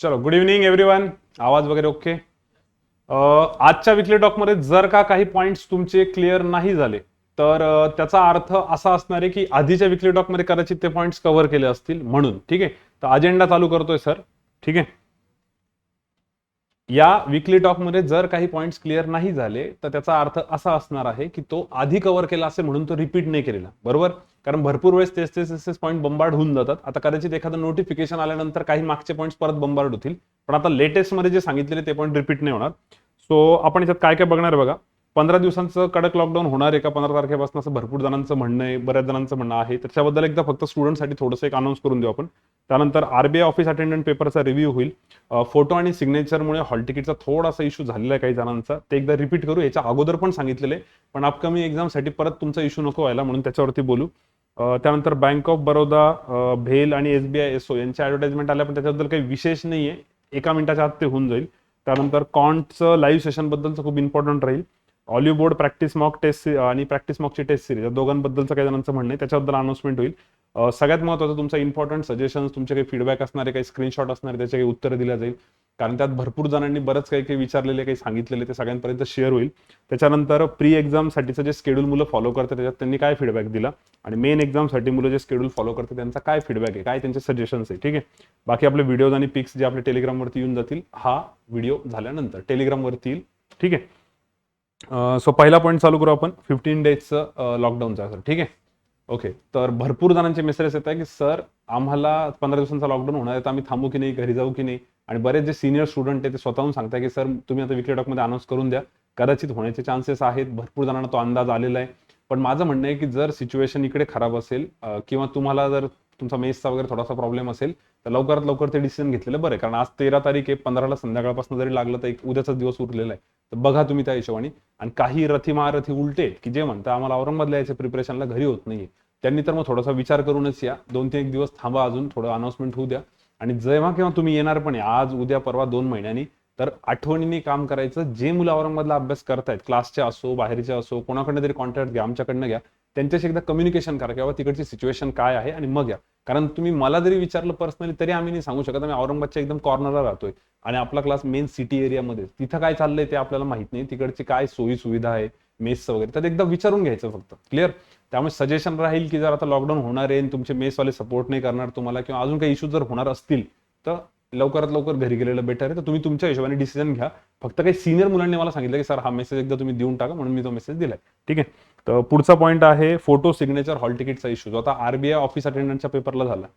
चलो good evening everyone. आवाज वगैरे ओके. आजच्या विकली टॉकमध्ये जर का काही पॉइंट्स तुमचे क्लिअर नाही झाले तर त्याचा अर्थ असा असणार आहे की आधीच्या विकली टॉकमध्ये कदाचित ते पॉइंट्स कव्हर केले असतील म्हणून. ठीक आहे, तर अजेंडा चालू करतोय सर. ठीक आहे, या विकली टॉकमध्ये जर काही पॉइंट्स क्लिअर नाही झाले तर त्याचा अर्थ असा असणार आहे की तो आधी कव्हर केला असेल म्हणून तो रिपीट नाही केलेला. बरोबर, कारण भरपूर वेळेस तेच पॉईंट बंबार्ड होऊन जातात. आता कदाचित एखादं नोटिफिकेशन आल्यानंतर काही मागचे पॉईंट्स परत बंबार्ड होतील, पण आता लेटेस्ट मध्ये जे सांगितलेले ते पॉईंट रिपीट नाही होणार. सो आपण याच्यात काय काय बघणार बघा. 15 दिवसांचं कडक लॉकडाऊन होणार आहे का 15 तारखेपासून, असं भरपूर जणांचं म्हणणं आहे, बऱ्याच जणांचं म्हणणं आहे. त्याच्याबद्दल एकदा फक्त स्टुडंटसाठी थोडंसं एक अनाऊन्स करून देऊ आपण. त्यानंतर आरबीआय ऑफिस अटेंडंट पेपरचा रिव्ह्यू होईल. फोटो आणि सिग्नेचरमुळे हॉल तिकीटचा थोडासा इश्यू झालेला आहे काही जणांचा, ते एकदा रिपीट करू. याच्या अगोदर पण सांगितलेले, पण अपकमिंग एक्झामसाठी परत तुमचा इश्यू नको व्हायला म्हणून त्याच्यावरती बोलू. त्यानंतर बँक ऑफ बरोदा, भेल आणि एसबीआय एसओ यांच्या ऍडव्हर्टाइजमेंट आल्या, पण त्याच्याबद्दल काही विशेष नाहीये, एका मिनिटाच्या आत ते होऊन जाईल. त्यानंतर कॉन्टचं लाईव्ह सेशन बद्दलचं खूप इम्पॉर्टंट राहील. Oliveboard practice mock test आणि प्रॅक्टिस मॉकची टेस्ट सिरीज, या दोघांबद्दलचं काही जणांचं म्हणणं आहे, त्याच्याबद्दल अनाउन्समेंट होईल. सगळ्यात महत्त्वाचं तुमचा इम्पॉर्टंट सजेशन्स, तुमचे काही फीडबॅक असणारे, काही स्क्रीनशॉट असणारे, त्याचे काही उत्तरं दिल्या जाईल. कारण त्यात भरपूर जणांनी बरंच काही काही विचारलेले, काही सांगितलेले, ते सगळ्यांपर्यंत शेअर होईल. त्याच्यानंतर प्री एक्झामसाठीचं जे शेड्यूल मुलं फॉलो करतात त्याच्यात त्यांनी काय फीडबॅक दिला, आणि मेन एक्झामसाठी मुलं जे शेड्यूल फॉलो करतात त्यांचा काय फीडबॅक आहे, काय त्यांचे सजेशन्स आहे. ठीक आहे, बाकी आपले व्हिडिओज आणि पिक्स जे आपल्या टेलिग्रामवरती येऊन जातील हा व्हिडिओ झाल्यानंतर टेलिग्रामवरती येईल. ठीक आहे, सो पहिला पॉईंट चालू करू आपण 15 डेजचं लॉकडाऊनचा. सर ठीक आहे, ओके. तर भरपूर जणांचे मेसेजेस येत आहे की सर आम्हाला 15 दिवसांचा लॉकडाऊन होणार आहे, तर आम्ही थांबू की नाही, घरी जाऊ की नाही. आणि बरेच जे सिनियर स्टुडंट आहे ते स्वतःहून सांगताय की सर तुम्ही आता विकली टॉकमध्ये अनाऊन्स करून द्या, कदाचित होण्याचे चान्सेस आहेत. भरपूर जणांना तो अंदाज आलेला आहे. पण माझं म्हणणं आहे की जर सिच्युएशन इकडे खराब असेल किंवा तुम्हाला जर तुमचा मेसचा वगैरे थोडासा प्रॉब्लेम असेल तर लवकरात लवकर ते डिसिजन घेतलेलं बरं आहे. कारण आज 13 तारीख आहे, 15ला संध्याकाळपासून जरी लागलं तर एक उद्याचा दिवस उरलेला आहे. तर बघा तुम्ही त्या हिशोबाने. आणि काही रथी महारथी उलटे की जे म्हणतात आम्हाला औरंगाबादला यायचं प्रिपरेशनला घरी होत नाहीये, त्यांनी तर मग थोडासा विचार करूनच या. 2-3 दिवस थांबा, अजून थोडं अनाउन्समेंट होऊ द्या. आणि जेव्हा केव्हा तुम्ही येणार पण आहे, आज उद्या परवा 2 महिन्यांनी, तर आठवणीने काम करायचं. जे मुलं औरंगाबादला अभ्यास करतायत, क्लासचे असो, बाहेरचे असो, कोणाकडनं तरी कॉन्टॅक्ट घ्या, आमच्याकडनं घ्या, त्यांच्याशी एकदा कम्युनिकेशन करा की बाबा तिकडची सिच्युएशन काय आहे आणि मग या. कारण तुम्ही मला जरी विचारलं पर्सनली तरी आम्ही नाही सांगू शकत. आम्ही औरंगाबादच्या एकदम कॉर्नरला राहतोय आणि आपला क्लास मेन सिटी एरियामध्ये, तिथं काय चाललंय ते आपल्याला माहित नाही, तिकडची काय सोयी सुविधा आहे मेसचं वगैरे, तर एकदा विचारून घ्यायचं फक्त. क्लिअर. त्यामुळे सजेशन राहील की जर आता लॉकडाऊन होणार आहे, तुमचे मेसवाले सपोर्ट नाही करणार तुम्हाला, किंवा अजून काही इश्यू जर होणार असतील तर लवकरात लवकर घरी गेलेलं बेटर आहे. तर तुम्ही तुमच्या हिशोबाने डिसिजन घ्या. फक्त काही सिनियर मुलांनी मला सांगितलं की सर हा मेसेज एकदा तुम्ही देऊन टाका, म्हणून मी तो मेसेज दिलाय. ठीक आहे, तर पुढचा पॉईंट आहे फोटो सिग्नेचर हॉल तिकीटचा इश्यू, जो आता आरबीआय ऑफिस अटेंडंटच्या पेपरला झाला.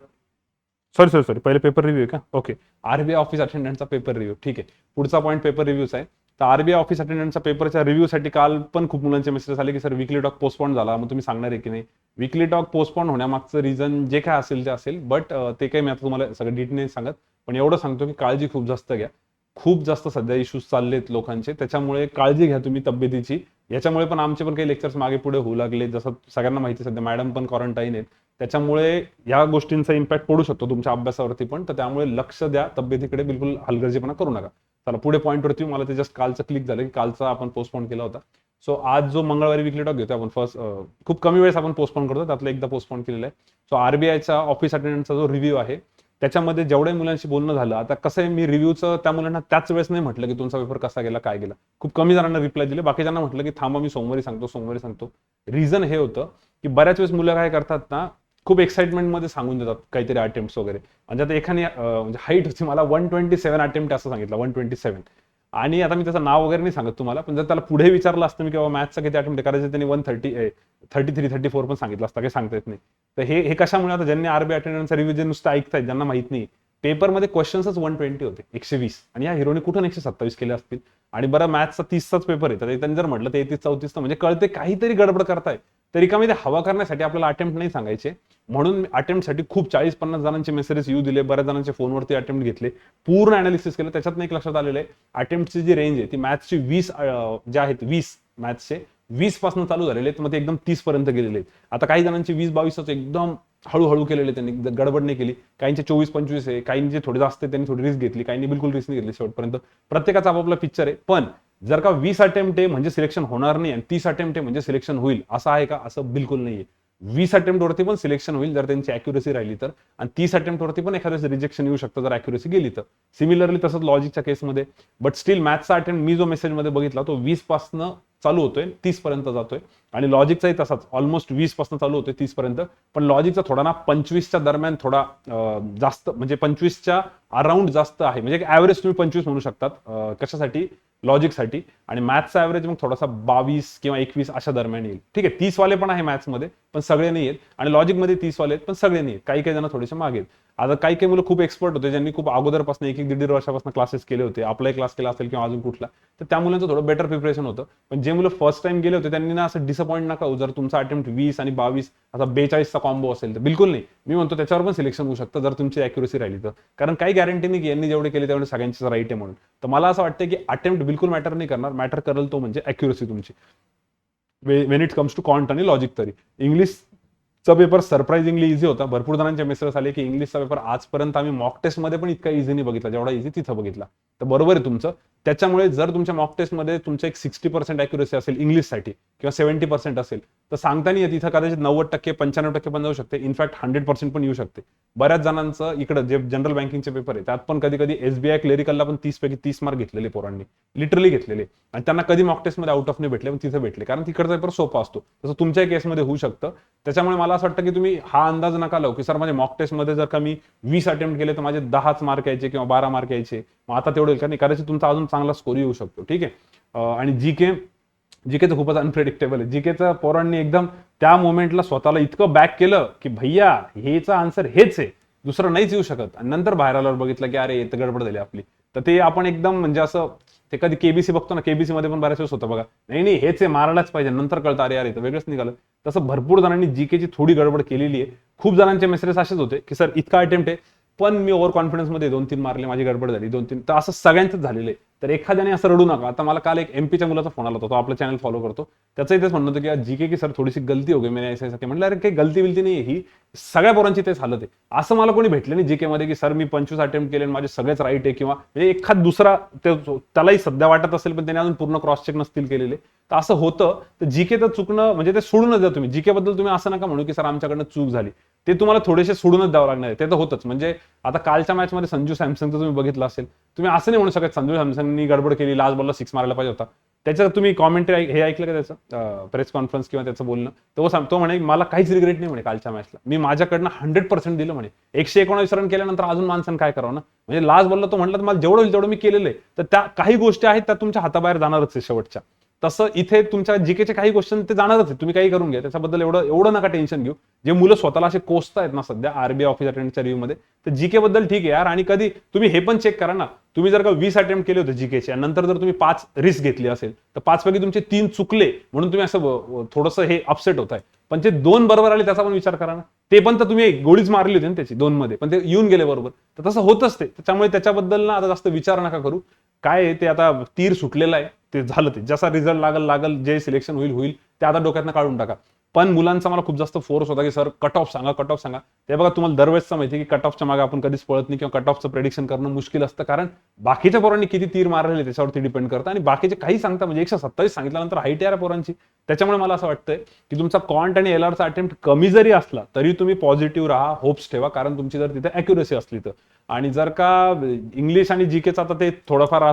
सॉरी पहिले पेपर रिव्ह्यू आहे का? ओके, आरबीआय ऑफिस अटेंडंटचा पेपर रिव्ह्यू. ठीक आहे, पुढचा पॉईंट पेपर रिव्ह्यूचा आहे. तर आरबीआय ऑफिस अटेंडंटच्या पेपरच्या रिव्ह्यूसाठी काल पण खूप मुलांचे मेसेज आले की सर विकली टॉक पोस्टपोन झाला, मग तुम्ही सांगणार आहे की नाही. विकली टॉक पोस्टपोन होण्यामागचं रिझन जे काय असेल ते असेल, बट ते काही मी आता तुम्हाला सगळं डिटेल सांगत, पण एवढं सांगतो की काळजी खूप जास्त घ्या. खूप जास्त सध्या इश्यूज चाललेत लोकांचे, त्याच्यामुळे काळजी घ्या तुम्ही तब्येतीची. याच्यामुळे पण आमचे पण काही लेक्चर्स मागे पुढे होऊ लागले, जसं सगळ्यांना माहिती सध्या मॅडम पण क्वारंटाईन आहेत, त्याच्यामुळे या गोष्टींचा इम्पॅक्ट पडू शकतो तुमच्या अभ्यासावरती पण. तर त्यामुळे लक्ष द्या तब्येतीकडे, बिलकुल हलगर्जीपणा करू नका. चला पुढे पॉईंटवरती मला ते जस्ट कालचं क्लिक झालं की कालचा आपण पोस्टपोन केला होता. सो आज जो मंगळवारी विकली टॉक घेतो आपण फर्स्ट, खूप कमी वेळेस आपण पोस्टपोन करतो, त्यातलं एकदा पोस्टपोन केलेलं आहे. सो आरबीआयचा ऑफिस अटेंडंटचा जो रिव्ह्यू आहे त्याच्यामध्ये जेवढ्या मुलांशी बोलणं झालं, आता कसं आहे, मी रिव्ह्यूचं त्या मुलांना त्याच वेळेस नाही म्हटलं की तुमचा पेपर कसा गेला, काय गेला. खूप कमी जणांना रिप्लाय दिले, बाकीच्यांना म्हटलं की थांबा मी सोमवारी सांगतो. रिझन हे होतं की बऱ्याच वेळेस मुलं काय करतात ना, खूप एक्साइटमेंटमध्ये सांगून देतात काहीतरी अटेम्प्ट्स वगैरे. म्हणजे आता एखादी म्हणजे हाईट होती, मला 127 अटेम्प्ट असं सांगितलं, 127. आणि आता मी त्याचं नाव वगैरे नाही सांगत तुम्हाला, पण जर त्याला पुढे विचारलं असतं मी की बाबा मॅथ्सचा किती अटेम्प्ट करायचं, त्यांनी 133-34 पण सांगितलं असतं, काही सांगता येत नाही. तर हे कशामुळे, आता ज्यांनी आरबीआय अटेंडन्सचा रिव्ह्यू जे नुसतं ऐकतायत, ज्यांना माहित नाही, पेपरमध्ये क्वेश्चन्सच 120 होते, 120, आणि या हिरोने कुठून 127 केले असतील. आणि बरं मॅथ्सचा 30चाच पेपर आहे, तर त्यांनी जर म्हटलं 33-34 म्हणजे कळते काहीतरी गडबड करताय. तरी का ते हवा करण्यासाठी आपल्याला अटेम्प्ट नाही सांगायचे, म्हणून अटेम्प्टसाठी खूप 40-50 जणांचे मेसेजेस येऊ दिले, बऱ्याच जणांचे फोनवरती अटेम्प्ट घेतले, पूर्ण अनालिसिस केलं. त्याच्यात एक लक्षात आलेलं आहे, अटेम्प्टची जी रेंज आहे ती मॅथ्सची 20 जे आहेत, 20 मॅथ्सचे 20 पासून चालू झालेले आहेत, मग ते एकदम 30 पर्यंत गेलेले आहेत. आता काही जणांचे 20-22 एकदम हळूहळू केलेले, त्यांनी गडबड नाही केली. काहींचे 24-25 आहे, काहींचे थोडे जास्त त्यांनी थोडी रिस्क घेतली, काहींनी बिलकुल रिस्क नाही घेतली शेवटपर्यंत. प्रत्येकाचा आपापला पिक्चर आहे. पण जर का 20 अटेम्प्ट आहे म्हणजे सिलेक्शन होणार नाही आणि 30 अटेम्प्ट आहे म्हणजे सिलेक्शन होईल, असं आहे का? असं बिलकुल नाहीये. 20 अटेम्प्ट वरती पण सिलेक्शन होईल जर त्यांची अॅक्युरेसी राहिली तर, आणि 30 अटेम्प्ट वरती पण एखाद्या रिजेक्शन येऊ शकतं जर अॅक्युरेसी गेली तर. सिमिलरली तसंच लॉजिकच्या केसमध्ये. बट स्टील मॅथ्सचा अटेम्प्ट मी जो मेसेजमध्ये बघितला तो 20 पासनं चालू होतोय 30 पर्यंत जातोय, आणि लॉजिकचाही तसाच ऑलमोस्ट 20 पासून चालू होतोय 30 पर्यंत. पण लॉजिकचा थोडा ना 25च्या दरम्यान थोडा जास्त, म्हणजे 25च्या अराउंड जास्त आहे, म्हणजे ऍव्हरेज तुम्ही 25 म्हणू शकतात कशासाठी, लॉजिकसाठी. आणि मॅथ्सचा ऍव्हरेज मग थोडासा 22 किंवा 21 अशा दरम्यान येईल. ठीक आहे, 30 वाले पण आहे मॅथ्समध्ये पण सगळे नाही आहेत, आणि लॉजिकमध्ये 30 वाले आहेत पण सगळे नाही आहेत, काही काही जण थोडेसे मागे आहेत. आता काही काही मुलं खूप एक्सपर्ट होते ज्यांनी खूप अगोदरपासून 1-1-1.5 वर्षापासून क्लासेस केले होते, आपलाही क्लास केला असेल किंवा अजून कुठला, तर त्या मुलांचं थोडं बेटर प्रिपरेशन होतं. पण जे मुलं फर्स्ट टाइम गेले होते त्यांनी ना असं डिसअपॉइंट नका होऊ जर तुमचा अटेम्प्ट 20 आणि 22 असा 42चा कॉम्बो असेल तर. बिलकुल नाही, मी म्हणतो त्याच्यावर पण सिलेक्शन होऊ शकतं जर तुमची अॅक्युरेसी राहिली तर. कारण काही गॅरंटी नाही की यांनी जेवढे केले तेवढे सगळ्यांचीच राईट आहे म्हणून. तर मला असं वाटतं की अटेम्प्ट बिलकुल मॅटर नाही करणार, मॅटर करेल तो म्हणजे अॅक्युरेसी तुमची when it comes to quant आणि लॉजिक. तरी इंग्लिशचा पेपर सरप्राइझिंगली इझी होता. भरपूर जणांचे मेसेज आले की इंग्लिशचा पेपर आजपर्यंत आम्ही मॉक टेस्टमध्ये पण इतका इझी नाही बघितला जेवढा इझी तिथं बघितला. तर बरोबर आहे तुमचं. त्याच्यामुळे जर तुमच्या मॉक टेस्टमध्ये तुमचं एक 60% अॅक्युरेसी असेल इंग्लिशसाठी किंवा 70% असेल तर सांगता नाही येत, इथं कदाचित 90%, 95% पण जाऊ शकते, इनफॅक्ट 100% पण येऊ शकते. बऱ्याच जणांचं इकडं जे जनरल बँकिंगचे पेपर आहे त्यात पण कधी कधी एसबीआय क्लेरिकलला पण 30 पैकी 30 मार्क घेतलेले पोरांनी, लिटरली घेतलेले, आणि त्यांना कधी मॉक टेस्टमध्ये आउट ऑफ नाही भेटले पण तिथे भेटले, कारण तिकडचा पेपर सोपा असतो. तसं तुमच्या केसमध्ये होऊ शकतं. त्याच्यामुळे मला असं वाटतं की तुम्ही हा अंदाज नका लावू की सर माझे मॉक टेस्टमध्ये जर का मी 20 अटेम्प्ट केले तर माझे 10च मार्क यायचे किंवा 12 मार्क यायचे, मग आता तेवढे होईल का नाही, कदाचित तुमचा अजून चांगला स्कोर येऊ शकतो. ठीक आहे. आणि जीकेचं खूपच अनप्रेडिक्टेबल आहे. जीकेचं पोरांनी एकदम त्या मोमेंटला स्वतःला इतकं बॅक केलं की भैया हेचा आन्सर हेच आहे, दुसरं नाहीच येऊ शकत, आणि नंतर बाहेर आल्यावर बघितलं की अरे इथं गडबड झाली आपली. तर ते आपण एकदम म्हणजे असं ते कधी केबीसी बघतो ना, केबीसी मध्ये पण बऱ्याच वेळेस होतं बघा, नाही नाही हेच आहे मारायलाच पाहिजे, नंतर कळतं अरे अरे वेगळंच निघालं. तसं भरपूर जणांनी जीकेची थोडी गडबड केलेली आहे. खूप जणांचे मेसेजेस असेच होते की सर इतका अटेम्प्ट आहे पण मी ओव्हर कॉन्फिडन्स मध्ये 2-3 मारले, माझी गडबड झाली 2-3. तर असं सगळ्यांचंच झालेलं आहे. तर एखाद्याने असं रडू नका. आता मला काल एक एमपीच्या मुलाचा फोन आला होता, तो आपलं चॅनल फॉलो करतो, त्याचंही तेच म्हणणं होतं की जीके की सर थोडीशी गलती हो गई मैंने ऐसा ऐसा. म्हटलं अरे काही गलती बिलती नाही, ही सगळ्या पोरांची तेच हालत आहे. असं मला कोणी भेटलं नाही जीके मध्ये की सर मी 25 अटेम्प्ट केले आणि माझे सगळेच राईट आहे, किंवा म्हणजे एखाद दुसरा त्यालाही सध्या वाटत असेल पण त्याने अजून पूर्ण क्रॉस चेक नसतील केलेले. तर असं होतं. तर जीके तर चुकणं म्हणजे ते सोडूनच द्या तुम्ही. जीके बद्दल तुम्ही असं नका म्हणू की सर आमच्याकडनं चूक झाली, ते तुम्हाला थोडेसे सोडूनच द्यावं लागणार आहे. ते तर होतच. म्हणजे आता कालच्या मॅच मध्ये संजू सॅमसंगचं तुम्ही बघितलं असेल, तुम्ही असं नाही म्हणू शकत संजू सॅमसंगनी गडबड केली, लास्ट बॉलला 6 मारायला पाहिजे होता. त्याच्यात तुम्ही कॉमेंट्री हे ऐकलं का त्याचं प्रेस कॉन्फरन्स किंवा त्याचं बोलणं, तो म्हणे मला काहीच रिग्रेट नाही म्हणे कालच्या मॅचला, मी माझ्याकडनं 100% दिलं म्हणे. 119 रन केल्यानंतर अजून माणसानं काय करावं ना, म्हणजे लास्ट बॉलला तो म्हटलं मला जेवढं होईल तेवढं मी केलेलं आहे. तर त्या काही गोष्टी आहेत त्या तुमच्या हाताबाहेर जाणारच आहे शेवटच्या. तसं इथे तुमच्या जीकेचे काही क्वेश्चन ते जाणारच आहे, तुम्ही काही करून घ्या, त्याच्याबद्दल एवढं नका टेन्शन घेऊ. जे मुलं स्वतःला असे कोसतायत ना सध्या आरबीआय ऑफिस अटेंडच्या रिव्ह्यू मध्ये, तर जीके बद्दल ठीक आहे यार. आणि कधी तुम्ही हे पण चेक करा ना, तुम्ही जर का 20 अटेम्प्ट केले होते जीकेचे आणि नंतर जर तुम्ही 5 रिस्क घेतली असेल तर 5 पैकी तुमचे 3 चुकले म्हणून तुम्ही असं थोडंसं हे अपसेट होत आहे. पण ते 2 बरोबर आले त्याचा पण विचार करा ना, ते पण तर तुम्ही गोळीच मारली होती ना त्याची 2 मध्ये, पण ते येऊन गेले बरोबर. तर तसं होतच ते. त्याच्यामुळे त्याच्याबद्दल ना आता जास्त विचार नका करू. काय आहे ते आता तीर सुटलेलं आहे, ते झालं. ते जसा रिझल्ट लागल जे सिलेक्शन होईल ते आता डोक्यातनं काढून टाका. पण मुलांचा मला खूप जास्त फोर्स होता की सर कट ऑफ सांगा. ते बघा तुम्हाला दरवेळेसचं माहिती आहे की कट ऑफच्या मागे आपण कधीच पळत नाही किंवा कट ऑफचं प्रेडिक्शन करणं मुश्किल असतं, कारण बाकीच्या पोरांनी किती तीर मारलेले त्याच्यावरती डिपेंड करतं. आणि बाकीचे काही सांगता म्हणजे 127 सांगितल्यानंतर हाईट आहे पोरांची. त्याच्यामुळे मला असं वाटतंय की तुमचा क्वांट आणि एलआरचा अटेम्प्ट कमी जरी असला तरी तुम्ही पॉझिटिव्ह राहा, होप्स ठेवा, कारण तुमची जर तिथे अॅक्युरेसी असली तर. आणि जर का इंग्लिश आणि जीकेचा आता ते थोडंफार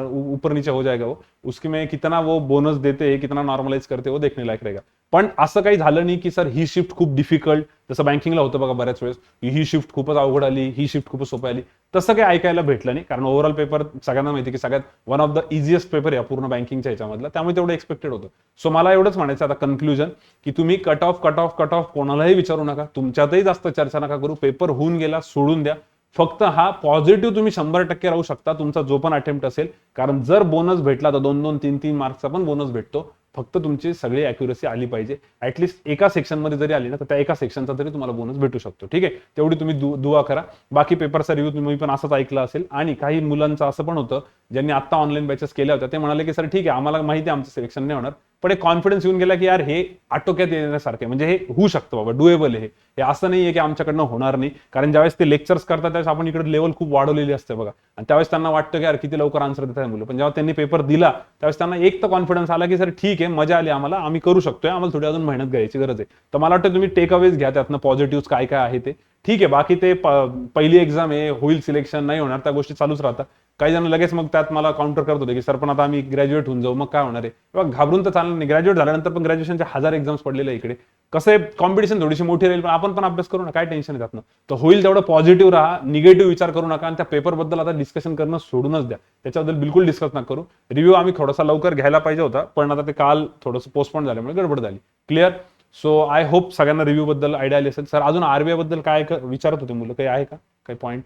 ऊपर नीचे हो जाएगा, वो उसकी में कितना वो बोनस देते कितना नॉर्मलाइज करते वो देखने लायक रहेगा. पण असं काही झालं नाही की सर ही शिफ्ट खूप डिफिकल्ट, जसं बँकिंगला होतं बघा बऱ्याच वेळेस, ही शिफ्ट खूपच अवघड आली, ही शिफ्ट खूपच सोपी आली. तसं काही ऐकायला भेटलं नाही, कारण ओव्हरऑल पेपर सगळ्यांना माहिती की सगळ्यात one of the easiest paper आहे पूर्ण बँकिंगच्या ह्याच्यामधला, त्यामुळे तेवढं एक्सपेक्टेड होतं. सो मला एवढंच म्हणायचं आता कन्क्लुजन की तुम्ही कट ऑफ कोणालाही विचारू नका, तुमच्यातही जास्त चर्चा नका करू. पेपर होऊन गेला, सोडून द्या. फक्त हा पॉझिटिव्ह तुम्ही 100% राहू शकता तुमचा जो पण अटेम्प्ट असेल, कारण जर बोनस भेटला तर 2-2, 3-3 मार्क्सचा पण बोनस भेटतो. फक्त तुमची सगळी अॅक्युरेसी आली पाहिजे. ऍटलीस्ट एका सेक्शन मध्ये जरी आली ना तर त्या एका सेक्शनचा तरी तुम्हाला बोनस भेटू शकतो. ठीक आहे, तेवढी तुम्ही दुआ करा. बाकी पेपरचा रिव्ह्यू तुम्ही पण असंच ऐकलं असेल. आणि काही मुलांचं असं पण होतं ज्यांनी आता ऑनलाईन बॅचेस केल्या होत्या, ते म्हणाले की सर ठीक आहे आम्हाला माहिती आहे आमचं सिलेक्शन नाही होणार, पण एक कॉन्फिडन्स येऊन गेला की यार हे आटोक्यात येण्यासारखे, म्हणजे हे होऊ शकतं बाबा, डुएबल आहे हे असं नाहीये की आमच्याकडनं होणार नाही. कारण ज्यावेळेस ते लेक्चर्स करतात त्यावेळेस आपण इकडे लेवल खूप वाढवलेली असते बघा, आणि त्यावेळेस त्यांना वाटतं की यार किती लवकर आन्सर देत आहे मुलं. पण जेव्हा त्यांनी पेपर दिला त्यावेळेस त्यांना एक तर कॉन्फिडन्स आला की सर ठीक आहे, मजा आली आम्हाला, आम्ही करू शकतोय, आम्हाला थोडी अजून मेहनत घ्यायची गरज आहे. तर मला वाटतं तुम्ही टेक अवेज घ्या त्यातनं, पॉझिटिव्ह काय काय आहे ते. ठीक आहे, बाकी ते पहिली एक्झाम आहे, होईल सिलेक्शन नाही होणार, त्या गोष्टी चालूच राहतात. काही जण लगेच मग त्यात मला काउंटर करत होते की सर पण आता आम्ही ग्रॅज्युएट होऊन जाऊ, मग काय होणार आहे. बघा घाबरून तर चालणार नाही, ग्रॅज्युएट झाल्यानंतर पण ग्रॅज्युएशनचे 1000 एक्झाम्स पडलेले इकडे. कसं आहे, कॉम्पिटिशन थोडीशी मोठी राहील, पण आपण पण अभ्यास करू ना, काय टेन्शन आहे त्यातनं. तर होईल तेवढं पॉझिटिव्ह राहा, निगेटिव्ह विचार करू नका, आणि त्या पेपरबद्दल आता डिस्कशन करणं सोडूनच द्या, त्याच्याबद्दल बिलकुल डिस्कस नका करू. रिव्ह्यू आम्ही थोडासा लवकर घ्यायला पाहिजे होता, पण आता ते काल थोडंसं पोस्टपोन झाल्यामुळे गडबड झाली. क्लिअर. सो आय होप सगळ्यांना रिव्ह्यू बद्दल आयडिया आली असेल. सर अजून आरबीआय बद्दल काय विचारत होते मुलं, काही आहे का काही पॉईंट,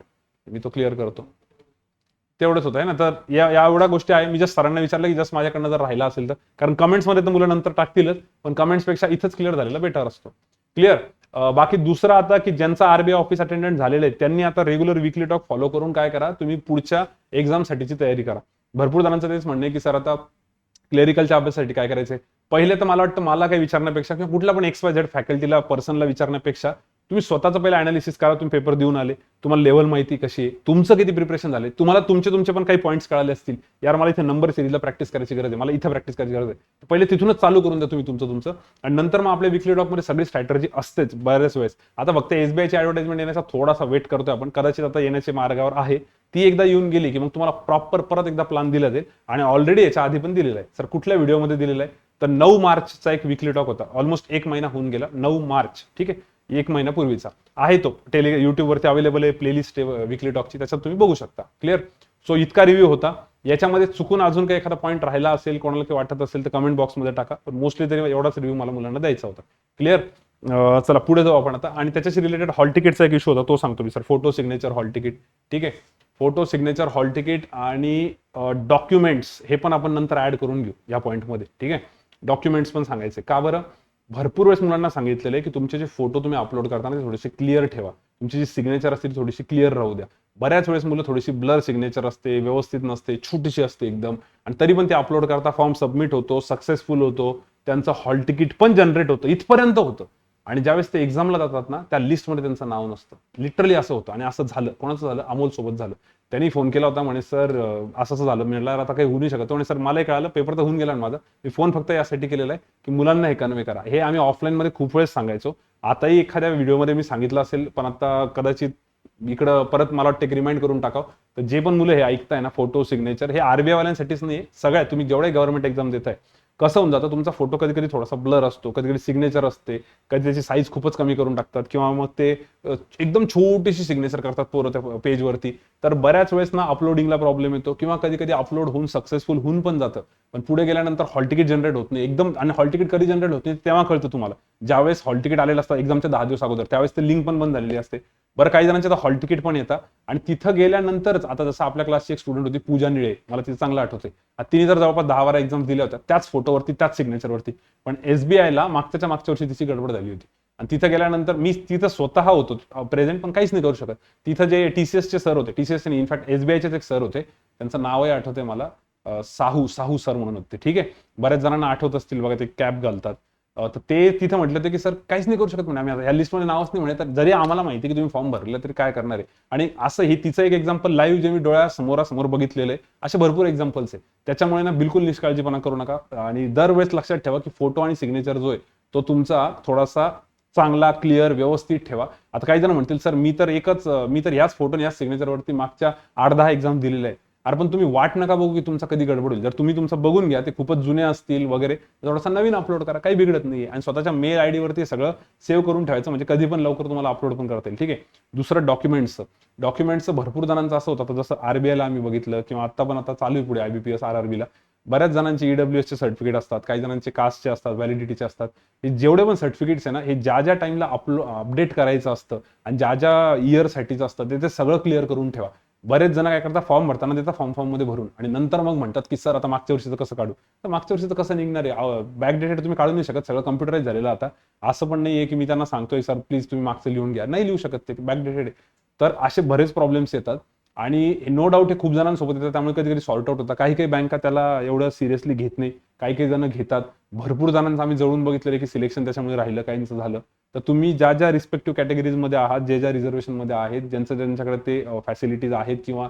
मी तो क्लिअर करतो. तेवढंच होतं आहे ना. तर या एवढ्या गोष्टी आहे, मी जस्ट सरांना विचारलं की जस्ट माझ्याकडनं जर राहिला असेल तर, कारण कमेंट्समध्ये तर मुलं नंतर टाकतीलच, पण कमेंट्सपेक्षा इथंच क्लिअर झालेला बेटर असतो. क्लिअर. बाकी दुसरं आता की ज्यांचा आरबीआय ऑफिस अटेंडंट झालेलं आहे त्यांनी आता रेग्युलर वीकली टॉक फॉलो करून काय करा, तुम्ही पुढच्या एक्झामसाठीची तयारी करा. भरपूर जणांचं तेच म्हणणं आहे की सर आता क्लेरिकलच्या अभ्यासासाठी काय करायचंय. पहिले तर मला वाटतं मला काही विचारण्यापेक्षा किंवा कुठला पण XYZ फॅकल्टीला पर्सनला विचारण्यापेक्षा तुम्ही स्वतःचं पहिलं अनालिसिस करा. तुम्ही पेपर देऊन आले, तुम्हाला लेवल माहिती कशी आहे, तुमचं किती प्रिपरेशन झाले, तुम्हाला तुमचे पण काही पॉईंट्स कळाले असतील, यार मला इथे नंबर सिरीजला प्रॅक्टिस करायची गरज आहे, मला इथे प्रॅक्टिस करायची गरज आहे, पहिले तिथूनच चालू करून द्या तुम्ही तुमचं. आणि नंतर मग आपल्या विकली टॉकमध्ये सगळी स्ट्रॅटर्जी असतेच बऱ्याच वेळेस. आता फक्त SBIची ऍडव्हर्टाइजमेंट येण्याचा थोडासा वेट करतोय आपण, कदाचित आता येण्याच्या मार्गावर आहे. ती एकदा येऊन गेली की मग तुम्हाला प्रॉपर परत एकदा प्लॅन दिला जाईल, आणि ऑलरेडी याच्या आधी पण दिलेला आहे. सर कुठल्या व्हिडिओमध्ये दिलेला आहे तर 9 मार्चचा एक विकली टॉक होता, ऑलमोस्ट 1 महिना होऊन गेला. 9 मार्च, ठीक आहे, 1 महिन्यापूर्वीचा आहे तो. युट्यूबवरती अवेलेबल आहे प्लेलिस्ट विकली टॉकची, त्याच्यात तुम्ही बघू शकता. क्लिअर. सो इतका रिव्ह्यू होता. याच्यामध्ये चुकून अजून काही एखादा पॉईंट राहिला असेल, कोणाला काही वाटत असेल तर कमेंट बॉक्समध्ये टाका, पण मोस्टली तरी एवढाच रिव्ह्यू मला मुलांना द्यायचा होता. क्लिअर. चला पुढे जाऊ आपण आता. आणि त्याच्याशी रिलेटेड हॉल तिकीटचा एक इश्यू होता, तो सांगतो मी sir. Photo signature hall ticket, ठीक आहे. फोटो सिग्नेचर हॉल तिकीट आणि डॉक्युमेंट्स हे पण आपण नंतर ऍड करून घेऊ या पॉईंटमध्ये, ठीक आहे. डॉक्युमेंट्स पण सांगायचे का बरं. भरपूर वेळेस मुलांना सांगितलेलं आहे की तुमचे जे फोटो तुम्ही अपलोड करताना ते थोडेसे क्लिअर ठेवा, तुमची जी सिग्नेचर असते ती थोडीशी क्लिअर राहू द्या. बऱ्याच वेळेस मुलं थोडीशी ब्लर सिग्नेचर असते, व्यवस्थित नसते, छोटीशी असते एकदम, आणि तरी पण ते अपलोड करता, फॉर्म सबमिट होतो, सक्सेसफुल होतो, त्यांचं हॉल तिकीट पण जनरेट होतं, इथपर्यंत होतं. आणि ज्यावेळेस ते एक्झामला जातात ना, त्या लिस्टमध्ये त्यांचं नाव नसतं. लिटरली असं होतं. आणि असं झालं, कोणाचं झालं, अमोल सोबत झालं. त्यांनी फोन केला होता, म्हणे सर असं झालं. म्हटलं आता काही होऊ नाही शकत. म्हणे सर मलाही कळालं, पेपर तर होऊन गेला माझा, मी फोन फक्त यासाठी केलेला आहे की मुलांना हे कन्वे करा. हे आम्ही ऑफलाईनमध्ये खूप वेळेस सांगायचो, आताही एखाद्या व्हिडिओमध्ये मी सांगितलं असेल, पण आता कदाचित इकडं परत मला वाटतं रिमाइंड करून टाकावं. तर जे पण मुलं हे ऐकताय ना, फोटो सिग्नेचर हे आरबीआय वाल्यांसाठीच नाही, सगळ्या तुम्ही जेवढे गव्हर्नमेंट एक्झाम देत आहे, कसं होऊन जातं तुमचा फोटो कधी कधी थोडासा ब्लर असतो, कधी कधी सिग्नेचर असते, कधी त्याची साईज खूपच कमी करून टाकतात, किंवा मग ते एकदम छोटीशी सिग्नेचर करतात पोरं त्या पेजवरती. तर बऱ्याच वेळेस ना अपलोडिंगला प्रॉब्लेम येतो, किंवा कधी कधी अपलोड होऊन सक्सेसफुल होऊन पण जातं, पण पुढे गेल्यानंतर हॉल तिकीट जनरेट होत नाही एकदम. आणि हॉल तिकीट कधी जनरेट होत नाही तेव्हा कळतं तुम्हाला, ज्यावेळेस हॉल तिकीट आलेलं असतं एक्झामच्या 10 दिवस अगोदर, त्यावेळेस ते लिंक पण बंद झालेली असते. बरं काही जणांचे तर हॉल तिकीट पण येतात, आणि तिथं गेल्यानंतरच, आता जसं आपल्या क्लासची एक स्टुडंट होती पूजा निळे, मला तिचं चांगलं आठवते, तिने जर जवळपास 10-12 एक्झाम दिल्या होत्या त्याच फोटोवरती, त्याच सिग्नेचरवरती, पण SBIला मागच्या वर्षी तिची गडबड झाली होती. आणि तिथं गेल्यानंतर मी तिथं स्वतः होतो प्रेझेंट, पण काहीच नाही करू शकत. तिथं जे TCSचे सर होते, TCS इनफॅक्ट SBIचेच एक सर होते, त्यांचं नावही आठवते मला, साहू सर म्हणून होते, ठीक आहे. बऱ्याच जणांना आठवत असतील बघा, ते कॅप घालतात. तर ते तिथे म्हटलं होतं की सर काहीच नाही करू शकत म्हणे आम्ही, आता या लिस्टमध्ये नावच नाही म्हणे, तर जरी आम्हाला माहिती की तुम्ही फॉर्म भरले तरी काय करणार आहे. आणि असं हे तिचं एक एक्झाम्पल लाईव्ह जे मी डोळ्यासमोरासमोर बघितलेलं आहे, असे भरपूर एक्झाम्पल्स आहे. त्याच्यामुळे ना बिलकुल निष्काळजीपणा करू नका, आणि दरवेळेस लक्षात ठेवा की फोटो आणि सिग्नेचर जो आहे तो तुमचा थोडासा चांगला, क्लिअर, व्यवस्थित ठेवा. आता काही जण म्हणतील सर मी तर याच फोटो याच सिग्नेचरवरती मागच्या 8-10 एक्झाम दिलेल्या आहेत. अरे पण तुम्ही वाट नका बघू की तुमचा कधी गडबड होईल. जर तुम्ही तुमचं बघून घ्या, ते खूपच जुने असतील वगैरे, थोडासा नवीन अपलोड करा, काही बिघडत नाहीये. आणि स्वतःच्या मेल आयडी वरती सगळं सेव्ह करून ठेवायचं, म्हणजे कधी पण लवकर तुम्हाला अपलोड पण करता येईल, ठीक आहे. दुसरं डॉक्युमेंट्सचं भरपूर जणांचं असं होतं, आता जसं आरबीआयला आम्ही बघितलं, किंवा आता चालू आहे पुढे IBPS RRBला, बऱ्याच जणांचे EWSचे सर्टिफिकेट असतात, काही जणांचे कास्टचे असतात, व्हॅलिडिटीचे असतात. हे जेवढे पण सर्टिफिकेट्स आहे ना, हे ज्या टाइमला अपडेट करायचं असतं आणि ज्या इयरसाठीचं असतं ते सगळं क्लिअर करून ठेवा. बरेच जण काय करतात, फॉर्म भरताना देतात फॉर्म मध्ये भरून, आणि नंतर मग म्हणतात की सर आता मागच्या वर्षीचं कसं काढू. तर मागच्या वर्षीचं कसं निघणार आहे, बॅकडेटेड तुम्ही काढू नाही शकत, सगळं कम्प्युटराइज झालेलं आता. असं पण नाहीये की मी त्यांना सांगतोय सर प्लीज तुम्ही मागचं लिहून घ्या, नाही लिहू शकत, ते बॅकडेटेड आहे. तर असे बरेच प्रॉब्लेम्स येतात, आणि नो डाऊट हे खूप जणांसोबत येतात, त्यामुळे कधी कधी सॉर्ट आउट होतात. काही बँका त्याला एवढं सिरियसली घेत नाही, काही काही जण घेतात. भरपूर जणांचं आम्ही जवळून बघितलेलं की सिलेक्शन त्याच्यामुळे राहिलं, काहींचं झालं. तर तुम्ही ज्या ज्या रिस्पेक्टिव्ह कॅटेगरीजमध्ये आहात, जे ज्या रिझर्वेशनमध्ये आहेत, ज्यांच्याकडे ते फॅसिलिटीज आहेत किंवा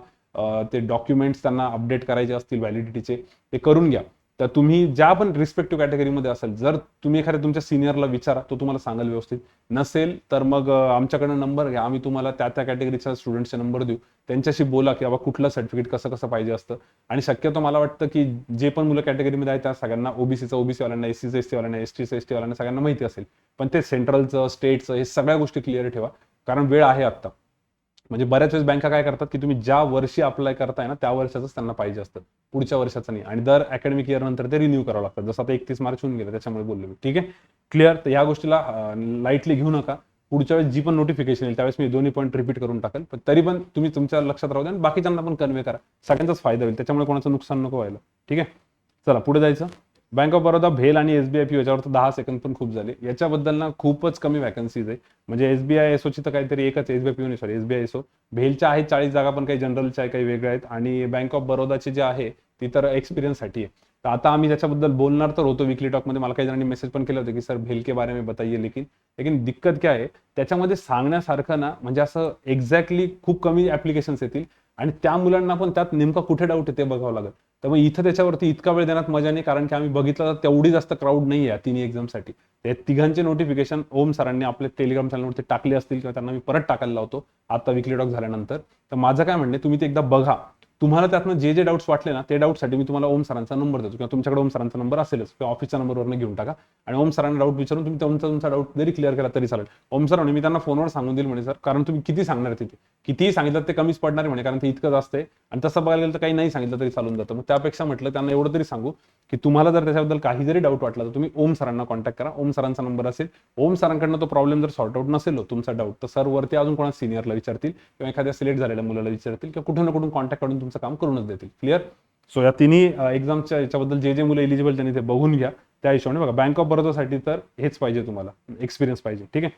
ते डॉक्युमेंट्स त्यांना अपडेट करायचे असतील व्हॅलिडिटीचे, ते करून घ्या. तर तुम्ही ज्या पण रिस्पेक्टिव्ह कॅटेगरीमध्ये असाल, जर तुम्ही एखाद्या तुमच्या सिनियरला विचारा, तो तुम्हाला सांगाल व्यवस्थित. नसेल तर मग आमच्याकडनं नंबर घ्या, आम्ही तुम्हाला त्या त्या कॅटेगरीच्या स्टुडंट्सचे नंबर देऊ, त्यांच्याशी बोला की बाबा कुठलं सर्टिफिकेट कसं कसं पाहिजे असतं. आणि शक्यतो मला वाटतं की जे पण मुलं कॅटेगरीमध्ये आहेत त्या सगळ्यांना ओबीसीचं ओबीसीवाल्यांना, एससीचं एसटीवाल्यांना, एसटीचं एसटीवाल्यांना सगळ्यांना माहिती असेल. पण ते सेंट्रलचं स्टेटचं हे सगळ्या गोष्टी क्लिअर ठेवा, कारण वेळ आहे आत्ता. म्हणजे बऱ्याच वेळेस बँका काय करतात की तुम्ही ज्या वर्षी अप्लाय करताय ना त्या वर्षाचंच त्यांना पाहिजे असतं, पुढच्या वर्षाचं नाही. आणि दर अकॅडमिक इयर नंतर ते रिन्यू करावं लागतं. जसं आता 31 मार्च होऊन गेलं, त्याच्यामुळे बोललो मी. ठीक आहे, क्लिअर. तर या गोष्टीला लाईटली घेऊ नका. पुढच्या वेळेस जी पण नोटिफिकेशन येईल त्यावेळेस मी दोन्ही पॉईंट रिपीट करून टाकेल, पण तरी पण तुम्ही तुमच्या लक्षात राहू द्या आणि बाकीच्यांना पण कन्वे करा. सगळ्यांचाच फायदा होईल, त्याच्यामुळे कोणाचं नुकसान नको व्हायला. ठीक आहे, चला पुढे जायचं. बँक ऑफ बरोदा, भेल आणि एसबीआय पी याच्यावर तर 10 सेकंद पण खूप झाले. याच्याबद्दल ना खूपच कमी वॅकन्सीज आहे. म्हणजे एसबीआय एसओची तर काहीतरी एकच, SBI P sorry SBI SO. भेलच्या आहेत 40 जागा, पण काही जनरलच्या आहे, काही वेगळ्या आहेत. आणि बँक ऑफ बरोदाची जी आहे ती तर एक्सपिरियन्ससाठी आहे. तर आता आम्ही त्याच्याबद्दल बोलणार तर होतो विकली टॉकमध्ये. मला काही जणांनी मेसेज पण केले होते की सर भेल के बारे में बताइए, लेकिन दिक्कत क्या आहे, त्याच्यामध्ये सांगण्यासारखं ना म्हणजे असं एक्झॅक्टली खूप कमी ऍप्लिकेशन्स येतील आणि त्या मुलांना पण त्यात नेमका कुठे डाऊट आहे ते बघावं लागेल. तर मग इथं त्याच्यावरती इतका वेळ देण्यात मजा नाही, कारण की आम्ही बघितलं तर तेवढी जास्त क्राऊड नाही आहे तिन्ही एक्झामसाठी. ते तिघांचे नोटिफिकेशन ओम सरांनी आपल्या टेलिग्राम चॅनलवरती टाकले असतील किंवा त्यांना मी परत टाकायला लावतो आता विकली टॉक झाल्यानंतर. तर माझं काय म्हणणं, तुम्ही ते एकदा बघा. तुम्हाला त्यातनं जे जे डाऊट्स वाटले ना ते डाऊटसाठी मी तुम्हाला ओम सरांचा नंबर देतो, किंवा तुमच्याकडे ओम सरांचा नंबर असेलच किंवा ऑफिसच्या नंबरवरून घेऊन टाका आणि ओम सरांना डाऊट विचारून तुम्ही तुमचा डाऊट जरी क्लिअर केला तरी चालेल. ओम सर म्हणे मी त्यांना फोनवर सांगून देईल म्हणे सर, कारण तुम्ही किती सांगणार तिथे, कितीही सांगितलं ते कमीच पडणार म्हणे, कारण ते इतकं जास्त आहे. आणि तसं बघायला गेलं तर काही नाही सांगितलं तरी चालून जातं. मग त्यापेक्षा म्हटलं त्यांना एवढं तरी सांगू की तुम्हाला जर त्याच्याबद्दल काही जरी डाऊट वाटला तर तुम्ही ओम सरांना कॉन्टॅक्ट करा. ओम सरांचा नंबर असेल. ओम सरांकडनं तो प्रॉब्लेम जर सॉर्ट आउट नसेल तुमचा डाऊट, तर सर वरती अजून कोणा सिनियरला विचारतील किंवा एखाद्या सिलेक्ट झालेल्या मुलाला विचारतील किंवा कुठून ना कुठून कॉन्टॅक्ट काढून तुमचं काम करूनच देतील. क्लिअर. सो या तिन्ही एक्झामच्या याच्याबद्दल जे जे मुलं एलिजिबल त्यांनी ते बघून घ्या. त्या हिशोबाने बघा, बँक ऑफ बरोदासाठी तर हेच पाहिजे तुम्हाला, एक्सपिरियन्स पाहिजे. ठीक आहे,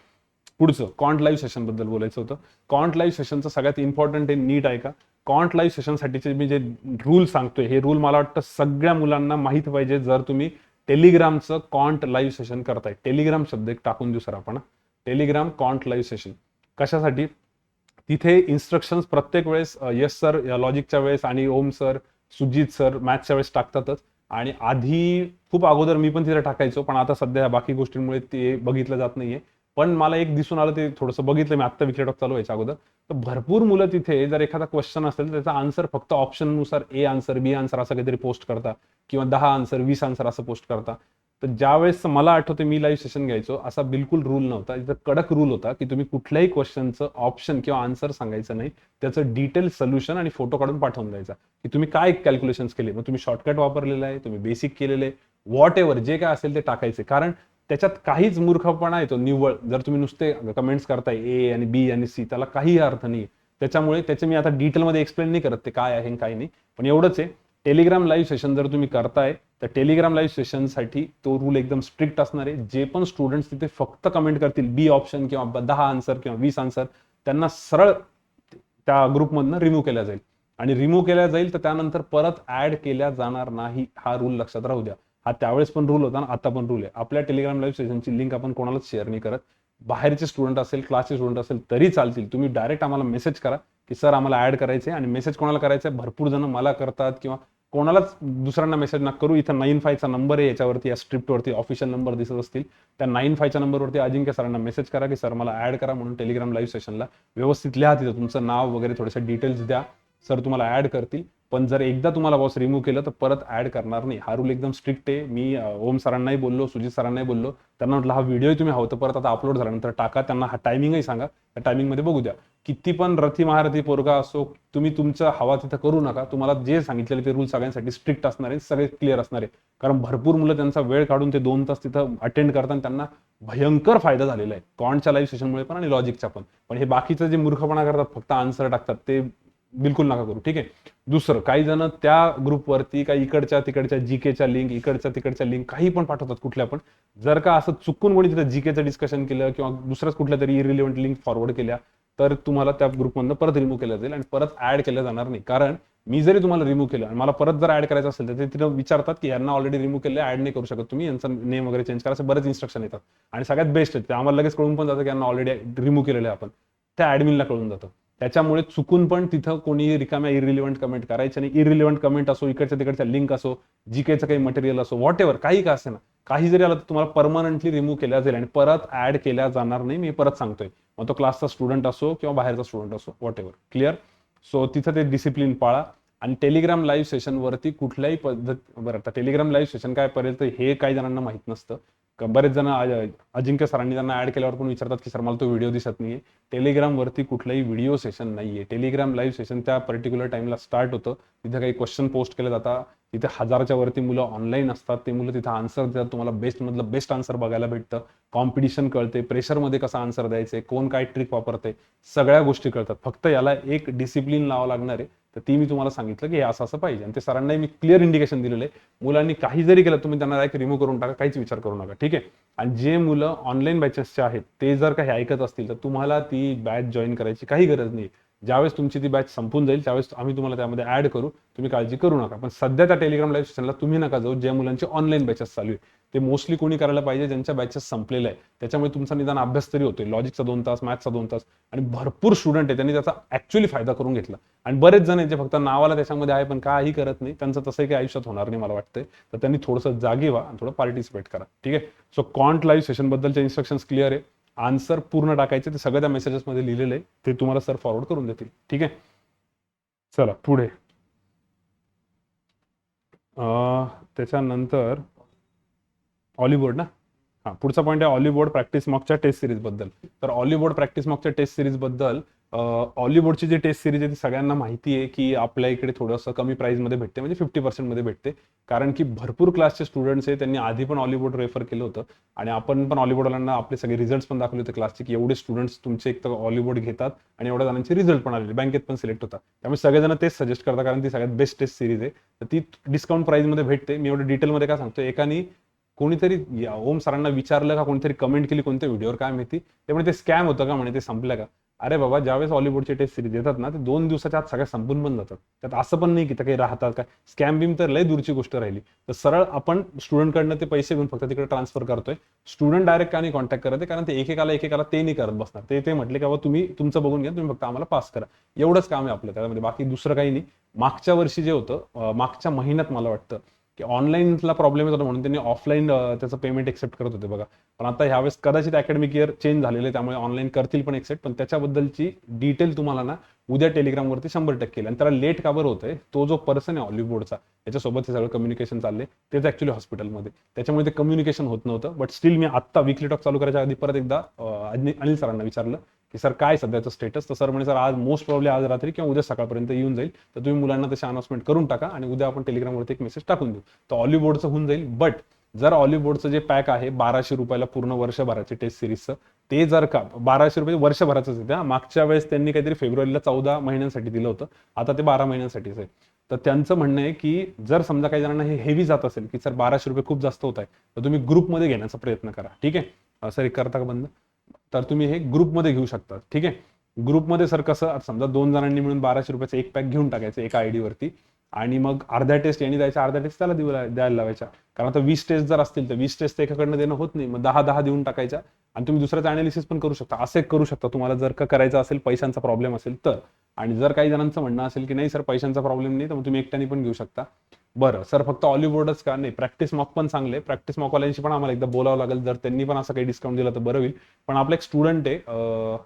पुढचं कॉन्ट लाईव्ह सेशन बद्दल बोलायचं होतं. कॉन्ट लाईव्ह सेशनचं सगळ्यात इम्पॉर्टंट आहे, नीट आहे का. कॉन्ट लाईव्ह सेशनसाठीचे मी जे रूल सांगतोय हे रूल मला वाटतं सगळ्या मुलांना माहित पाहिजे. जर तुम्ही टेलिग्रामचं कॉन्ट लाईव्ह सेशन करताय, टेलिग्राम शब्द एक टाकून देऊ सर आपण, टेलिग्राम कॉन्ट लाईव्ह सेशन कशासाठी. तिथे इन्स्ट्रक्शन्स प्रत्येक वेळेस यस सर लॉजिकच्या वेळेस आणि ओम सर, सुजित सर मॅथ्सच्या वेळेस टाकतातच. आणि आधी खूप अगोदर मी पण तिथे टाकायचो, पण आता सध्या बाकी गोष्टींमुळे ते बघितलं जात नाहीये. पण मला एक दिसून आलं, ते थोडंसं बघितलं मी आत्ता विकली टॉक चालू व्हायच्या अगोदर. तर भरपूर मुलं तिथे जर एखादा क्वेश्चन असेल तर त्याचा आन्सर फक्त ऑप्शननुसार ए आन्सर, बी आन्सर असं काहीतरी पोस्ट करता किंवा 10 आन्सर 20 आन्सर असं पोस्ट करता. तर ज्यावेळेस मला आठवते मी लाईव्ह सेशन घ्यायचो, असा बिलकुल रूल नव्हता. इथं कडक रूल होता की तुम्ही कुठल्याही क्वेश्चनचं ऑप्शन किंवा आन्सर सांगायचं नाही, त्याचं डिटेल सोल्युशन आणि फोटो काढून पाठवून द्यायचा की तुम्ही काय कॅल्क्युलेशन्स केले, मग तुम्ही शॉर्टकट वापरलेला आहे, तुम्ही बेसिक केलेले आहे, व्हॉट एव्हर जे काय असेल ते टाकायचे. कारण त्याच्यात काहीच मूर्खपणा येतो निव्वळ, जर तुम्ही नुसते कमेंट्स करताय ए आणि बी आणि सी, त्याला काही अर्थ नाही. त्याच्यामुळे त्याचे मी आता डिटेलमध्ये एक्सप्लेन नाही करत ते काय आहे काय नाही, पण एवढंच आहे, टेलिग्राम लाईव्ह सेशन जर तुम्ही करताय तर टेलिग्राम लाईव्ह सेशनसाठी तो रूल एकदम स्ट्रिक्ट असणार आहे. जे पण स्टुडंट्स तिथे फक्त कमेंट करतील बी ऑप्शन किंवा 10 आन्सर किंवा 20 आन्सर, त्यांना सरळ त्या ग्रुपमधनं रिमूव्ह केल्या जाईल. आणि रिमूव्ह केल्या जाईल तर त्यानंतर परत ऍड केल्या जाणार नाही, हा रूल लक्षात राहू द्या. हा त्यावेळेस पण रूल होता ना, आता पण रूल आहे. आपल्या टेलिग्राम लाईव्ह सेशनची लिंक आपण कोणालाच शेअर नाही करत. बाहेरचे स्टुडंट असेल, क्लासचे स्टुडंट असेल तरी चालतील, तुम्ही डायरेक्ट आम्हाला मेसेज करा की सर आम्हाला ऍड करायचे. आणि मेसेज कोणाला करायचं, भरपूर जण मला करतात किंवा कोणालाच दुसऱ्यांना मेसेज नका करू. इथं 95चा नंबर आहे, याच्यावरती या स्क्रिप्टवरती ऑफिशियल नंबर दिसत असतील, त्या 95च्या नंबरवरती अजिंक्य सरांना मेसेज करा की सर मला ऍड करा म्हणून टेलिग्राम लाईव्ह सेशनला. व्यवस्थित लिहा तिथं तुमचं नाव वगैरे, थोडेसे डिटेल्स द्या, सर तुम्हाला ऍड करतील. पण जर एकदा तुम्हाला बॉस रिमूव्ह केलं तर परत ऍड करणार नाही. हा रूल एकदम स्ट्रिक्ट आहे. मी ओम सरांनाही बोललो, सुजित सरांनाही बोललो, त्यांना म्हटलं हा व्हिडिओ तुम्ही हवं तर परत आता अपलोड झाल्यानंतर टाका. त्यांना हा टायमिंगही सांगा, त्या टायमिंगमध्ये बघू द्या. किती पण रथी महारथी पोरगा असो, तुम्ही तुमचं हवा तिथं करू नका. तुम्हाला जे सांगितलेले ते रूल सगळ्यांसाठी स्ट्रिक्ट असणार आहे, सगळे क्लिअर असणार आहे. कारण भरपूर मुलं त्यांचा वेळ काढून ते 2 तास तिथं अटेंड करताना त्यांना भयंकर फायदा झालेला आहे, कॉन्टच्या लाईव्ह सेशनमुळे पण आणि लॉजिकच्या पण. पण हे बाकीचं जे मूर्खपणा करतात, फक्त आन्सर टाकतात, ते बिलकुल नका करू. ठीक आहे. दुसरं, काही जण त्या ग्रुपवरती काही इकडच्या तिकडच्या जीकेच्या लिंक, इकडच्या तिकडच्या लिंक काही पण पाठवतात कुठल्या पण. जर का असं चुकून कोणी तिथं जीकेचं डिस्कशन केलं किंवा दुसऱ्याच कुठल्या तरी इरिलिव्हंट लिंक फॉरवर्ड केल्या तर तुम्हाला त्या ग्रुपमधनं परत रिमूव्ह केलं जाईल आणि परत ऍड केलं जाणार नाही. कारण मी जरी तुम्हाला रिमूव्ह केलं आणि मला परत जर ऍड करायचं असेल तर ते तिथं विचारतात की यांना ऑलरेडी रिमूव्ह केलं, ऍड नाही करू शकत तुम्ही, यांचं नेम वगैरे चेंज करा, असे बरेच इन्स्ट्रक्शन येतात. आणि सगळ्यात बेस्ट आहे ते आम्हाला लगेच कळून पण जातं की यांना ऑलरेडी रिमूव्ह केलेलं आहे आपण, त्या ऍडमिनला कळून जातं. त्याच्यामुळे चुकून पण तिथं कोणी रिकाम्या इरिलिव्हंट कमेंट करायचे नाही. इरिलिव्हंट कमेंट असो, इकडच्या तिकडच्या लिंक असो, जीकेचं काही मटेरियल असो, व्हॉट एव्हर, काही का असे ना, काही जरी आलं तर तुम्हाला परमनंटली रिमूव्ह केल्या जाईल आणि परत ऍड केल्या जाणार नाही. मी परत सांगतोय, मग तो क्लासचा स्टुडंट असो किंवा बाहेरचा स्टुडंट असो, व्हॉट एव्हर. क्लिअर? सो तिथं ते डिसिप्लिन पाळा. आणि टेलिग्राम लाईव्ह सेशनवरती कुठल्याही पद्धत, बरं आता टेलिग्राम लाईव्ह सेशन काय पर्यंत हे काही जणांना माहित नसतं. बरेच जण अजिंक्य सरांनी त्यांना ऍड केल्यावर पण विचारतात की सर मला तो व्हिडिओ दिसत नाहीये. टेलिग्रामवरती कुठलाही व्हिडिओ सेशन नाहीये. टेलिग्राम लाईव्ह सेशन त्या पर्टिक्युलर टाइमला स्टार्ट होतं. तिथे काही क्वेश्चन पोस्ट केले जातात. तिथे 1000च्या वरती मुलं ऑनलाईन असतात. ते मुलं तिथे आन्सर देतात. तुम्हाला बेस्ट मधलं बेस्ट आन्सर बघायला भेटतं. कॉम्पिटिशन कळते, प्रेशरमध्ये कसं आन्सर द्यायचे, कोण काय ट्रिक वापरते, सगळ्या गोष्टी कळतात. फक्त याला एक डिसिप्लिन लावावं लागणार आहे. तर ती मी तुम्हाला सांगितलं की हे असं असं पाहिजे आणि ते सरांनाही मी क्लिअर इंडिकेशन दिलेलं आहे. मुलांनी काही जरी केलं तुम्ही त्यांना डायरेक्ट रिमूव्ह करून टाका, काहीच विचार करू नका. ठीक आहे? आणि जे मुलं ऑनलाईन बॅचेसचे आहेत ते जर काही ऐकत असतील तर तुम्हाला ती बॅच जॉईन करायची काही गरज नाही. ज्यावेळेस तुमची ती बॅच संपून जाईल त्यावेळेस आम्ही तुम्हाला त्यामध्ये ऍड करू, तुम्ही काळजी करू नका. पण सध्या त्या टेलिग्राम लाईव्ह सेशनला तुम्ही नका जाऊ ज्या मुलांचे ऑनलाईन बॅचेस चालू आहे. ते मोस्टली कोणी करायला पाहिजे ज्यांच्या बॅचेस संपलेल्या आहे. त्याच्यामुळे तुमचा निदान अभ्यास तरी होतोय. लॉजिकचा 2 तास, मॅथ्सचा 2 तास, आणि भरपूर स्टुडंट आहे त्यांनी त्याचा ऍक्च्युअली फायदा करून घेतला. आणि बरेच जण आहेत जे फक्त नावाला त्याच्यामध्ये आहे पण काही करत नाही. त्यांचं तसंही काही आयुष्यात होणार नाही मला वाटतंय. तर त्यांनी थोडंसं जागी व्हा आणि थोडं पार्टिसिपेट करा. ठीक आहे? सो कॉन्ट लाईव्ह सेशन बद्दलचे इन्स्ट्रक्शन्स क्लिअर आहे. आन्सर पूर्ण टाकायचे, ते सगळ्या त्या मेसेजेसमध्ये लिहिलेलं आहे. ते तुम्हाला सर फॉरवर्ड करून देतील. ठीक आहे? चला पुढे. त्याच्यानंतर ऑलिबोर्ड ना, हा पुढचा पॉईंट आहे ऑलिबोर्ड प्रॅक्टिस मॉकच्या टेस्ट सिरीज बद्दल. तर ऑलिबोर्ड प्रॅक्टिस मॉकच्या टेस्ट सिरीज बद्दल, ऑलिबोर्डची जी टेस्ट सिरीज आहे ती सगळ्यांना माहिती आहे की आपल्या इकडे थोडंसं कमी प्राइसमध्ये भेटते, म्हणजे 50% मध्ये भेटते. कारण की भरपूर क्लासचे स्टुडंट्स आहे त्यांनी आधी पण ऑलिबोर्ड रेफर केलं होतं आणि आपण पण ऑलिबोर्डवाल्यांना आपले सगळे रिझल्ट पण दाखवले होते क्लासचे की एवढे स्टुडंट्स तुमचे एक तर ऑलिबोर्ड घेतात आणि एवढ्या जणांचे रिझल्ट पण आलेले, बँकेत पण सिलेक्ट होतात. त्यामुळे सगळेजण तेच सजेस्ट करतात कारण ती सगळ्यात बेस्ट टेस्ट सिरीज आहे. तर ती डिस्काउंट प्राइसमध्ये भेटते. मी एवढं डिटेलमध्ये काय सांगतो, एकानी कोणीतरी ओम सरांना विचारलं का कोणीतरी कमेंट केली कोणत्या व्हिडिओवर काय माहिती, त्यामुळे ते स्कॅम होतं का म्हणे, ते संपलं का. अरे बाबा, ज्यावेळेस हॉलिवूडचे टेस्ट सिरीज येतात ना ते 2 दिवसाच्या आत सगळ्या संपून पण जातात. त्यात असं पण नाही की काही राहतात काय, स्कॅम बिम तर लय दूरची गोष्ट राहिली. तर सरळ आपण स्टुडंटकडनं ते पैसे घेऊन फक्त तिकडे ट्रान्सफर करतोय. स्टुडंट डायरेक्ट का नाही कॉन्टॅक्ट करत आहे, कारण ते एकेकाला ते नाही करत बसणार. ते म्हटले की बाबा तुम्ही तुमचं बघून घ्या, तुम्ही फक्त आम्हाला पास करा. एवढंच काम आहे आपलं त्यामध्ये, बाकी दुसरं काही नाही. मागच्या वर्षी जे होतं, मागच्या महिन्यात मला वाटतं की ऑनलाईनला प्रॉब्लेम येत होता म्हणून त्यांनी ऑफलाईन त्याचं पेमेंट एक्सेप्ट करत होते बघा. पण आता ह्यावेळेस कदाचित अकॅडमिक इयर चेंज झालेलं आहे त्यामुळे ऑनलाईन करतील पण एक्सेप्ट. पण त्याच्याबद्दलची डिटेल तुम्हाला ना उद्या टेलिग्रामवरती 100% येईल. आणि त्याला लेट का बरं होतंय, तो जो पर्सन आहे ऑलिवूडचा त्याच्यासोबत हे सगळं कम्युनिकेशन चाललंय, तेच ऍक्च्युली हॉस्पिटलमध्ये, त्याच्यामुळे ते कम्युनिकेशन होत नव्हतं. बट स्टील मी आत्ता वीकली टॉक चालू करायच्या आधी परत एकदा अनिल सरांना विचारलं की सर काय सध्याचं स्टेटस. तर सर म्हणे सर आज मोस्ट प्रॉब्ली आज रात्री किंवा उद्या सकाळपर्यंत येऊन जाईल. तर तुम्ही मुलांना तशी अनाउन्समेंट करून टाका आणि उद्या आपण टेलिग्रामवरती एक मेसेज टाकून देऊ. तर ऑलिवूडचं होऊन जाईल. बट जर ऑलिवूडचं जे पॅक आहे 1200 रुपयाला पूर्ण वर्षभराचे टेस्ट सिरीजचं, ते जर का 1200 रुपये वर्षभराचंच आहे. मागच्या वेळेस त्यांनी काहीतरी फेब्रुवारीला 14 महिन्यांसाठी दिलं होतं, आता ते 12 महिन्यांसाठीच आहे. तर त्यांचं म्हणणं आहे की जर समजा काही जणांना हे हेवी जात असेल की सर 1200 रुपये खूप जास्त होत आहे, तर तुम्ही ग्रुपमध्ये घेण्याचा प्रयत्न करा. ठीक आहे सर, एक करता का बंद. तर तुम्ही हे ग्रुपमध्ये घेऊ शकता. ठीक आहे? ग्रुपमध्ये सर कसं, समजा 2 जणांनी मिळून 1200 रुपयाचं एक पॅक घेऊन टाकायचं एका आयडी वरती आणि मग अर्ध्या टेस्ट यांनी द्यायच्या, अर्ध्या टेस्ट त्याला द्यायला लावायच्या. कारण आता 20 टेस्ट जर असतील तर 20 टेस्ट एकाकडनं देणं होत नाही, मग 10 देऊन टाकायच्या आणि तुम्ही दुसऱ्याचं अनालिसिस पण करू शकता. असं एक करू शकता तुम्हाला जर का करायचं असेल, पैशांचा प्रॉब्लेम असेल तर. आणि जर काही जणांचं म्हणणं असेल की नाही सर पैशांचा प्रॉब्लेम नाही, तर मग तुम्ही एकट्याने पण घेऊ शकता. बरं सर, फक्त ऑलिवूडच का नाही, प्रॅक्टिस मॉक पण चांगले. प्रॅक्टिस मॉकवाल्यांशी पण आम्हाला एकदा बोलावं लागेल, जर त्यांनी पण असं काही डिस्काउंट दिला तर बरं होईल. पण आपला एक स्टुडंट आहे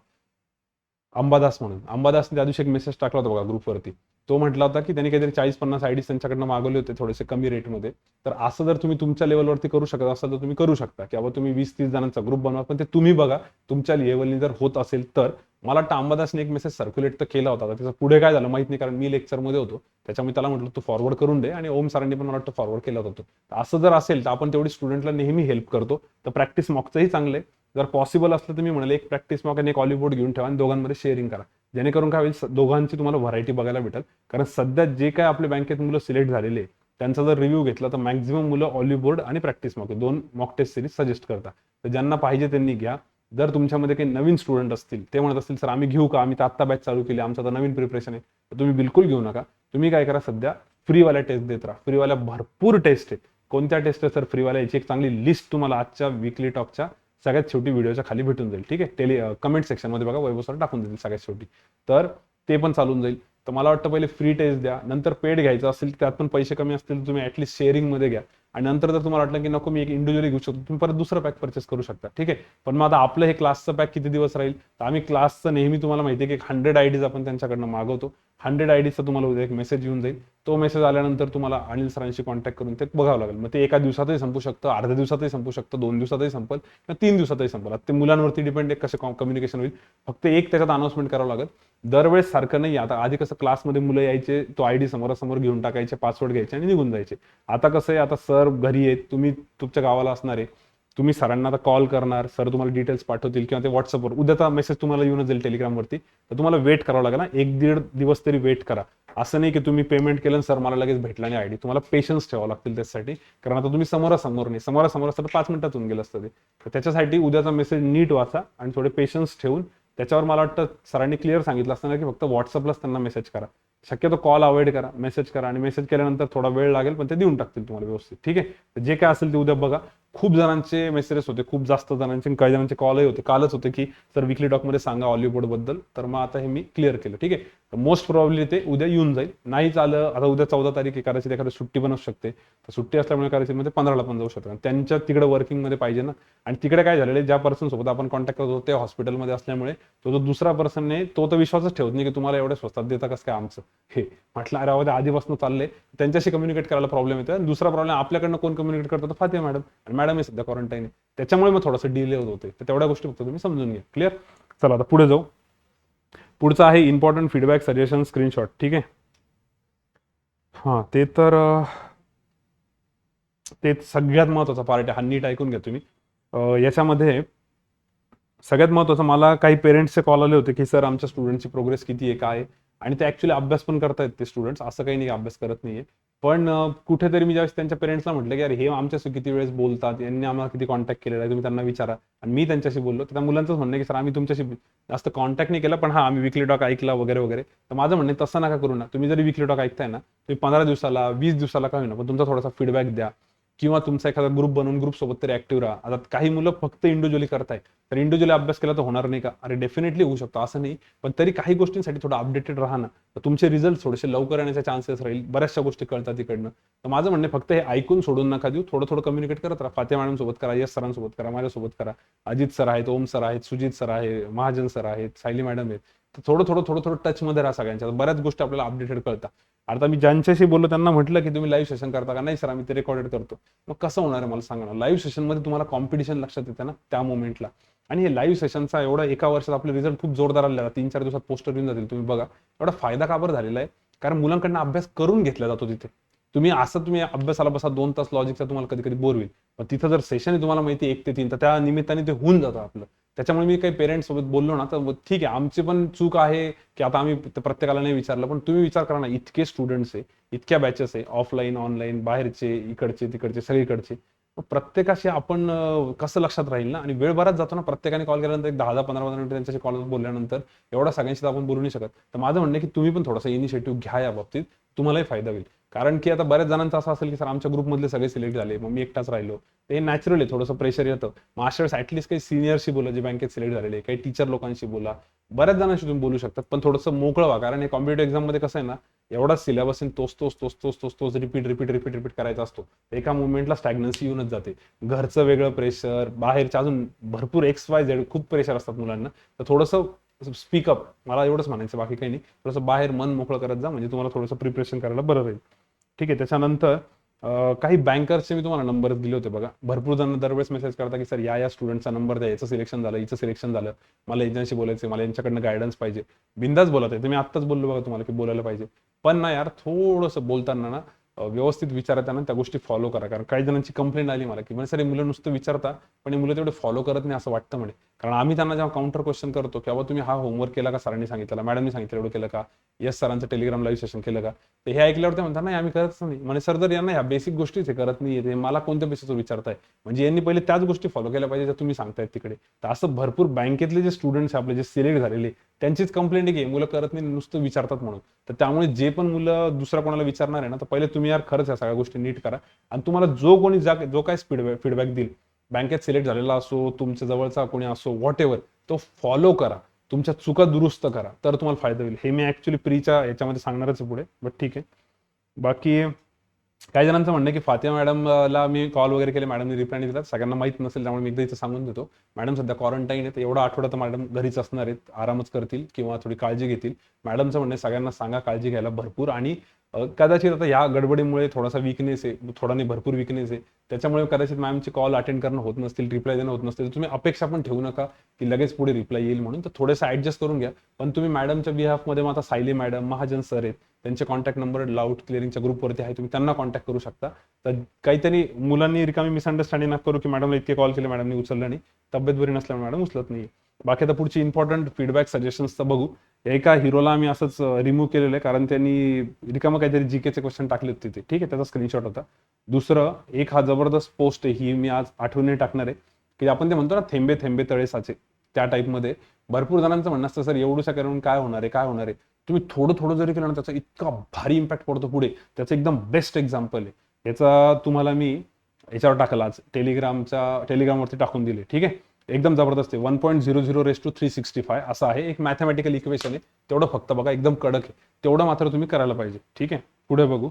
अंबादास म्हणून, अंबादासने त्या दिवशी एक मेसेज टाकला होता बघा ग्रुपवरती. तो म्हटला होता की त्यांनी काहीतरी 40-50 आयडीज त्यांच्याकडनं मागवले होते थोडेसे कमी रेटमध्ये. तर असं जर तुम्ही तुमच्या लेवलवरती करू शकत असाल तर तुम्ही करू शकता, किंवा तुम्ही 20-30 जणांचा ग्रुप बनवा. पण ते तुम्ही बघा तुमच्या लेवलनी जर होत असेल तर. मला वाटतं अंबादासने एक मेसेज सर्क्युलेट तर केला होता, त्याचं पुढे काय झालं माहित नाही, कारण मी लेक्चरमध्ये होतो. त्याच्यामुळे त्याला म्हटलं तू फॉरवर्ड करून दे, आणि ओम सरांनी पण मला वाटतं फॉरवर्ड केला होता. असं जर असेल तर आपण तेवढी स्टुडंटला नेहमी हेल्प करतो. तर प्रॅक्टिस मॉकचंही चांगलं आहे. जर पॉसिबल असलं तर मी म्हणाले एक प्रॅक्टिस मॉक आणि एक ऑलिवूड घेऊन ठेवा आणि दोघांमध्ये शेअरिंग करा, जेणेकरून काय होईल दोघांची तुम्हाला व्हरायटी बघायला भेटेल. कारण सध्या जे काय आपल्या बँकेत मुलं सिलेक्ट झालेले त्यांचा जर रिव्ह्यू घेतला तर मॅक्झिमम मुलं ऑलिवूड आणि practice mock 2 mock test series suggest करतात. तर ज्यांना पाहिजे त्यांनी घ्या. जर तुमच्यामध्ये काही नवीन स्टुडंट असतील, ते म्हणत असतील सर आम्ही घेऊ का, आम्ही तर आत्ता बॅच चालू केली, आमचं आता नवीन प्रिपरेशन आहे, तर तुम्ही बिलकुल घेऊ नका. तुम्ही काय करा, सध्या फ्रीवाल्या टेस्ट देत राहा. फ्रीवाल्या भरपूर टेस्ट आहे. कोणत्या टेस्ट आहे सर फ्रीवाल्या, याची एक चांगली लिस्ट तुम्हाला आजच्या वीकली टॉकच्या सगळ्यात शेवटी व्हिडिओच्या खाली भेटून जाईल. ठीक आहे, कमेंट सेक्शनमध्ये बघा, वैभव सर टाकून देतील सगळ्यात शेवटी, तर ते पण चालून जाईल. तर मला वाटतं पहिले फ्री टेस्ट द्या, नंतर पेड घ्यायचं असेल त्यात पण पैसे कमी असतील तर तुम्ही ऍटलीस्ट शेअरिंगमध्ये घ्या, आणि नंतर जर तुम्हाला वाटलं की नको मी एक इंडिव्हिज्युअली घेऊ शकतो, तुम्ही परत दुसरं पॅक परचेस करू शकता. ठीक आहे, पण मग आता आपलं हे क्लासचं पॅक किती दिवस राहील, तर आम्ही क्लासचं नेहमी तुम्हाला माहिती आहे की 100 IDs आपण त्यांच्याकडनं मागवतो. 100 IDsचा तुम्हाला उद्या एक मेसेज येऊन जाईल. तो मेसेज आल्यानंतर तुम्हाला अनिल सरांशी कॉन्टॅक्ट करून ते बघावं लागेल. मग ते एका दिवसातही संपू शकतं, अर्ध्या दिवसातही संपू शकतं, 2 दिवसातही संपेल किंवा 3 दिवसातही संपेल. आता ते मुलांवरती डिपेंड आहे कसं कम्युनिकेशन होईल. फक्त एक त्याच्यात अनाउन्समेंट करावं लागेल. दरवेळेस सारखं नाही. आता आधी कसं क्लासमध्ये मुलं यायचे, तो ID समोरासमोर घेऊन टाकायचे, पासवर्ड घ्यायचे आणि निघून जायचे. आता कसं आहे, आता सर घरी आहेत, तुम्ही तुमच्या गावाला असणार आहे, तुम्ही सरांना आता कॉल करणार, सर तुम्हाला डिटेल्स पाठवतील किंवा ते व्हॉट्सअपवर उद्याचा मेसेज तुम्हाला येऊनच जाईल टेलिग्रामवरती, तर तुम्हाला वेट करावं लागेल ना, 1-1.5 दिवस तरी वेट करा. असं नाही की तुम्ही पेमेंट केलं सर मला लगेच भेटला नाही ID, तुम्हाला पेशन्स ठेवावं लागतील त्यासाठी, कारण आता तुम्ही समोरासमोर नाही, समोरासमोर असतं तर 5 मिनिटात होऊन गेलं असतं ते. तर त्याच्यासाठी उद्याचा मेसेज नीट वाचा आणि थोडे पेशन्स ठेवून त्याच्यावर मला वाटतं सरांनी क्लिअर सांगितलं असताना की फक्त व्हॉट्सअपलाच त्यांना मेसेज करा. शक्यतो कॉल अवॉइड करा, मेसेज करा, आणि मेसेज केल्यानंतर थोडा वेळ लागेल पण ते देऊन टाकतील तुम्हाला व्यवस्थित. ठीक आहे, तर जे काय असेल ते उद्या बघा. खूप जणांचे मेसेजेस होते, खूप जास्त जणांचे, काही जणांचे कॉलही होते. कालच होते की सर वीकली टॉकमध्ये सांगा ऑलिव्हबोर्ड बद्दल, तर मग आता हे मी क्लिअर केलं. ठीक आहे, तर मोस्ट प्रॉब्ली ते उद्या येऊन जाईल. नाही आलं, आता उद्या 14 तारीख आहे, कदाचित एखादी सुट्टी पण असू शकते, तर सुट्टी असल्यामुळे कदाचित मध्ये 15ला पण जाऊ शकतात. त्यांच्या तिकडे वर्किंगमध्ये पाहिजे ना, आणि तिकडे काय झालेलं आहे, ज्या पर्सन सोबत आपण कॉन्टॅक्ट करत होतो ते हॉस्पिटलमध्ये असल्यामुळे तो जो दुसरा पर्सन आहे तो तर विश्वासच ठेवत नाही की तुम्हाला एवढ्या स्वस्तात देता कसं काय आमचं हे. म्हटलं अरे अहो, आधीपासून चाललंय, त्यांच्याशी कम्युनिकेट करायला प्रॉब्लेम येतो. आणि दुसरा प्रॉब्लेम आपल्याकडनं कोण कम्युनिकेट करतो, तर फातिमा मॅडम, आणि मॅडम हे सध्या क्वारंटाईन आहे, त्याच्यामुळे मग थोडंसं डिले होत होते. तर तेवढ्या गोष्टी फक्त तुम्ही समजून घ्या. क्लिअर, चला आता पुढे जाऊ. पुढचं आहे इम्पॉर्टंट फीडबॅक सजेशन स्क्रीनशॉट. ठीक आहे, हां ते तर ते सगळ्यात महत्त्वाचा पार्ट आहे हा, नीट ऐकून घ्या तुम्ही. याच्यामध्ये सगळ्यात महत्त्वाचं, मला काही पेरेंट्सचे कॉल आले होते की सर आमच्या स्टुडंटची प्रोग्रेस किती आहे, काय आहे, आणि ते ॲक्च्युली अभ्यास पण करतायत ते स्टुडंट्स, असं काही नाही अभ्यास करत नाहीये. पण कुठेतरी मी ज्यावेळेस त्यांच्या पेरेंट्सला म्हटलं की अरे हे आमच्याशी किती वेळेस बोलतात, यांनी आम्हाला किती कॉन्टॅक्ट केलेला आहे, तुम्ही त्यांना विचारा. आणि मी त्यांच्याशी बोललो, तर त्या मुलांचंच म्हणणं की सर आम्ही तुमच्याशी जास्त कॉन्टॅक्ट नाही केला, पण हां आम्ही वीकली टॉक ऐकला वगैरे वगैरे. तर माझं म्हणणं तसं नका करू ना. तुम्ही जरी वीकली टॉक ऐकताय ना, तुम्ही 15 दिवसाला 20 दिवसाला का होईना पण तुमचा थोडासा फीडबॅक द्या, किंवा तुमचा एखादा ग्रुप बनवून ग्रुप सोबत तरी ऍक्टिव्ह राहा. आता काही मुलं फक्त इंडिव्हिज्युअली करताय, तर इंडिव्हिज्युअली अभ्यास केला तर होणार नाही का, अरे डेफिनेटली होऊ शकतो असं नाही, पण तरी काही गोष्टींसाठी थोडं अपडेटेड राहा ना, तर तुमचे रिझल्ट थोडेसे लवकर येण्याचे चान्सेस राहील. बऱ्याचशा गोष्टी कळतात तिकडनं. तर माझं म्हणणं फक्त हे ऐकून सोडून नका देऊ, थोडं थोडं कम्युनिकेट करत राहा. फातिमा मॅडम सोबत करा, यश सरांसोबत करा, माझ्यासोबत करा, अजित सर आहेत, ओम सर आहेत, सुजित सर आहे, महाजन सर आहेत, सायली मॅडम आहेत. तर थोडं थोडं थोडं थोडं टचमध्ये राहा सगळ्यांच्या, बऱ्याच गोष्टी आपल्याला अपडेटेड कळतात. आता मी ज्यांच्याशी बोललो त्यांना म्हटलं की तुम्ही लाईव्ह सेशन करता का, नाही सर आम्ही ते रेकॉर्डेड करतो. मग कसं होणार आहे मला सांगा ना, लाईव्ह सेशनमध्ये तुम्हाला कॉम्पिटिशन लक्षात येतं ना त्या मोमेंटला. आणि हे लाईव्ह सेशनचा एवढा एका वर्षात आपले रिझल्ट खूप जोरदार आले, 3-4 दिवसात पोस्टर येऊन जातील, तुम्ही बघा. एवढा फायदा का बरं झालेला आहे, कारण मुलांकडनं अभ्यास करून घेतला जातो तिथे. तुम्ही अभ्यासाला बसा 2 तास लॉजिकचा, तुम्हाला कधी कधी बोर होईल, पण तिथं जर सेशन आहे तुम्हाला माहिती 1 ते 3, तर त्या निमित्ताने ते होऊन जातं आपलं. त्याच्यामुळे मी काही पेरेंट्स सोबत बोललो ना, तर ठीक आहे आमची पण चूक आहे की आता आम्ही प्रत्येकाला नाही विचारलं, पण तुम्ही विचार करा ना, इतके स्टुडंट्स आहे, इतक्या बॅचेस आहे, ऑफलाईन ऑनलाईन, बाहेरचे इकडचे तिकडचे सगळीकडचे, प्रत्येकाशी आपण कसं लक्षात राहील ना. आणि वेळ बराच जातो ना, प्रत्येकाने कॉल केल्यानंतर एक 10-15 मिनिटं त्यांच्याशी कॉल बोलल्यानंतर एवढा सगळ्यांशी आपण बोलू नाही शकत. तर माझं म्हणणं आहे की तुम्ही पण थोडासा इनिशिएटिव्ह घ्या या बाबतीत, तुम्हालाही फायदा होईल. कारण की आता बऱ्याच जणांचं असं असेल की सर आमच्या ग्रुपमधले सगळे सिलेक्ट झाले, मग मी एकटाच राहिलो. ते नॅचरल आहे, थोडंसं प्रेशर येतं. मग अशा वेळेस ऍटलीस्ट काही सिनियरशी बोला जे बँकेत सिलेक्ट झालेले, काही टीचर लोकांशी बोला, बऱ्याच जणांशी तुम्ही बोलू शकतात, पण थोडंसं मोकळं व्हा. कारण हे कॉम्पिटेटिव्ह एक्झाममध्ये कसं आहे ना, एवढा सिलेबस तोच तोच तोच तोच तोच तोच रिपीट रिपीट रिपीट रिपीट करायचा असतो. एका मुवमेंटला स्टॅग्नन्सी येऊनच जाते. घरचं वेगळं प्रेशर, बाहेरच्या अजून भरपूर XYZ खूप प्रेशर असतात मुलांना. तर थोडंसं स्पीकअप, मला एवढंच म्हणायचं, बाकी काही नाही. थोडंसं बाहेर मन मोकळं करत जा, म्हणजे तुम्हाला थोडंसं प्रिपरेशन करायला बरं राहील. ठीक आहे, त्याच्यानंतर काही बँकर्सचे मी तुम्हाला नंबर दिले होते बघा. भरपूर जण दरवेळेस मेसेज करता की सर या स्टुडंटचा नंबर द्या, याचं सिलेक्शन झालं, हिचं सिलेक्शन झालं, मला एजन्सी बोलायचं, मला यांच्याकडनं गायडन्स पाहिजे. बिंदास बोलत आहे, तुम्ही आत्ताच बोललो बघा तुम्हाला की बोलायला पाहिजे. पण ना यार, थोडंसं बोलताना ना व्यवस्थित विचारा, त्यांना त्या गोष्टी फॉलो करा. कारण काही जणांची कंप्लेंट आली मला की म्हणजे सर हे मुलं नुसतं विचारता पण हे मुलं तेवढे फॉलो करत नाही असं वाटतं म्हणे. कारण आम्ही त्यांना जेव्हा काउंटर क्वेश्चन करतो किंवा तुम्ही हा होमवर्क केला का, सरांनी सांगितलं, मॅडमनी सांगितलं एवढं केलं का, यस सरांचं टेलिग्राम लाईव्ह सेशन केलं का, तर हे ऐकल्यावर ते म्हणतात नाही आम्ही करतच नाही. म्हणजे सर जर यांना ह्या बेसिक गोष्टीच हे करत नाही ते मला कोणत्या बेसिसवर विचारताय, म्हणजे यांनी पहिले त्याच गोष्टी फॉलो केल्या पाहिजे ज्या तुम्ही सांगतायत तिकडे. तर असं भरपूर बँकेतले जे स्टुडंट्स आपले जे सिलेक्ट झालेले त्यांचीच कंप्लेंट आहे की मुलं करत नाही, नुसतं विचारतात म्हणून. तर त्यामुळे जे पण मुलं दुसऱ्या कोणाला विचारणार आहे ना, तर पहिले तुम्ही यार खरंच या सगळ्या गोष्टी नीट करा. आणि तुम्हाला जो कोणी जो काय फीडबॅक देईल, बँकेत सिलेक्ट झालेला असो, तुमच्या जवळचा कोणी असो, व्हॉट एव्हर, तो फॉलो करा, तुमच्या चुका दुरुस्त करा, तर तुम्हाला फायदा होईल. हे मी ऍक्च्युली प्रीच्या याच्यामध्ये सांगणारच आहे पुढे, बट ठीक आहे. बाकी काही जणांचं म्हणणं आहे की फातिमा मॅडमला मी कॉल वगैरे केले, मॅडमने रिप्लाय नाही दिला. सगळ्यांना माहित नसेल त्यामुळे मी एकदा इथं सांगून देतो. मॅडम सध्या क्वारंटाईन आहे, तर एवढा आठवडा तर मॅडम घरीच असणार आहेत, आरामच करतील किंवा थोडी काळजी घेतील. मॅडमचं म्हणणं आहे सगळ्यांना सांगा काळजी घ्यायला भरपूर. आणि कदाचित आता या गडबडीमुळे थोडासा विकनेस आहे, थोडा नाही भरपूर विकनेस आहे, त्याच्यामुळे कदाचित मॅमची कॉल अटेंड करणं होत नसतील, रिप्लाय देणं होत नसतील. तुम्ही अपेक्षा पण ठेवू नका की लगेच पुढे रिप्लाय येईल म्हणून, तर थोडंसं ऍडजस्ट करून घ्या. पण तुम्ही मॅडमच्या बिहाफमध्ये आता सायली मॅडम, महाजन सर आहेत, त्यांचे कॉन्टॅक्ट नंबर लाऊट क्लिअरिंगच्या ग्रुपवरती आहे, तुम्ही त्यांना कॉन्टॅक्ट करू शकता. तर काहीतरी मुलांनी रिकामी मिसअंडरस्टँडिंग नका करू की मॅडमला इतके कॉल केले, मॅडमनी उचललं नाही, तब्येत बरी नसल्यामुळे मॅडम उचलत नाही. बाकी आता पुढची इम्पॉर्टंट फीडबॅक सजेशन्सचं बघू. एका हिरोला आम्ही असंच रिमूव्ह केलेलं आहे कारण त्यांनी रिकामं काहीतरी जीकेचे क्वेश्चन टाकले होते तिथे, ठीक आहे, त्याचा स्क्रीनशॉट होता. दुसरं एक हा जबरदस्त पोस्ट आहे, ही मी आज आठवणी टाकणार आहे, की आपण ते म्हणतो ना थेंबे थेंबे तळे साचे, त्या टाईपमध्ये. भरपूर जणांचं म्हणणं असतं सर एवढंसं करून काय होणार आहे, काय होणार आहे. तुम्ही थोडं थोडं जरी केलं ना, त्याचा इतका भारी इम्पॅक्ट पडतो पुढे. त्याचं एकदम बेस्ट एक्झाम्पल आहे. याचा तुम्हाला मी याच्यावर टाकला आज टेलिग्रामवरती टाकून दिले, ठीक आहे. एकदम जबरदस्त आहे. 1.00 365 असं आहे, एक मॅथमॅटिकल इक्वेशन आहे. तेवढं फक्त बघा, एकदम कडक आहे. तेवढं मात्र तुम्ही करायला पाहिजे, ठीक आहे. पुढे बघू.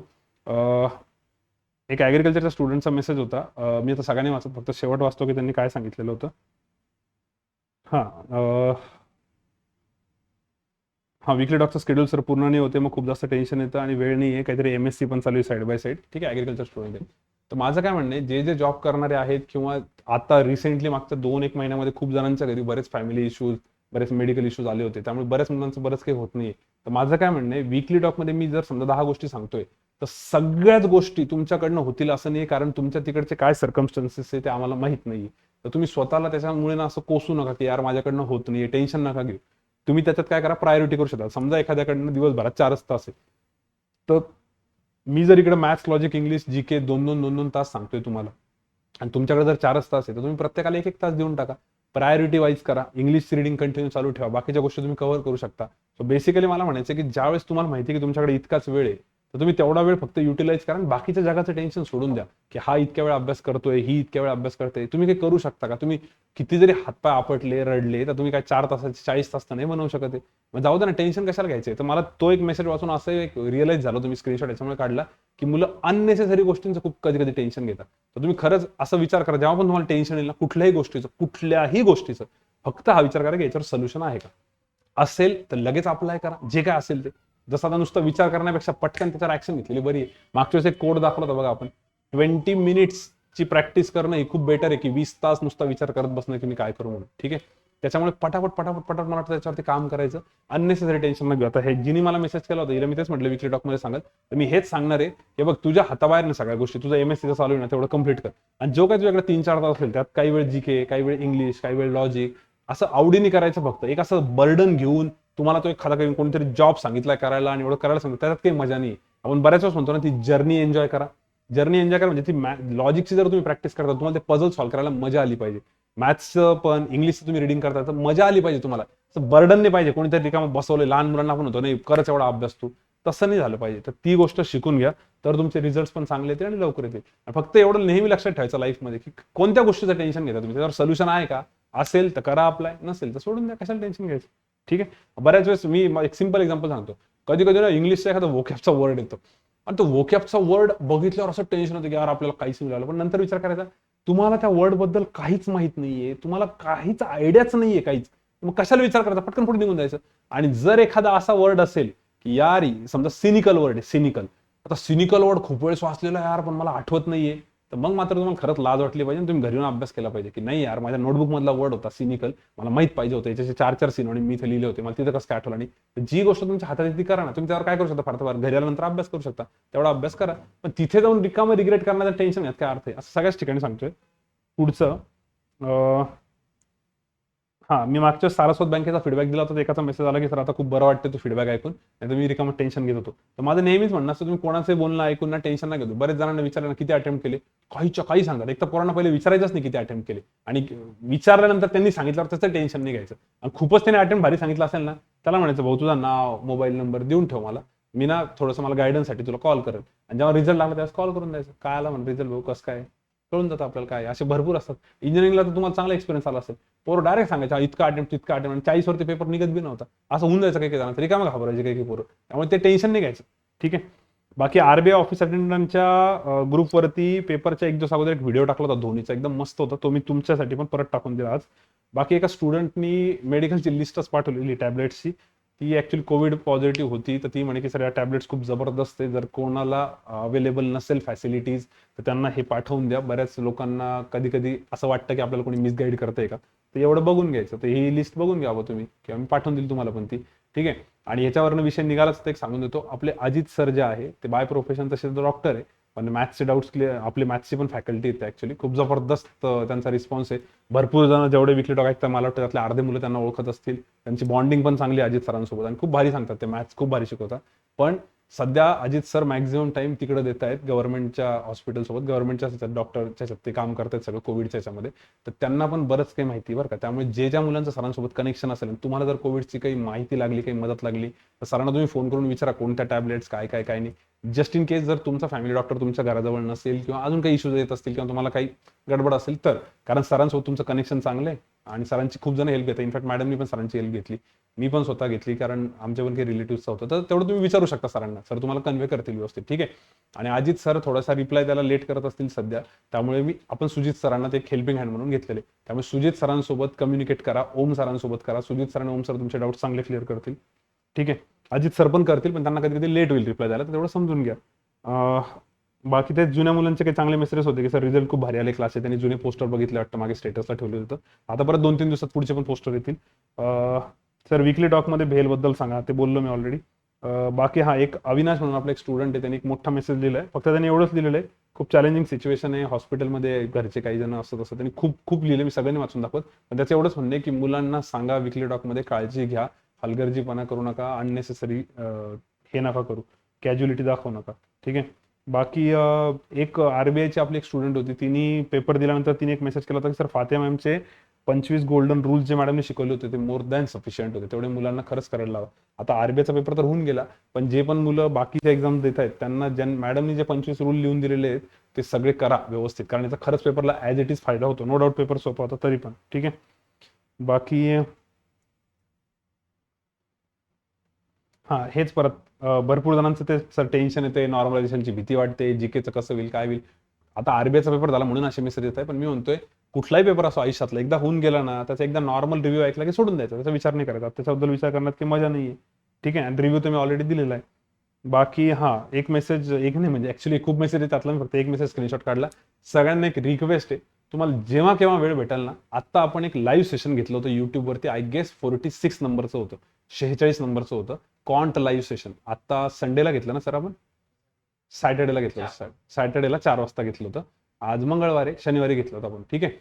एक ऍग्रिकल्चरच्या स्टुडंटचा मेसेज होता, मी आता सगळ्यांनी वाचत, फक्त शेवट वाचतो की त्यांनी काय सांगितलेलं होतं. हा विकली डॉकचं शेड्यूल सर पूर्ण नाही होते, मग खूप जास्त टेन्शन येतं आणि वेळ नाही आहे, काहीतरी MSc पण चालू आहे साईड बाय साईड, ठीक आहे, ऍग्रिकल्चर स्टुडंट आहे. तर माझं काय म्हणणं आहे, जे जे जॉब करणारे आहेत किंवा आता रिसेंटली मागच्या 2-1 महिन्यामध्ये खूप जणांच्या घरी बरेच फॅमिली इश्यूज, बरेच मेडिकल इश्यूज आले होते, त्यामुळे बऱ्याच मुलांचं बरंच काही होत नाहीये. तर माझं काय म्हणणं आहे, वीकली डॉकमध्ये मी जर समजा 10 गोष्टी सांगतोय, तर सगळ्याच गोष्टी तुमच्याकडनं होतील असं नाही, कारण तुमच्या तिकडचे काय सर्कमस्टन्सेस आहे ते आम्हाला माहित नाहीये. तर तुम्ही स्वतःला त्याच्यामुळे ना असं कोसू नका की यार माझ्याकडनं होत नाहीये, टेन्शन नका घेऊ. तुम्ही त्याच्यात काय करा, प्रायोरिटी करू शकता. समजा एखाद्याकडनं दिवसभरात 4 तास आहे, तर मी जर इकडे मॅथ्स, लॉजिक, इंग्लिश, जीके 2-2 तास सांगतोय तुम्हाला, आणि तुमच्याकडे जर 4 तास आहे, तर तुम्ही प्रत्येकाला 1-1 तास देऊन टाका. प्रायोरिटी वाईज करा. इंग्लिश रिडिंग कंटिन्यू चालू ठेवा, बाकीच्या गोष्टी तुम्ही कव्हर करू शकता. सो बेसिकली मला म्हणायचं की ज्यावेळेस तुम्हाला माहिती आहे की तुमच्याकडे इतकाच वेळ आहे, तर तुम्ही तेवढा वेळ फक्त युटिलाइज करा आणि बाकीच्या जगाचं टेन्शन सोडून द्या की हा इतक्या वेळ अभ्यास करतोय, ही इतक्या वेळ अभ्यास करते. तुम्ही काही करू शकता का? तुम्ही किती जरी हातपाय आपटले, रडले, तर तुम्ही काय 4 तासाचे 40 तास तर नाही बनवू शकत आहे. मग जाऊ दे ना, टेन्शन कशाला घ्यायचंय. तर मला तो एक मेसेज वाचून असं एक रिअलाइज झालं, तुम्ही स्क्रीनशॉट याच्यामुळे काढला, की मुलं अननेसेसरी गोष्टींचं खूप कधी कधी टेन्शन घेतात. तर तुम्ही खरंच असं विचार करा, जेव्हा पण तुम्हाला टेन्शन येईल ना कुठल्याही गोष्टीचं, फक्त हा विचार करा की याच्यावर सोल्युशन आहे का. असेल तर लगेच अप्लाय करा, जे काय असेल ते. जसं आता नुसतं विचार करण्यापेक्षा पटकन त्याच्यावर ऍक्शन घेतलेली बरी आहे. मागच्या वेळेस एक कोड दाखवला होता बघा आपण, 20 मिनिट्सची प्रॅक्टिस करणं ही खूप बेटर आहे की 20 तास नुसता विचार करत बसणं की मी काय करू म्हणून, ठीक आहे. त्याच्यामुळे पटापट पटापट पटापट मला वाटतं त्याच्यावरती काम करायचं, अननेसेसरी टेन्शन न घेऊ. आता हे जिनी मला मेसेज केला होता, हिला मी तेच म्हटलं विकली टॉकमध्ये सांगत, तर मी हेच सांगणार आहे की बघ तुझ्या हाताबाहेर ना सगळ्या गोष्टी, तुझं MSc चालू आहे ना तेवढं कम्प्लीट कर. आणि जो काही तुझ्याकडे 3-4 तास असेल, त्यात काही वेळ जीके, काही वेळ इंग्लिश, काही वेळ लॉजिक, असं आवडीने करायचं फक्त. एक असं बर्डन घेऊन तुम्हाला तो एखादा काही कोणीतरी जॉब सांगितलाय करायला आणि एवढं करायला सांगितलं, त्याच्यात काही मजा नाही. आपण बऱ्याच वेळेस म्हणतो ना, ती जर्नी एन्जॉय करा. जर्नी एन्जॉय करा म्हणजे ती लॉजिकची जर तुम्ही प्रॅक्टिस करता, तुम्हाला ते पझल सॉल्व्ह करायला मजा आली पाहिजे. मॅथ्सचं पण, इंग्लिशचं तुम्ही रिडिंग करता, तर मजा आली पाहिजे तुम्हाला. असं बर्डन नाही पाहिजे, कोणीतरी रिकामं बसवलं. लहान मुलांना आपण होतो नाही करच एवढा अभ्यास तू, तसं नाही झालं पाहिजे. तर ती गोष्ट शिकून घ्या, तर तुमचे रिझल्ट पण चांगले येतील आणि लवकर येतील. फक्त एवढं नेहमी लक्षात ठेवायचं लाईफमध्ये की कोणत्या गोष्टीचं टेन्शन घेता तुम्ही, त्याच्यावर सोल्युशन आहे का, असेल तर करा अप्लाय, नसेल तर सोडून द्या, कशाला टेन्शन घ्यायचं, ठीक आहे. बऱ्याच वेळेस मी एक सिंपल एक्झाम्पल सांगतो, कधी कधी ना इंग्लिशचा एखादा वोकॅबचा वर्ड येतो आणि तो वोकॅबचा वर्ड बघितल्यावर असं टेन्शन होतं की यार आपल्याला काहीच मिळालं. पण नंतर विचार करायचा, तुम्हाला त्या वर्ड बद्दल काहीच माहित नाहीये, तुम्हाला काहीच आयडियाच नाहीये काहीच, मग कशाला विचार करायचा, पटकन पुढे निघून जायचं. आणि जर एखादा असा वर्ड असेल की यार समजा सिनिकल वर्ड आहे, सिनिकल, आता सिनिकल वर्ड खूप वेळेस वाचलेला यार पण मला आठवत नाहीये, तर मग मात्र तुम्हाला खरंच लाज वाटली पाहिजे, तुम्ही घरी येऊन अभ्यास केला पाहिजे की नाही यार माझ्या नोटबुक मधला वर्ड होता सिनिकल, मला माहित पाहिजे होतं, याच्याचे 4-4 सिनोनिम मी इथे लिहिले होते, मला तिथं कसं काय आठवलं नाही. तर जी गोष्ट तुमच्या हातात आहे ती करा ना. तुम्ही त्यावर काय करू शकता, फार तर घरी आल्यानंतर अभ्यास करू शकता, तेवढा अभ्यास करा. पण तिथे जाऊन रिकामं रिग्रेट करण्याचं टेन्शन घ्यात काय अर्थ आहे, असं सगळ्याच ठिकाणी सांगतोय. पुढचं हा, मी मागच्या सारस्वत बँकेचा फीडबॅक दिला होता, तर एकाचा मेसेज आला की सर आता खूप बरं वाटतं तो फीडबॅक ऐकून, नाही तर मी रिकामं टेन्शन घेत होतो. तर माझं नेहमीच म्हणणं असतं, तुम्ही कोणाचे बोलणं ऐकून ना टेन्शन नाही घेतो. बरेच जणांना विचारलं ना किती अटेम्प्ट केले, काहीच्या काही सांगतात. एक तर पोरांना पहिले विचारायचंच नाही किती अटेम्प्ट केले, आणि विचारल्यानंतर त्यांनी सांगितल्यावर त्याचं टेन्शन नाही घ्यायचं. आणि खूपच त्याने अटेम्प्ट भारी सांगितलं असेल ना, त्याला म्हणायचं भाऊ तुझं नाव मोबाईल नंबर देऊन ठेव मला, मी ना थोडंसं मला गायडन्ससाठी तुला कॉल करेल. आणि जेव्हा रिझल्ट लागला त्यावेळेस कॉल करून द्यायचं, काय आला म्हणून रिझल्ट भाऊ कसं काय, कळून जातं आपल्याला काय. असे भरपूर असतात. इंजिनिअरिंगला तर तुम्हाला चांगला एक्सपिरियन्स आला असेल, पोरं डायरेक्ट सांगायचं इतका अटेम्प्ट तितका अटेम्प्ट, आणि 40 वरती पेपर निघत बी नव्हता. असं होऊन जायचं काही काही जणांचं, रिकामं घाबरायचे काही काही पोरं. त्यामुळे ते टेन्शन नाही घ्यायचं. ठीक आहे. बाकी आरबीआय ऑफिस अटेंडंटच्या ग्रुपवरती पेपरच्या एक दिवस अगोदर एक व्हिडिओ टाकला होता धोनीचा, एकदम मस्त होता तो. मी तुमच्यासाठी पण परत टाकून दिला आज. बाकी एका स्टुडंटनी मेडिकलची लिस्टच पाठवलेली टॅबलेट्सची, ती ऍक्च्युली कोविड पॉझिटिव्ह होती. तर ती म्हणे की सर या टॅबलेट्स खूप जबरदस्त आहे, जर कोणाला अवेलेबल नसेल फॅसिलिटीज तर त्यांना हे पाठवून द्या. बऱ्याच लोकांना कधी कधी असं वाटतं की आपल्याला कोणी मिसगाईड करतंय का, तर एवढं बघून घ्यायचं. तर ही लिस्ट बघून घ्यावं तुम्ही, किंवा मी पाठवून दिली तुम्हाला पण ती. ठीक आहे. आणि याच्यावरनं विषय निघालाच तर एक सांगून देतो, आपले अजित सर जे आहे ते बाय प्रोफेशन तसे डॉक्टर आहे, पण मॅथ्सचे डाऊट्स क्लिअर, आपले मॅथ्सची पण फॅकल्टी येते ऍक्च्युली, खूप जबरदस्त त्यांचा रिस्पॉन्स आहे. भरपूर जण जेवढे विकली टॉक ऐकतात मला वाटतं त्यातले अर्धे मुलं त्यांना ओळखत असतील. त्यांची बॉन्डिंग पण चांगली आहे अजित सरांसोबत, आणि खूप भारी सांगतात ते, मॅथ्स खूप भारी शिकवतात. पण सध्या अजित सर मॅक्झिमम टाइम तिकडे देत आहेत गव्हर्नमेंटच्या हॉस्पिटलसोबत, गव्हर्नमेंटच्या डॉक्टरच्या ते काम करतात सगळं कोविडच्या याच्यामध्ये. तर त्यांना पण बरंच काही माहिती बरं का. त्यामुळे जे ज्या मुलांचं सरांसोबत कनेक्शन असेल, तुम्हाला जर कोविडची काही माहिती लागली, काही मदत लागली, तर सरांना तुम्ही फोन करून विचारा कोणत्या टॅबलेट्स काय काय काय नाही. जस्ट इन केस जर तुमचा फॅमिली डॉक्टर तुमच्या घराजवळ नसेल, किंवा अजून काही इश्यूज येत असतील, किंवा तुम्हाला काही गडबड असेल तर, कारण सरांसोबत तुमचं कनेक्शन चांगलं आहे आणि सरांची खूप जण हेल्प घेतात. इनफॅक्ट मॅडमनी पण सरांची हेल्प घेतली, मी पण स्वतः घेतली, कारण आमच्या पण काही रिलेटिव्हचं होतं. तर तेवढं तुम्ही विचारू शकता सरांना, सर तुम्हाला कन्वे करतील व्यवस्थित. ठीक आहे. आणि अजित सर थोडासा रिप्लाय त्याला लेट करत असतील सध्या, त्यामुळे आपण सुजित सरांना ते एक हेल्पिंग हँड म्हणून घेतलेले. त्यामुळे सुजित सरांसोबत कम्युनिकेट करा, ओम सरांसोबत करा. सुजित सर आणि ओम सर तुमचे डाऊट चांगले क्लिअर करतील. ठीक आहे. अजित सर पण करतील, पण त्यांना कधी कधी लेट होईल रिप्लाय द्यायला, तर तेवढं समजून घ्या. बाकी ते जुन्या मुलांचे काही चांगले मेसेजेस होते की सर रिझल्ट खूप भारी आले क्लासचे, त्यांनी जुने पोस्टर बघितले वाटतं, मागे स्टेटसला ठेवले होतं. आता परत 2-3 दिवसात पुढचे पण पोस्टर येतील. सर विकली टॉकमध्ये भेलबद्दल सांगा, ते बोललो मी ऑलरेडी. बाकी हा एक अविनाश म्हणून आपला एक स्टुडंट आहे, त्यांनी एक मोठा मेसेज लिहिलाय. फक्त त्यांनी एवढंच लिहिलेलं आहे, खूप चॅलेंजिंग सिच्युएशन आहे हॉस्पिटलमध्ये, घरचे काही जण असतात असं त्यांनी खूप खूप लिहिले, मी सगळ्यांनी वाचून दाखवत. पण त्याचं एवढंच म्हणणं आहे की मुलांना सांगा विकली टॉकमध्ये काळजी घ्या, हलगर्जीपणा करू नका, अननेसेसरी हे नका करू, कॅज्युअलिटी दाखवू नका. ठीक आहे. बाकी एक आरबीआयची आपली एक स्टुडंट होती, तिने पेपर दिल्यानंतर तिने एक मेसेज केला होता की सर फातिया मॅमचे 25 गोल्डन रूल्स जे मॅडमने शिकवले होते ते मोर दॅन सफिशियंट होते, तेवढे मुलांना खरंच करायला लावा. आता आरबीआयचा पेपर तर होऊन गेला, पण जे पण मुलं बाकीचे एक्झाम देत आहेत त्यांना मॅडमनी जे 25 रूल लिहून दिलेले आहेत ते सगळे करा व्यवस्थित, कारण याचा खरंच पेपरला ॲज इट इज फायदा होतो. नो डाऊट पेपर सोपा होता तरी पण. ठीक आहे. बाकी हा हेच परत भरपूर जणांचं ते सर टेन्शन येते, नॉर्मलायझेशनची भीती वाटते, जीकेचं कसं होईल काय होईल. आता आरबीआयचा पेपर झाला म्हणून असे मेसेज येत आहे, पण मी म्हणतोय कुठलाही पेपर असो आयुष्यातला, एकदा होऊन गेला ना त्याचा एकदा नॉर्मल रिव्ह्यू ऐकला की सोडून द्यायचा, त्याचा विचार नाही करायचा, त्याच्याबद्दल विचार करण्यात काही मजा नाहीये. ठीक आहे. आणि रिव्ह्यू तुम्ही ऑलरेडी दिलेला आहे. बाकी हा एक मेसेज, एक नाही म्हणजे ऍक्च्युली खूप मेसेज आहे त्यातला, मी फक्त एक मेसेज स्क्रीनशॉट काढला. सगळ्यांना एक रिक्वेस्ट आहे, तुम्हाला जेव्हा केव्हा वेळ भेटेल ना, आता आपण एक लाईव्ह सेशन घेतलं होतं युट्यूबवरती, आय गेस 46 नंबरचं होतं, 46 नंबरचं होतं कॉन्ट लाईव्ह सेशन. आता संडेला घेतलं ना सर आपण, सॅटर्डेला घेतलं होतं, सॅटर्डेला 4 वाजता घेतलं होतं. आज मंगळवारी, शनिवारी घेतलं होतं आपण. ठीक आहे.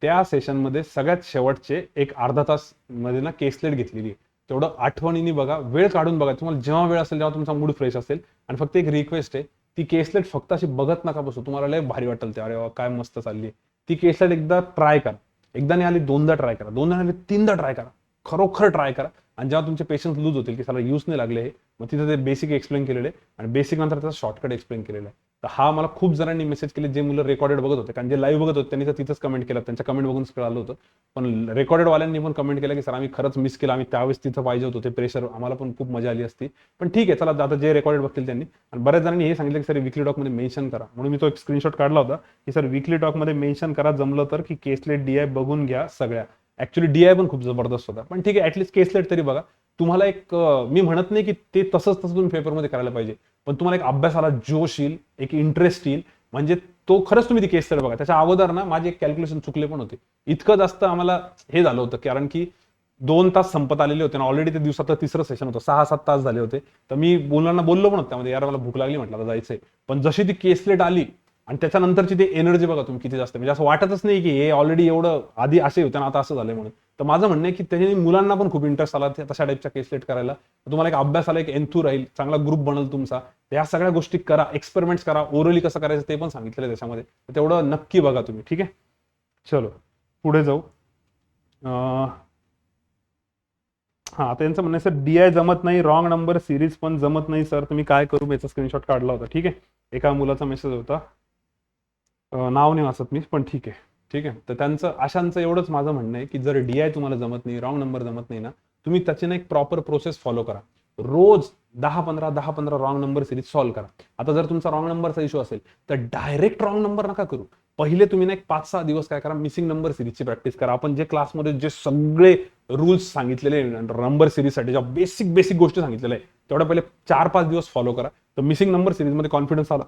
त्या सेशनमध्ये सगळ्यात शेवटचे एक अर्धा तास मध्ये ना केसलेट घेतलेली आहे. तेवढं आठवणीने बघा, वेळ काढून बघा, तुम्हाला जेव्हा वेळ असेल तेव्हा तुमचा मूड फ्रेश असेल. आणि फक्त एक रिक्वेस्ट आहे, ती केसलेट फक्त अशी बघत नका बसू, तुम्हाला लय भारी वाटेल ते, अरे वा काय मस्त चालली. ती केसलेट एकदा ट्राय करा, एकदा नाही आली दोनदा ट्राय करा, दोनदा नाही आली तीनदा ट्राय करा, खरोखर ट्राय करा. आणि जेव्हा तुमचे पेशन्स लूज होतील की साला यूज नाही लागले हे, मग तिथे ते बेसिक एक्सप्लेन केलेले आणि बेसिक नंतर त्याचा शॉर्टकट एक्सप्लेन केलेला आहे. तर हा मला खूप जणांनी मेसेज केले, जे मुलं रेकॉर्डेड बघत होते, कारण जे लाईव्ह बघत होते त्यांनी तर तिथंच कमेंट केलं, त्यांच्या कमेंट बघून कळालं होतं. पण रेकॉर्डेड वाल्यांनी पण कमेंट केलं की सर आम्ही खरंच मिस केलं, आम्ही त्यावेळेस तिथं पाहिजे होतो, ते प्रेशर आम्हाला पण खूप मजा आली असती. पण ठीक आहे, चला आता जे रेकॉर्डेड बघतील त्यांनी. आणि बऱ्याच जणांनी हे सांगितलं की सर विकली टॉकमध्ये मेन्शन करा, म्हणून मी तो एक स्क्रीनशॉट काढला होता की सर विकली टॉकमध्ये मेन्शन करा जमलं तर, की केसलेट डीआय बघून घ्या सगळ्या. ऍक्च्युली डीआय पण खूप जबरदस्त होता, पण ठीक आहे ऍटलीस्ट केसलेट तरी बघा. तुम्हाला एक मी म्हणत नाही की ते तसंच तुम्ही पेपरमध्ये करायला पाहिजे, पण तुम्हाला एक अभ्यासाला जोश येईल, एक इंटरेस्ट येईल, म्हणजे तो खरंच तुम्ही ती केस स्टडी बघा. त्याच्या अगोदर ना माझे एक कॅल्क्युलेशन चुकले पण होते, इतकं जास्त आम्हाला हे झालं होतं, कारण की 2 तास संपत आलेले होते ना ऑलरेडी, ते दिवसाचं तिसरं सेशन होतं, 6-7 तास झाले होते. तर मी मुलांना बोललो पण होतो त्यामध्ये, यार मला भूक लागली म्हटलं आता जायचंय. पण जशी ती केसलेट आली आणि त्याच्यानंतरची ती एनर्जी बघा तुम्ही किती जास्त, म्हणजे असं वाटतच नाही की हे ऑलरेडी एवढं आधी असे होते ना आता असं झालंय म्हणून. तर माझं म्हणणं आहे की त्याने मुलांना पण खूप इंटरेस्ट आला तशा टाईपच्या केस लेट करायला. तुम्हाला एक अभ्यास आला, एक एन्थू राहील, चांगला ग्रुप बनल तुमचा. या सगळ्या गोष्टी करा, एक्सपेरिमेंट्स करा, ओरली कसं करायचं ते पण सांगितलेलं आहे त्याच्यामध्ये. तेवढं नक्की बघा तुम्ही. ठीक आहे, चलो पुढे जाऊ. हा, आता यांचं म्हणणं सर DI जमत नाही, रॉंग नंबर सिरीज पण जमत नाही सर, तुम्ही काय करू? याचा स्क्रीनशॉट काढला होता. ठीक आहे, एका मुलाचा मेसेज होता, नाव नाही वाचत मी, पण ठीक आहे. ठीक आहे, तर त्यांचं अशांचं एवढंच माझं म्हणणं आहे की जर DI तुम्हाला जमत नाही, रॉंग नंबर जमत नाही ना, तुम्ही त्याची ना एक प्रॉपर प्रोसेस फॉलो करा. रोज 10-15 रॉंग नंबर सिरीज सॉल्व्ह करा. आता जर तुमचा रॉंग नंबरचा इश्यू असेल तर डायरेक्ट रॉंग नंबर नका करू. पहिले तुम्ही ना एक 5-6 दिवस काय करा, मिसिंग नंबर सिरीजची प्रॅक्टिस करा. आपण जे क्लासमध्ये जे सगळे रूल्स सांगितलेले नंबर सिरीजसाठी, ज्या बेसिक बेसिक गोष्टी सांगितलेल्या आहे तेवढ्या पहिले 4-5 दिवस फॉलो करा. तर मिसिंग नंबर सिरीजमध्ये कॉन्फिडन्स आला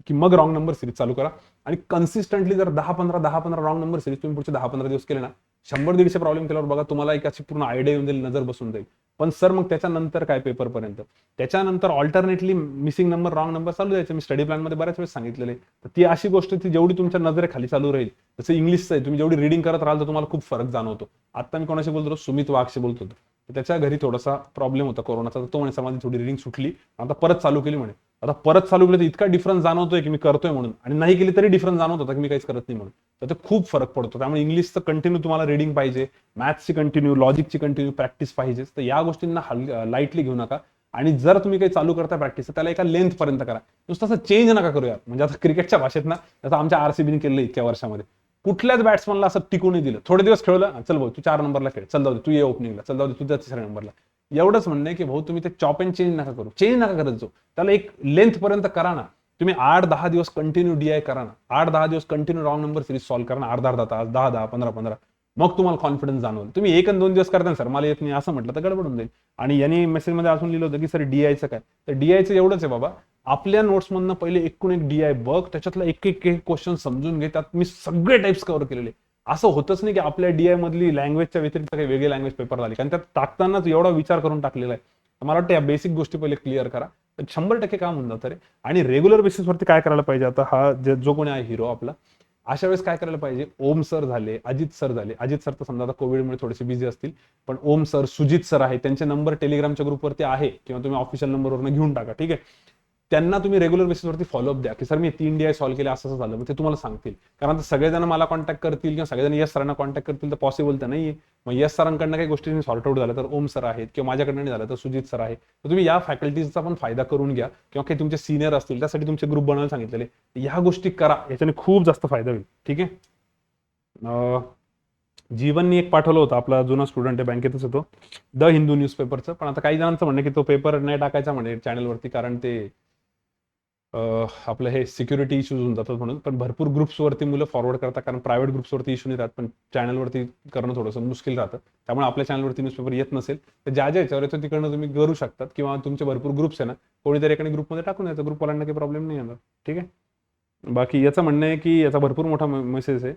की मग रॉंग नंबर सिरीज चालू करा. आणि कन्सिस्टंटली जर 10-15 रॉंग नंबर सिरीज तुम्ही पुढचे 10-15 दिवस केले ना, 100-150 प्रॉब्लेम केल्यावर बघा तुम्हाला एक अशी पूर्ण आयडिया येऊन जाईल, नजर बसून जाईल. पण सर मग त्याच्यानंतर काय पेपरपर्यंत, त्याच्यानंतर alternately missing number wrong number चालू द्यायचं. मी स्टडी प्लॅनमध्ये बऱ्याच वेळेस सांगितलेलं आहे. तर ती अशी गोष्ट ती जेवढी तुमच्या नजरेखाली चालू राहील, जसं इंग्लिशचं आहे, तुम्ही जेवढी रिडिंग करत राहाल तर तुम्हाला खूप फरक जाणवतो. आता मी कोणाशी बोलतो, सुमित वाघशी बोलतो होतो. त्याच्या घरी थोडासा प्रॉब्लेम होता कोरोनाचा, तर तो म्हणे समाधी थोडी रिडिंग सुटली, आता परत चालू केली म्हणे. आता परत चालू केलं तर इतका डिफरन्स जाणवतोय की मी करतोय म्हणून, आणि नाही केली तरी डिफरन्स जाणवत होता की मी काहीच करत नाही म्हणून. तर ते खूप फरक पडतो. त्यामुळे इंग्लिशचं कंटिन्यू तुम्हाला रिडिंग पाहिजे, मॅथ्सची कंटिन्यू, लॉजिकची कंटिन्यू प्रॅक्टिस पाहिजे. तर या गोष्टींना लाईटली घेऊ नका. आणि जर तुम्ही काही चालू करता प्रॅक्टिस तर त्याला एका लेंथ पर्यंत करा, नुसतं असं चेंज नका करूया. म्हणजे आता क्रिकेटच्या भाषेत ना, जसं आमच्या RCBने केलं इतक्या वर्षामध्ये, कुठल्याच बॅट्समनला असं टिकून नाही दिलं. थोडे दिवस खेळलं, चल भाऊ तू 4 नंबरला खेळ, चल जाऊ दे तू ये ओपनिंगला, चल जाऊ दे तू 3ऱ्या नंबरला. एवढंच म्हणणं आहे की भाऊ तुम्ही ते चॉप अँड चेंज नका करू, चेंज नका करत जाऊ. त्याला एक लेंथ पर्यंत करा ना. तुम्ही 8-10 दिवस कंटिन्यू DI करा ना, 8-10 दिवस continue wrong number series solve करा ना, अर्धा तास, 10-10, 15-15. मग तुम्हाला कॉन्फिडन्स जाणवल. तुम्ही 1 आणि 2 दिवस करता सर मला येत नाही असं म्हटलं तर गडबडून जाईल. आणि यांनी मेसेजमध्ये अजून लिहिलं होतं की सर DIचं काय, तर DIचं एवढंच आहे बाबा, आपल्या नोट्समधनं पहिले एकूण एक DI बघ, त्याच्यातला एक क्वेश्चन समजून घे. त्यात मी सगळे टाइप्स कव्हर केलेले. असं होतच नाही की आपल्या DI मधली लँग्वेजच्या व्यतिरिक्त काही वेगळी लँग्वेज पेपर आली, कारण त्यात टाकतानाच एवढा विचार करून टाकलेला आहे. मला वाटतं या बेसिक गोष्टी पहिले क्लिअर करा, तर 100% काम होऊन जातं रे. आणि रेग्युलर बेसिसवरती काय करायला पाहिजे, आता हा जो कोणी आहे हिरो आपला, अशा वेळेस काय करायला पाहिजे, ओम सर झाले, अजित सर झाले. अजित सर तर समजा आता कोविडमुळे थोडेसे बिझी असतील, पण ओम सर, सुजित सर आहे, त्यांचे नंबर टेलिग्रामच्या ग्रुपवरती आहे, किंवा तुम्ही ऑफिशियल नंबरवरून घेऊन टाका. ठीक आहे, त्यांना तुम्ही रेग्युलर बेसिसवरती फॉलोअप द्या की सर मी 3 DI सॉल्व्ह केले, असं झालं. मग ते तुम्हाला सांगतील. कारण आता सगळेजण मला कॉन्टॅक्ट करतील किंवा सगळेजण यस सरांना कॉन्टॅक्ट करतील तर पॉसिबल तर नाहीये. मग यस सरांकडनं काही गोष्टी सॉर्ट आउट झाल्या तर ओम सर आहेत, किंवा माझ्याकडनं नाही झालं तर सुजित सर आहे. तर तुम्ही या फॅकल्टीजचा पण फायदा करून घ्या, किंवा काही तुमचे सिनियर असतील त्यासाठी तुमचे ग्रुप बनवायला सांगितलेले. ह्या गोष्टी करा, याच्याने खूप जास्त फायदा होईल. ठीक आहे, जीवननी एक पाठवलं होतं, आपला जुना स्टुडंट आहे, बँकेतच होतो, द हिंदू न्यूजपेपरचं. पण आता काही जणांचं म्हणणं की तो पेपर नाही टाकायचा म्हणे चॅनलवरती, कारण ते आपलं हे सिक्युरिटी इश्यूज होऊन जातात म्हणून. पण भरपूर ग्रुप्सवरती मुलं फॉरवर्ड करतात, कारण प्रायव्हेट ग्रुप्सवरती इश्यू नाही राहत, पण चॅनलवरती करणं थोडंसं मुश्किल राहतं. त्यामुळे आपल्या चॅनलवरती न्यूजपेपर येत नसेल तर ज्या याच्यावर येतो तिकडनं तुम्ही करू शकतात, किंवा तुमचे भरपूर ग्रुप्स आहे ना, कोणीतरी एकाने ग्रुपमध्ये टाकून द्यायचं, ग्रुपवाल्यांना काही प्रॉब्लेम नाही येणार. ठीक आहे, बाकी याचं म्हणणं आहे की याचा भरपूर मोठा मेसेज आहे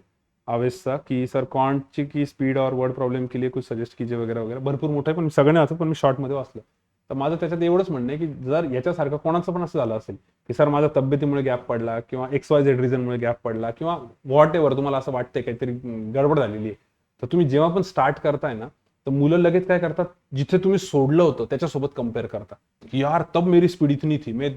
आवेशचा की सर क्वांटची की स्पीड और वर्ड प्रॉब्लेम के लिए कुछ सजेस्ट कीजिए वगैरे वगैरे. भरपूर मोठं आहे, पण सगळं नाही वाचत, पण मी शॉर्टमध्ये वाचलं. तर माझं त्याच्यात एवढंच म्हणणं आहे की जर याच्यासारखं कोणाचं पण असं झालं असेल की सर माझ्या तब्येतीमुळे गॅप पडला, किंवा XYZ रिझनमुळे गॅप पडला, किंवा व्हॉट एव्हर तुम्हाला असं वाटतंय काहीतरी गडबड झालेली आहे, तर तुम्ही जेव्हा पण स्टार्ट करताय ना, तर मुलं लगेच काय करतात, जिथे तुम्ही सोडलं होतं त्याच्यासोबत कम्पेअर करता की यार तब मेरी स्पीड इतनी थी, मैं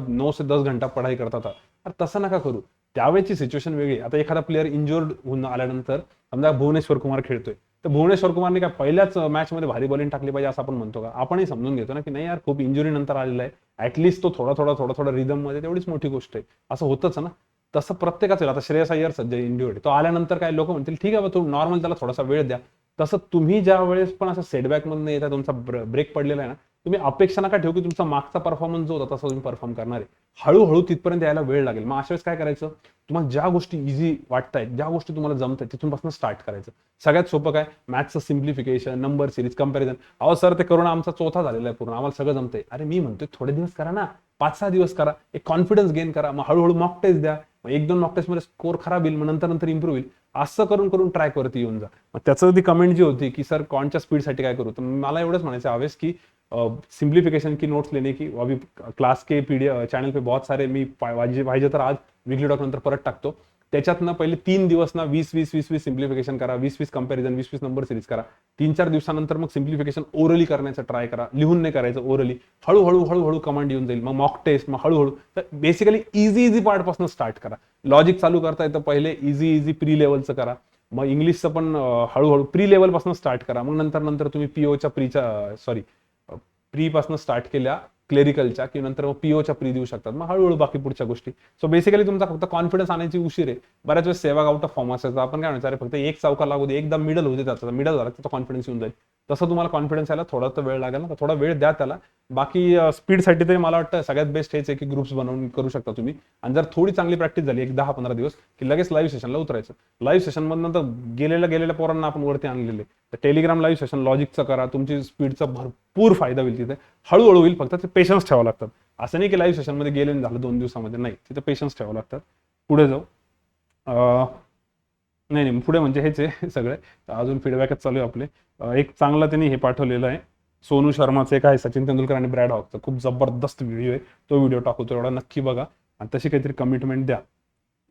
9 से 10 घंटा पढाई करता था. अरे तसं नका करू. त्यावेळेची सिच्युएशन वेगळी. आता एखादा प्लेअर इंज्युअर्ड होऊन आल्यानंतर, समजा भुवनेश्वर कुमार खेळतोय, तर भुवनेश्वर कुमारने काय पहिल्याच मॅचमध्ये भारी बॉलिंग टाकली पाहिजे असं आपण म्हणतो का? आपणही समजून घेतो ना की नाही यार खूप इंजुरी नंतर आलेला आहे, ऍटलीस्ट तो थोडा रिदम मध्ये, तेवढीच मोठी गोष्ट आहे. असं होतच ना. तसं प्रत्येकाचं. आता श्रेयस अय्यर सध्या इंजुअर्ड, तो आल्यानंतर काय लोक म्हणतील ठीक आहे तो नॉर्मल, त्याला थोडासा वेळ द्या. तसं तुम्ही ज्या वेळेस पण असं सेटबॅक मधून येता, तुमचा ब्रेक पडलेला आहे ना, तुम्ही अपेक्षा नका ठेवू की तुमचा मागचा परफॉर्मन्स जो होता तसा तुम्ही परफॉर्म करणार आहे. हळूहळू तिथपर्यंत यायला वेळ लागेल. मग अशा वेळेस काय करायचं, तुम्हाला ज्या गोष्टी इझी वाटतायत, ज्या गोष्टी तुम्हाला जमत आहेत, तिथूनपासून स्टार्ट करायचं. सगळ्यात सोपं काय, मॅथ्सचं सिम्प्लिफिकेशन, नंबर सिरीज, कंपॅरिझन. अहो सर ते करून आमचा चौथा झालेला आहे पूर्ण, आम्हाला सगळं जमतंय. अरे मी म्हणतोय थोडे दिवस करा ना, 5-6 दिवस करा, एक कॉन्फिडन्स गेन करा. मग हळूहळू मॉक टेस्ट द्या. मग 1-2 मॉक टेस्ट मध्ये स्कोर खराब येईल, मग नंतर इम्प्रूव्ह होईल. असं करून करून ट्रॅक वरती येऊन जा. मग त्याचं ती कमेंट जी होती की सर कॉनच्या स्पीडसाठी काय करू, तर मला एवढंच म्हणायचं हवेस की सिंप्लीफिकेशन की नोट्स लेने की, अभी क्लास के पीडीएफ चैनल पे बहुत सारे, मी पाहिजे तर आज वीकली टॉक नंतर परत टाकतो. त्याच्यातनं पहिले 3 दिवस ना 20 सिम्प्लिफिकेशन करा, 20 कंपॅरिझन, 20 नंबर सिरीज करा. 3-4 दिवसानंतर मग सिम्प्लिफिकेशन ओरली करण्याचा ट्राय करा. लिहून नाही करायचं, ओरली. हळूहळू कमांड येऊन जाईल. मग मॉक टेस्ट, मग हळूहळू. तर बेसिकली इझी पार्टपासून स्टार्ट करा. लॉजिक चालू करता येतं पहिले इझी प्री लेवलचं करा. मग इंग्लिशचं पण हळूहळू प्री लेवलपासून स्टार्ट करा. मग नंतर तुम्ही प्री पासून स्टार्ट केल्या क्लेरिकलच्या, की नंतर मग पीओच्या प्री देऊ शकतात. मग हळूहळू बाकी पुढच्या गोष्टी. सो बेसिकली तुमचा फक्त कॉन्फिडन्स आणायची उशीर आहे. बऱ्याच वेळेस सेवा आउट ऑफ फॉर्म असायचा. आपण काय म्हणायचं, अरे फक्त एक चौका लागू दे, एकदा मिडल होते, त्याचा मिडल झाला त्याचा कॉन्फिडन्स येऊन जाईल. तसं तुम्हाला कॉन्फिडन्स यायला थोडा तर वेळ लागेल ना, थोडा वेळ द्या त्याला. बाकी स्पीडसाठी तरी मला वाटतं सगळ्यात बेस्ट हेच आहे की ग्रुप्स बनवून करू शकता तुम्ही. आणि जर थोडी चांगली प्रॅक्टिस झाली एक 10-15 दिवस, की लगेच लाईव्ह सेशनला उतरायचं. लाईव्ह सेशन मधून तर गेलेल्या पोरांना आपण वरती आणलेले. तर टेलिग्राम लाईव्ह सेशन लॉजिकचं करा, तुमची स्पीडचा भरपूर फायदा होईल तिथे. हळूहळू होईल, फक्त ते पेशन्स ठेवावं लागतात. असं नाही की लाईव्ह सेशनमध्ये गेले झालं 2 दिवसामध्ये, नाही, तिथे पेशन्स ठेवावं लागतात. पुढे जाऊ. नाही पुढे म्हणजे हेच आहे सगळे. अजून फीडबॅकच चालू आहे आपले. एक चांगला त्यांनी हे पाठवलेलं आहे, सोनू शर्माचं एक आहे, सचिन तेंडुलकर आणि ब्रॅड हॉकचं. खूप जबरदस्त व्हिडिओ आहे, तो व्हिडिओ टाकतो, एवढा नक्की बघा आणि तशी काहीतरी कमिटमेंट द्या.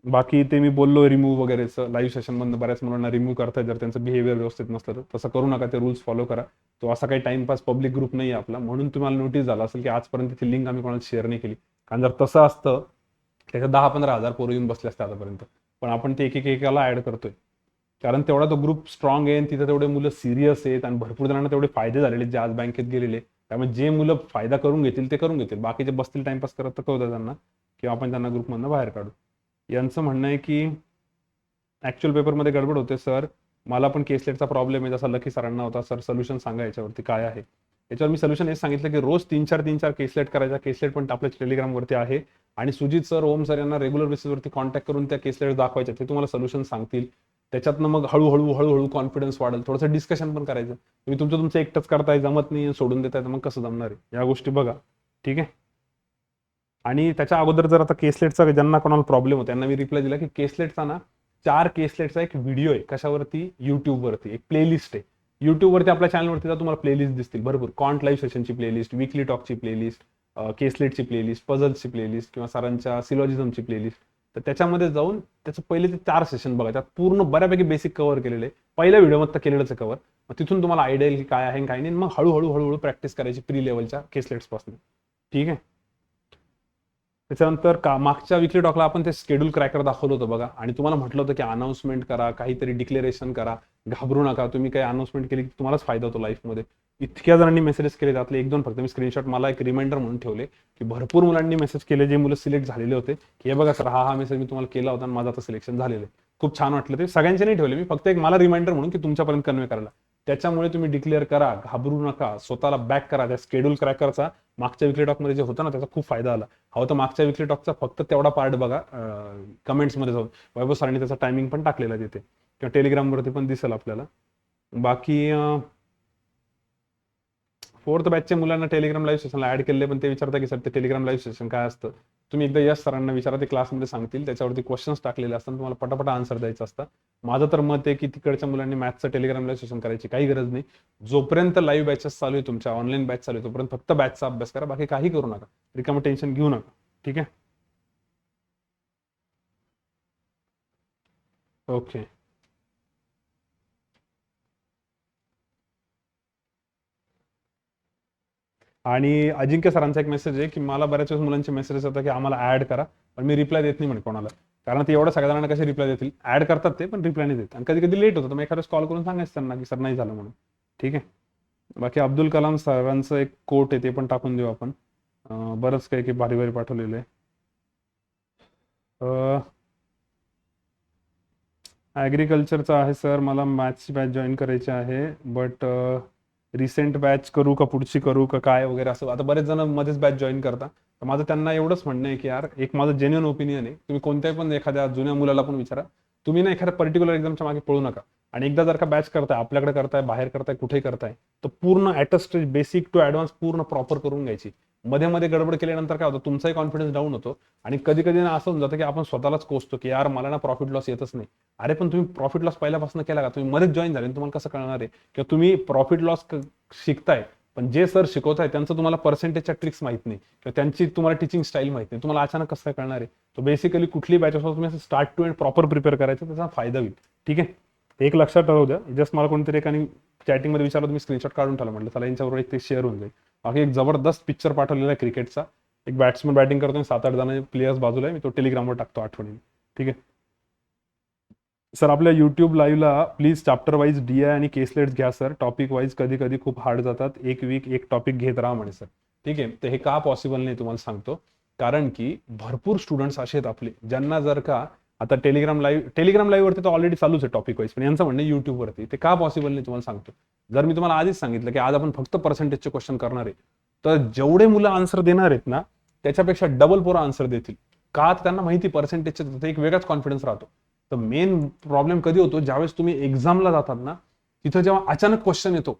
बाकी ते मी बोललो रिमूव्ह वगैरेचं, लाईव्ह सेशनमधून बऱ्याच मुलांना रिमूव्ह करताय जर त्यांचं बिहेवियर व्यवस्थित नसलं तर. तसं करू नका, ते रूल्स फॉलो करा. तो असा काही टाइमपास पब्लिक ग्रुप नाही आहे आपला, म्हणून तुम्हाला नोटीस झाला असेल की आजपर्यंत ती लिंक आम्ही कोणाला शेअर नाही केली. कारण जर तसं असतं त्याच्यात 10-15 हजार पोरं येऊन बसले असते आतापर्यंत. पण आपण ते एकेकाला ऍड करतोय, कारण तेवढा तो ग्रुप स्ट्रॉंग आहे. तिथे तेवढे मुलं सिरियस आहेत आणि भरपूर जणांना तेवढे फायदे झालेले जे आज बँकेत गेलेले. त्यामुळे जे मुलं फायदा करून घेतील ते करून घेतील, बाकीचे बसतील टाइमपास करत तर कळतं त्यांना, किंवा आपण त्यांना ग्रुपमधनं बाहेर काढू. यांचं म्हणणं आहे की ऍक्च्युअल पेपरमध्ये गडबड होते सर, मला पण केसलेटचा प्रॉब्लेम आहे जसा लकी सरांना होता. सर सोल्युशन सांगा याच्यावरती काय आहे. याच्यावर मी सोल्युशन हेच सांगितलं की रोज 3-4 केसलेट करायचा. केसलेट पण आपल्या टेलिग्रामवरती आहे आणि सुजित सर, ओम सर यांना रेग्युलर बेसिसवरती कॉन्टॅक्ट करून त्या केसलेट दाखवायच्या, ते तुम्हाला सोल्युशन सांगतील. त्याच्यातनं मग हळूहळू कॉन्फिडन्स वाढेल. थोडंसं डिस्कशन पण करायचं. तुम्ही तुमचं एकटंच करताय, जमत नाही, सोडून देताय, तर मग कसं जमणार आहे. या गोष्टी बघा, ठीक आहे. आणि त्याच्या अगोदर जर आता केसलेटचा ज्यांना कोणाला प्रॉब्लेम होता त्यांना मी रिप्लाय दिला की केसलेटचा ना 4 केसलेटचा एक व्हिडिओ आहे. कशावरती? युट्यूबवरती एक प्लेलिस्ट आहे. युट्यूबवरती आपल्या चॅनलवरती तर तुम्हाला प्लेलिस्ट दिसतील भरपूर. कॉन्ट लाईव्ह सेशनची प्लेलिस्ट, वीकली टॉकची प्लेलिस्ट, केसलेटची प्लेलिस्ट, पझल्सची प्लेलिस्ट किंवा सरांच्या सिलॉजिझमची प्लेलिस्ट. तर त्याच्यामध्ये जाऊन त्याचं पहिले ते 4 सेशन बघा. त्यात पूर्ण बऱ्यापैकी बेसिक कव्हर केलेले आहे. पहिल्या व्हिडिओमध्ये केलेलंच कव्हर. मग तिथून तुम्हाला आयडिया येईल की काय आहे काय नाही. मग हळूहळू प्रॅक्टिस करायची प्री लेवलच्या केसलेट्सपासून, ठीक आहे. त्याच्यानंतर मागच्या वीकली टॉकला आपण ते शेड्यूल क्रॅकर दाखवलं होतं बघा, आणि तुम्हाला म्हटलं होतं की अनाउन्समेंट करा, काहीतरी डिक्लेरेशन करा, घाबरू नका. तुम्ही काही अनाउन्समेंट केली की तुम्हालाच फायदा होतो लाईफमध्ये. इतक्या जणांनी मेसेजेस केले, त्यातले 1-2 फक्त मी स्क्रीनशॉट मला एक रिमाइंडर म्हणून ठेवले की भरपूर मुलांनी मेसेज केले जे मुलं सिलेक्ट झालेले होते की हे बघा सर, हा मेसेज मी तुम्हाला केला होता आणि माझं आता सिलेक्शन झालेलं आहे. खूप छान वाटलं. ते सगळ्यांचे नाही ठेवले मी, फक्त एक मला रिमाइंडर म्हणून की तुमच्यापर्यंत कन्वे करायला. त्याच्यामुळे तुम्ही डिक्लेअर करा, घाबरू नका, स्वतःला बॅक करा. त्या शेड्यूल क्रॅकरचा मागच्या वीकली टॉकमध्ये जे होतं ना त्याचा खूप फायदा आला. हवं तर मागच्या वीकली टॉकचा फक्त तेवढा पार्ट बघा कमेंट्समध्ये जाऊन. वैभव सरांनी त्याचा टायमिंग पण टाकलेला तिथे, किंवा टेलिग्रामवरती पण दिसेल आपल्याला. बाकी 4th बॅचच्या मुलांना टेलिग्राम लाईव्ह सेशनला ऍड केले, पण ते विचारता की सर ते टेलिग्राम लाईव्ह सेशन काय असतं. तुम्ही एकदा यश सरांना विचारा, ते क्लासमध्ये सांगतील. त्याच्यावरती क्वेश्चन्स टाकलेले असतात, तुम्हाला पटापट आन्सर द्यायचं असतं. माझं तर मत आहे की तिकडच्या मुलांनी मॅथचं टेलिग्राम लाईव्ह सेशन करायची काही गरज नाही. जोपर्यंत लाईव्ह बॅचेस चालू आहे, तुमच्या ऑनलाईन बॅच चालू आहे, तोपर्यंत फक्त बॅचचा अभ्यास करा, बाकी काही करू नका. रिकामं टेन्शन घेऊ नका, ठीक आहे. ओके. आणि अजिंक्य सरांचा एक मेसेज आहे की मला बऱ्याच वेळेस मुलांचे मेसेजेस येतात की आम्हाला ऍड करा, पण मी रिप्लाय देत नाही म्हणे कोणाला. कारण ते एवढं सगळ्या जणांना कसे रिप्लाय देतील. ऍड करतात ते, पण रिप्लाय नाही देत. आणि कधी कधी लेट होतं, तर मग एखाद्या कॉल करून सांगायचं त्यांना की सर नाही झालं म्हणून, ठीक आहे. बाकी अब्दुल कलाम सरांचं एक कोट आहे, ते पण टाकून देऊ आपण. बरंच काही की भारी भारी पाठवलेलं आहे. ॲग्रिकल्चरचं आहे सर, मला मॅथ्सची बॅच जॉईन करायची आहे, बट रिसेंट बॅच करू का, पुढची करू का, काय वगैरे असं. आता बरेच जण मध्येच बॅच जॉईन करता. तर माझं त्यांना एवढंच म्हणणं आहे की यार, एक माझं जेन्युइन ओपिनियन आहे, तुम्ही कोणत्याही पण एखाद्या जुन्या मुलाला पण विचारा, तुम्ही ना एखाद्या पर्टिक्युलर एक्झामच्या मागे पळू नका. आणि एकदा जर का बॅच करताय, आपल्याकडे करताय, बाहेर करताय, कुठेही करताय, तर पूर्ण at a stage basic to advance पूर्ण प्रॉपर करून घ्यायची. मध्ये गडबड केल्यानंतर काय होतं, तुमचाही कॉन्फिडन्स डाऊन होतो. आणि कधी कधी ना असं होऊन जातं की आपण स्वतःलाच कोसतो की यार मला ना प्रॉफिट लॉस येतच नाही. अरे पण तुम्ही प्रॉफिट लॉस पहिल्यापासून केला का? तुम्ही मध्येच जॉईन झाले, तुम्हाला कसं कळणार आहे? किंवा तुम्ही प्रॉफिट लॉस शिकताय, पण जे सर शिकवत आहे त्यांचं तुम्हाला पर्सेंटेजच्या ट्रिक्स माहित नाही किंवा त्यांची तुम्हाला टीचिंग स्टाईल माहित नाही, तुम्हाला अचानक कसं काय कळणार आहे? तो बेसिकली कुठली बॅच असो तुम्ही असं start to end proper prepare करायचं, त्याचा फायदा होईल. ठीक आहे, एक लक्षात राहू द्या. जस्ट मला कोणतरी एकाने चॅटिंगमध्ये विचारलं, तुम्ही स्क्रीनशॉट काढून ठेवला, म्हटलं चला यांच्याबरोबर एक ते शेअर होऊन जाईल. बाकी एक जबरदस्त पिक्चर पाठवलेला आहे क्रिकेटचा. एक बॅट्समन बॅटिंग करतोय, 7-8 जण प्लेयर्स बाजूला आहे, मी तो टेलिग्रामवर टाकतो आठवणीने. ठीक आहे सर, आपल्या युट्यूब लाईव्हला प्लीज चॅप्टर वाईज DI आणि केसलेट्स घ्या सर. टॉपिक वाईज कधी कधी खूप हार्ड जातात, एक वीक एक टॉपिक घेत राहा म्हणे सर. ठीक आहे, तर हे का पॉसिबल नाही तुम्हाला सांगतो. कारण की भरपूर स्टुडंट्स असे आहेत आपले ज्यांना जर का आता टेलिग्राम लाईव्ह वरती तर ऑलरेडी चालूच आहे टॉपिक वाईज, पण यांचं म्हणणं युट्यूबवरती ते का पॉसिबल नाही तुम्हाला सांगतो. जर मी तुम्हाला आधीच सांगितलं की आज आपण फक्त पर्सेंटेजचे क्वेश्चन करणार आहे, तर जेवढे मुलं आन्सर देणार आहेत ना त्याच्यापेक्षा डबल पोरं आन्सर देतील. का? त्यांना माहिती पर्सेंटेजचे एक वेगळाच कॉन्फिडन्स राहतो. तर मेन प्रॉब्लेम कधी होतो, ज्यावेळेस तुम्ही एक्झामला जातात ना, तिथं जेव्हा अचानक क्वेश्चन येतो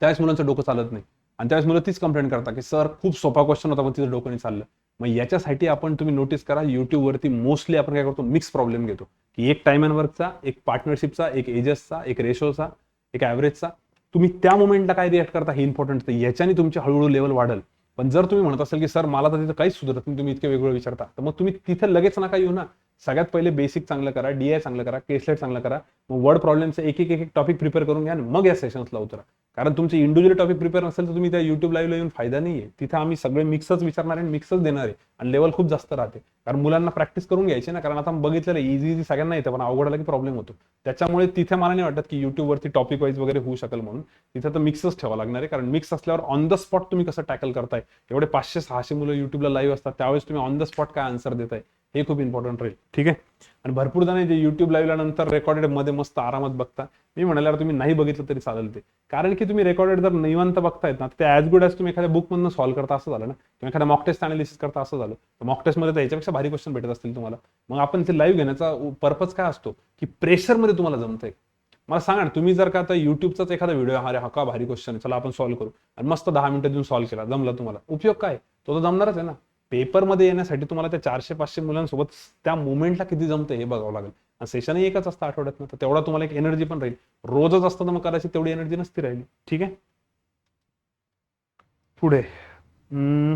त्यावेळेस मुलांचं डोकं चालत नाही, आणि त्यावेळेस मुलं तीच कंप्लेंट करतात की सर खूप सोपा क्वेश्चन होता पण तिथं डोकं नाही चाललं. मग याच्यासाठी आपण तुम्ही नोटीस करा, युट्यूबवरती मोस्टली आपण काय करतो, मिक्स प्रॉब्लेम घेतो की एक टाइम अँड वर्कचा, एक पार्टनरशिपचा, एक एजेसचा, एक रेशोचा, एक ॲव्हरेजचा. तुम्ही त्या मोमेंटला काय रिॲक्ट करता हे इम्पॉर्टंट. तर याच्याने तुमची हळूहळू लेवल वाढेल. पण जर तुम्ही म्हणत असाल की सर मला तर तिथं काहीच सुधारत नाही, तुम्ही इतके वेगळं विचारता, तर मग तुम्ही तिथे लगेच नका येऊ ना. सगळ्यात पहिले बेसिक चांगलं करा, DI चांगलं करा, केसलेट चांगलं करा, मग वर्ड प्रॉब्लेमचं एक एक टॉपिक प्रिपेअर करून घ्या आणि मग या सेशन्सला उतरा. कारण तुमचे इंडिव्हिज्युअल टॉपिक प्रिपेअर नसेल तर तुम्ही त्या युट्यूब लाईव्हला येऊन फायदा नाहीये. तिथे आम्ही सगळे मिक्सच विचारणार आहे, मिक्सच देणार आहे, आणि लेवल खूप जास्त राहते. कारण मुलांना प्रॅक्टिस करून घ्यायची ना, कारण आता बघितलेलं इझी सगळ्यांना येतं पण अवघड आला की प्रॉब्लेम होतो. त्याच्यामुळे तिथे मला नाही वाटत की युट्यूबवरती टॉपिक वाईज वगैरे होऊ शकेल म्हणून. तिथे तर मिक्सच ठेवा लागणार आहे, कारण मिक्स असल्यावर ऑन द स्पॉट तुम्ही कसं टॅकल करताय. एवढे 500-600 मुलं युट्यूबला लाईव्ह असतात, त्यावेळेस तुम्ही ऑन द स्पॉट काय आन्सर देताय हे खूप इम्पॉर्टंट राहील. ठीक आहे, आणि भरपूर जण जे युट्यूब लाईव्हला नंतर रेकॉर्डेड मध्ये मस्त आरामात बघता. मी म्हणाल्यावर तुम्ही नाही बघितलं तरी चालेल ते, कारण की तुम्ही रेकॉर्डेड जर निवांत बघतायत ना, ते ॲज गुड ॲज तुम्ही एखाद्या बुकमधून सॉल्व्ह करता असं झालं ना, किंवा एखाद्या मॉक टेस्ट अनालिसिस करता असं झालं. तर मॉक टेस्टमध्ये तर याच्यापेक्षा भारी क्वेश्चन भेटत असतील तुम्हाला. मग आपण ते लाईव्ह घेण्याचा पर्पज काय असतो की प्रेशरमध्ये तुम्हाला जमतंय. मला सांगा ना, तुम्ही जर का आता युट्यूबचाच एखादा व्हिडिओ, अरे हा का भारी क्वेश्चन आहे, चला आपण सॉल्व्ह करू, आणि मस्त 10 मिनिटं देऊन सॉल्व्ह केला, जमला तुम्हाला, उपयोग काय? तो तर जमणारच आहे ना. पेपरमध्ये येण्यासाठी तुम्हाला त्या 400-500 मुलांसोबत त्या मोमेंटला किती जमतं हे बघावं लागेल. आणि सेशनही एकच असतं आठवड्यात, तर तेवढा तुम्हाला एक एनर्जी पण राहील. रोजच असतं तर मग कदाचित तेवढी एनर्जी नसती राहिली. ठीक आहे, पुढे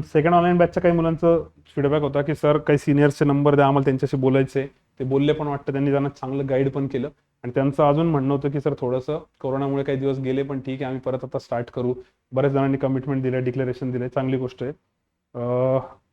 सेकंड ऑनलाईन बॅचच्या काही मुलांचं फीडबॅक होता की सर काही सिनियर्सचे नंबर द्या, आम्हाला त्यांच्याशी बोलायचे. ते बोलले पण वाटतं, त्यांनी त्यांना चांगलं गाईड पण केलं. आणि त्यांचं अजून म्हणणं होतं की सर थोडंसं कोरोनामुळे काही दिवस गेले, पण ठीक आहे आम्ही परत आता स्टार्ट करू. बऱ्याच जणांनी कमिटमेंट दिलं, डिक्लेरेशन दिलं, चांगली गोष्ट आहे.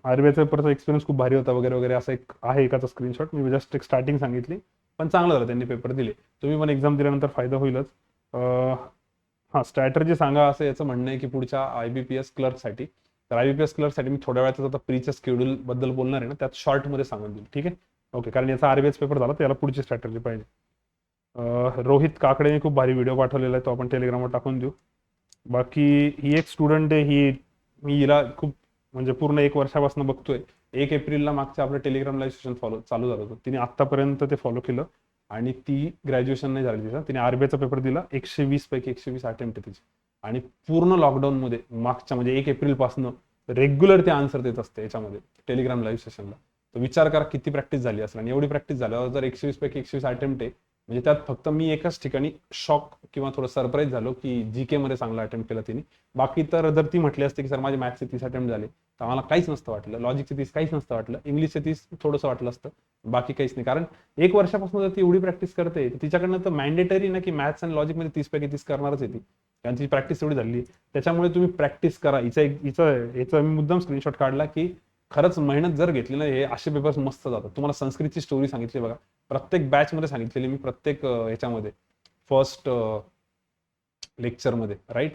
आयुर्वेदचा पेपरचा एक्सपिरियन्स खूप भारी होता वगैरे वगैरे, असं एक आहे एकाचा स्क्रीनशॉट. मी जस्ट एक स्टार्टिंग सांगितली, पण चांगलं झालं त्यांनी पेपर दिले. तुम्ही पण एक्झाम दिल्यानंतर फायदा होईलच. हां, स्ट्रॅटर्जी सांगा असं याचं म्हणणं आहे की पुढच्या IBPS क्लर्कसाठी. तर IBPS क्लर्कसाठी मी थोड्या वेळातच आता प्रीच्या शेड्यूल बद्दल बोलणार आहे ना, त्यात शॉर्टमध्ये सांगून देईल. ठीक आहे, ओके, कारण याचा RBS पेपर झाला तर याला पुढची स्ट्रॅटर्जी पाहिजे. रोहित काकडेने खूप भारी व्हिडिओ पाठवलेला आहे, तो आपण टेलिग्रामवर टाकून देऊ. बाकी ही एक स्टुडंट आहे, मी हिला खूप म्हणजे पूर्ण 1 वर्षापासून बघतोय. 1 एप्रिलला मागच्या आपलं टेलिग्राम लाईव्ह सेशन चालू झालं होतं, तिने आत्तापर्यंत ते फॉलो केलं, आणि ती ग्रॅज्युएशन नाही झाली तिचं. तिने RBIचा पेपर दिला, 120 पैकी 120 अटेम्प्ट आहे तिची, आणि पूर्ण लॉकडाऊनमध्ये मागच्या म्हणजे 1 एप्रिलपासून रेग्युलर ते आन्सर देत असते याच्यामध्ये टेलिग्राम लाईव्ह सेशनला. तर विचार करा किती प्रॅक्टिस झाली असेल, आणि एवढी प्रॅक्टिस झाल्यावर जर 120 पैकी 120 अटेम्प्ट आहे, म्हणजे त्यात फक्त मी एकाच ठिकाणी शॉक किंवा थोडं सरप्राईज झालो की GK मध्ये चांगला अटेम्प्ट केला तिने. बाकी तर जर ती म्हटली असते की सर माझे मॅथ्सचे 30 अटेम्प्ट झाले, तर आम्हाला काहीच नसतं वाटलं, लॉजिकचे 30 काहीच नसतं वाटलं, इंग्लिशचे 30 थोडंसं वाटलं असतं, बाकी काहीच नाही. कारण 1 वर्षापासून जर ती एवढी प्रॅक्टिस करते, तिच्याकडनं तर मॅन्डेटरी ना की मॅथ्स आणि लॉजिकमध्ये 30 पैकी 30 करणारच आहे ती, कारण तिची प्रॅक्टिस एवढी झाली. त्याच्यामुळे तुम्ही प्रॅक्टिस करा. याचा मी मुद्दाम स्क्रीनशॉट काढला की खरंच मेहनत जर घेतली ना, हे असे पेपर्स मस्त जातात. तुम्हाला संस्कृतची स्टोरी सांगितली बघा, प्रत्येक बॅचमध्ये सांगितलेली मी, प्रत्येक ह्याच्यामध्ये फर्स्ट लेक्चरमध्ये, राईट,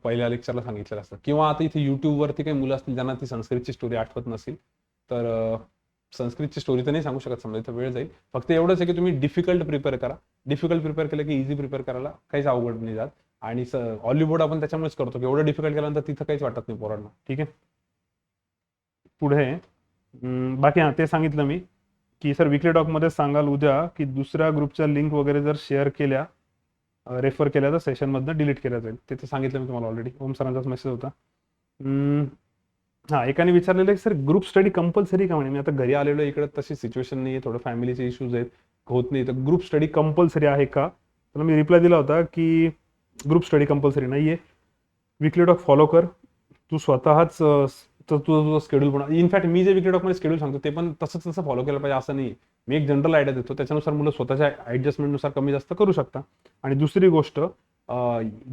पहिल्या लेक्चरला सांगितलेलं असतं. किंवा आता इथे युट्यूबवरती काही मुलं असतील ज्यांना ती संस्कृतची स्टोरी आठवत नसेल, तर संस्कृतची स्टोरी तर नाही सांगू शकत, समजा इथं वेळ जाईल. फक्त एवढंच आहे की तुम्ही डिफिकल्ट प्रिपेअर करा. डिफिकल्ट प्रिपेअर केलं की इझी प्रिपेअर करायला काहीच अवघड नाही जात. आणि ऑलिवूड आपण त्याच्यामुळेच करतो की एवढं डिफिकल्ट केल्यानंतर तिथं काहीच वाटत नाही पोरांना. ठीक आहे, पुढे बाकी हां ते सांगितलं मी की सर विकली टॉकमध्ये सांगाल उद्या की दुसऱ्या ग्रुपच्या लिंक वगैरे जर शेअर केल्या, रेफर केल्या तर सेशनमधनं डिलीट केल्या जाईल. ते सांगितलं मी तुम्हाला ऑलरेडी, ओम सरांचाच मेसेज होता. हां, एकाने विचारलेलं आहे सर ग्रुप स्टडी कंपल्सरी का म्हणे. मी आता घरी आलेलो आहे, इकडे तशी सिच्युएशन नाही आहे, थोडं फॅमिलीचे इश्यूज आहेत, होत नाही, तर ग्रुप स्टडी कंपल्सरी आहे का? तर मी रिप्लाय दिला होता की ग्रुप स्टडी कंपल्सरी नाही आहे. विकली टॉक फॉलो कर, तू स्वतःच तुझं स्केड्यूल बनव. इनफॅक्ट मी जे विकली टॉकमध्ये स्केड्यूल सांगतो ते पण तसं फॉलो केलं पाहिजे असं नाही. मी एक जनरल आयडिया देतो, त्याच्यानुसार मुलं स्वतःच्या ऍडजस्टमेंटनुसार कमी जास्त करू शकता. आणि दुसरी गोष्ट,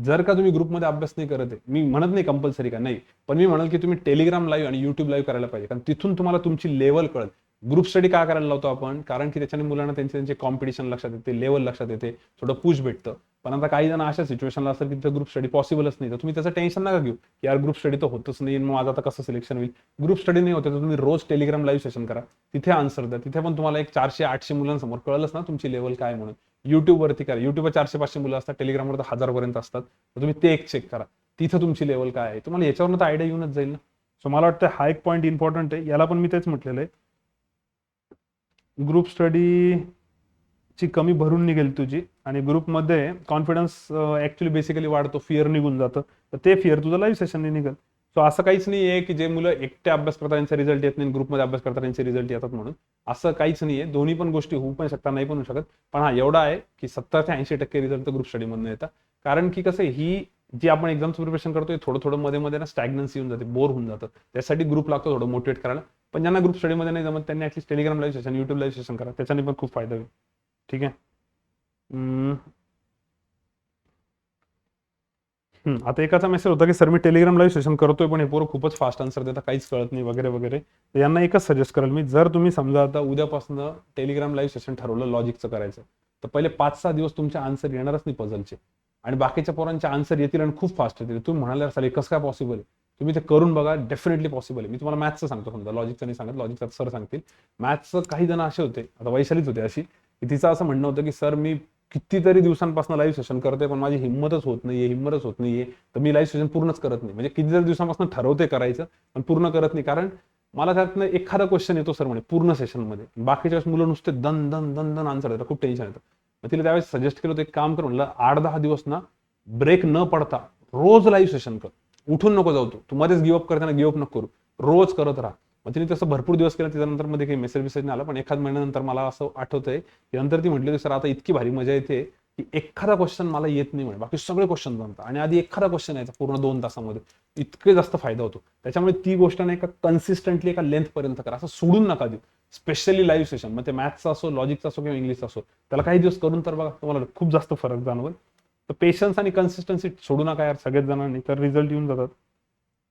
जर का तुम्ही ग्रुपमध्ये अभ्यास नाही करत आहे, मी म्हणत नाही कंपल्सरी का नाही, पण मी म्हणाल की तुम्ही टेलिग्राम लाईव्ह आणि युट्यूब लाईव्ह करायला पाहिजे, कारण तिथून तुम्हाला तुमची लेवल कळेल. ग्रुप स्टडी का करायला लावतो आपण, कारण की त्याच्याने मुलांना त्यांचे कॉम्पिटिशन लक्षात येते, लेवल लक्षात येते, थोडं पुश भेटतं. पण आता काही जण अशा सिच्युएशनला असतात की तिथं ग्रुप स्टडी पॉसिबलच नाही, तर तुम्ही त्याचं टेन्शन नका घेऊ की यार ग्रुप स्टडी तर होतच नाही, मग माझं आता कसं सिलेक्शन होईल. ग्रुप स्टडी नाही होते तर तुम्ही रोज टेलिग्राम लाईव्ह सेशन करा, तिथे आन्सर द्या, तिथे पण तुम्हाला एक 400-800 मुलांसमोर कळलंच ना तुमची लेवल काय म्हणून. युट्यूबवरती करा, युट्यूबवर 400-500 मुलं असतात, टेलिग्रामवर तर 1000 असतात, तर तुम्ही ते एक चेक करा, तिथं तुमची लेवल काय आहे, तुम्हाला याच्यावरून तर आयडिया येऊनच जाईल ना. सो मला वाटतं हा एक पॉईंट इम्पॉर्टंट आहे, याला पण मी तेच म्हटलेलं आहे. ग्रुप स्टडी ची कमी भरून निघेल तुझी, आणि ग्रुपमध्ये कॉन्फिडन्स ऍक्च्युली बेसिकली वाढतो, फिअर निघून जातं, तर ते फिअर तुझं लाईव्ह सेशनने निघेल. सो असं काहीच नाही आहे की जे मुलं एकटे अभ्यास करतात त्यांचा रिझल्ट येत नाही, ग्रुपमध्ये अभ्यास करतात त्यांचे रिझल्ट येतात म्हणून. असं काहीच नाही आहे, दोन्ही पण गोष्टी होऊ पण शकतात, नाही पण होऊ शकत. पण हा एवढा आहे की 70 ते 80% रिझल्ट तर ग्रुप स्टडीमधून येतात. कारण की कसं ही जी आपण एक्झामचं प्रिपरेशन करतोय, थोडं थोडं मध्ये मध्ये ना स्टॅग्नन्सी येऊन जाते, बोर होऊन जातं. त्यासाठी ग्रुप लागतो थोडं मोटिवेट करायला. पण ज्यांना ग्रुप स्टडीमध्ये नाही जमत त्यांनी at least Telegram live session, YouTube live session करा, त्याच्याने पण खूप फायदा होईल. ठीक आहे. आता एकाचा मेसेज होता की सर मी टेलिग्राम लाईव्ह सेशन करतोय पण हे पोरं खूपच फास्ट आन्सर देतात, काहीच कळत नाही वगैरे वगैरे. तर यांना एकच सजेस्ट करेल मी, जर तुम्ही समजा आता उद्यापासून टेलिग्राम लाईव्ह सेशन ठरवलं लॉजिकचं करायचं, तर पहिले 5-6 दिवस तुमचे आन्सर येणारच नाही पझलचे, आणि बाकीच्या पोरांचे आन्सर येतील आणि खूप फास्ट येतील. तुम्ही म्हणाले सर कसं काय पॉसिबल आहे, तुम्ही ते करून बघा, डेफिनेटली पॉसिबल आहे. मी तुम्हाला मॅथ्सचं सांगतो, समजा लॉजिकचं नाही सांगत, लॉजिकचं सर सांगतील. मॅथ्सचं काही जण असे होते, आता वैशालीच होते अशी, की तिचं असं म्हणणं होतं की सर मी कितीतरी दिवसांपासून लाईव्ह सेशन करते पण माझी हिंमतच होत नाहीये, तर मी लाईव्ह सेशन पूर्णच करत नाही. म्हणजे कितीतरी दिवसांपासून ठरवते करायचं पण पूर्ण करत नाही, कारण मला त्यातनं एखादा क्वेश्चन येतो सर म्हणे पूर्ण सेशनमध्ये, बाकीच्या वेळेस मुलं नुसते दन दन दन दन आन्सर देतात, खूप टेन्शन येतं. मग तिला त्यावेळेस सजेस्ट केलं होतं एक काम कर, म्हणलं 8-10 दिवस ना ब्रेक न पडता रोज लाईव्ह सेशन कर, उठून नको जाऊ, तू मध्येच गिवअप करताना गिवअप नको करू, रोज करत राहा. मग तिने तसं भरपूर दिवस केलं, त्याच्यानंतर मध्ये काही मेसेज नाही आला, पण एखाद महिन्यानंतर मला असं आठवतंय की नंतर ती म्हटली होती सर आता इतकी भारी मजा येते की एखादा क्वेश्चन मला येत नाही म्हणे, बाकी सगळे क्वेश्चन जमतात, आणि आधी एखादा क्वेश्चन यायचा पूर्ण 2 तासामध्ये, इतके जास्त फायदा होतो. त्याच्यामुळे ती गोष्ट नाही का कन्सिस्टंटली एका लेंथ पर्यंत करा, असं सोडून नका देऊ. स्पेशली लाईव्ह सेशन, मग ते मॅथ्सचा असो, लॉजिकचा असो किंवा इंग्लिशचा असो, त्याला काही दिवस करून तर बघा, तुम्हाला खूप जास्त फरक जाणवेल. तर पेशन्स आणि कन्सिस्टन्सी सोडू नका यार सगळेच जणांनी, तर रिझल्ट येऊन जातात.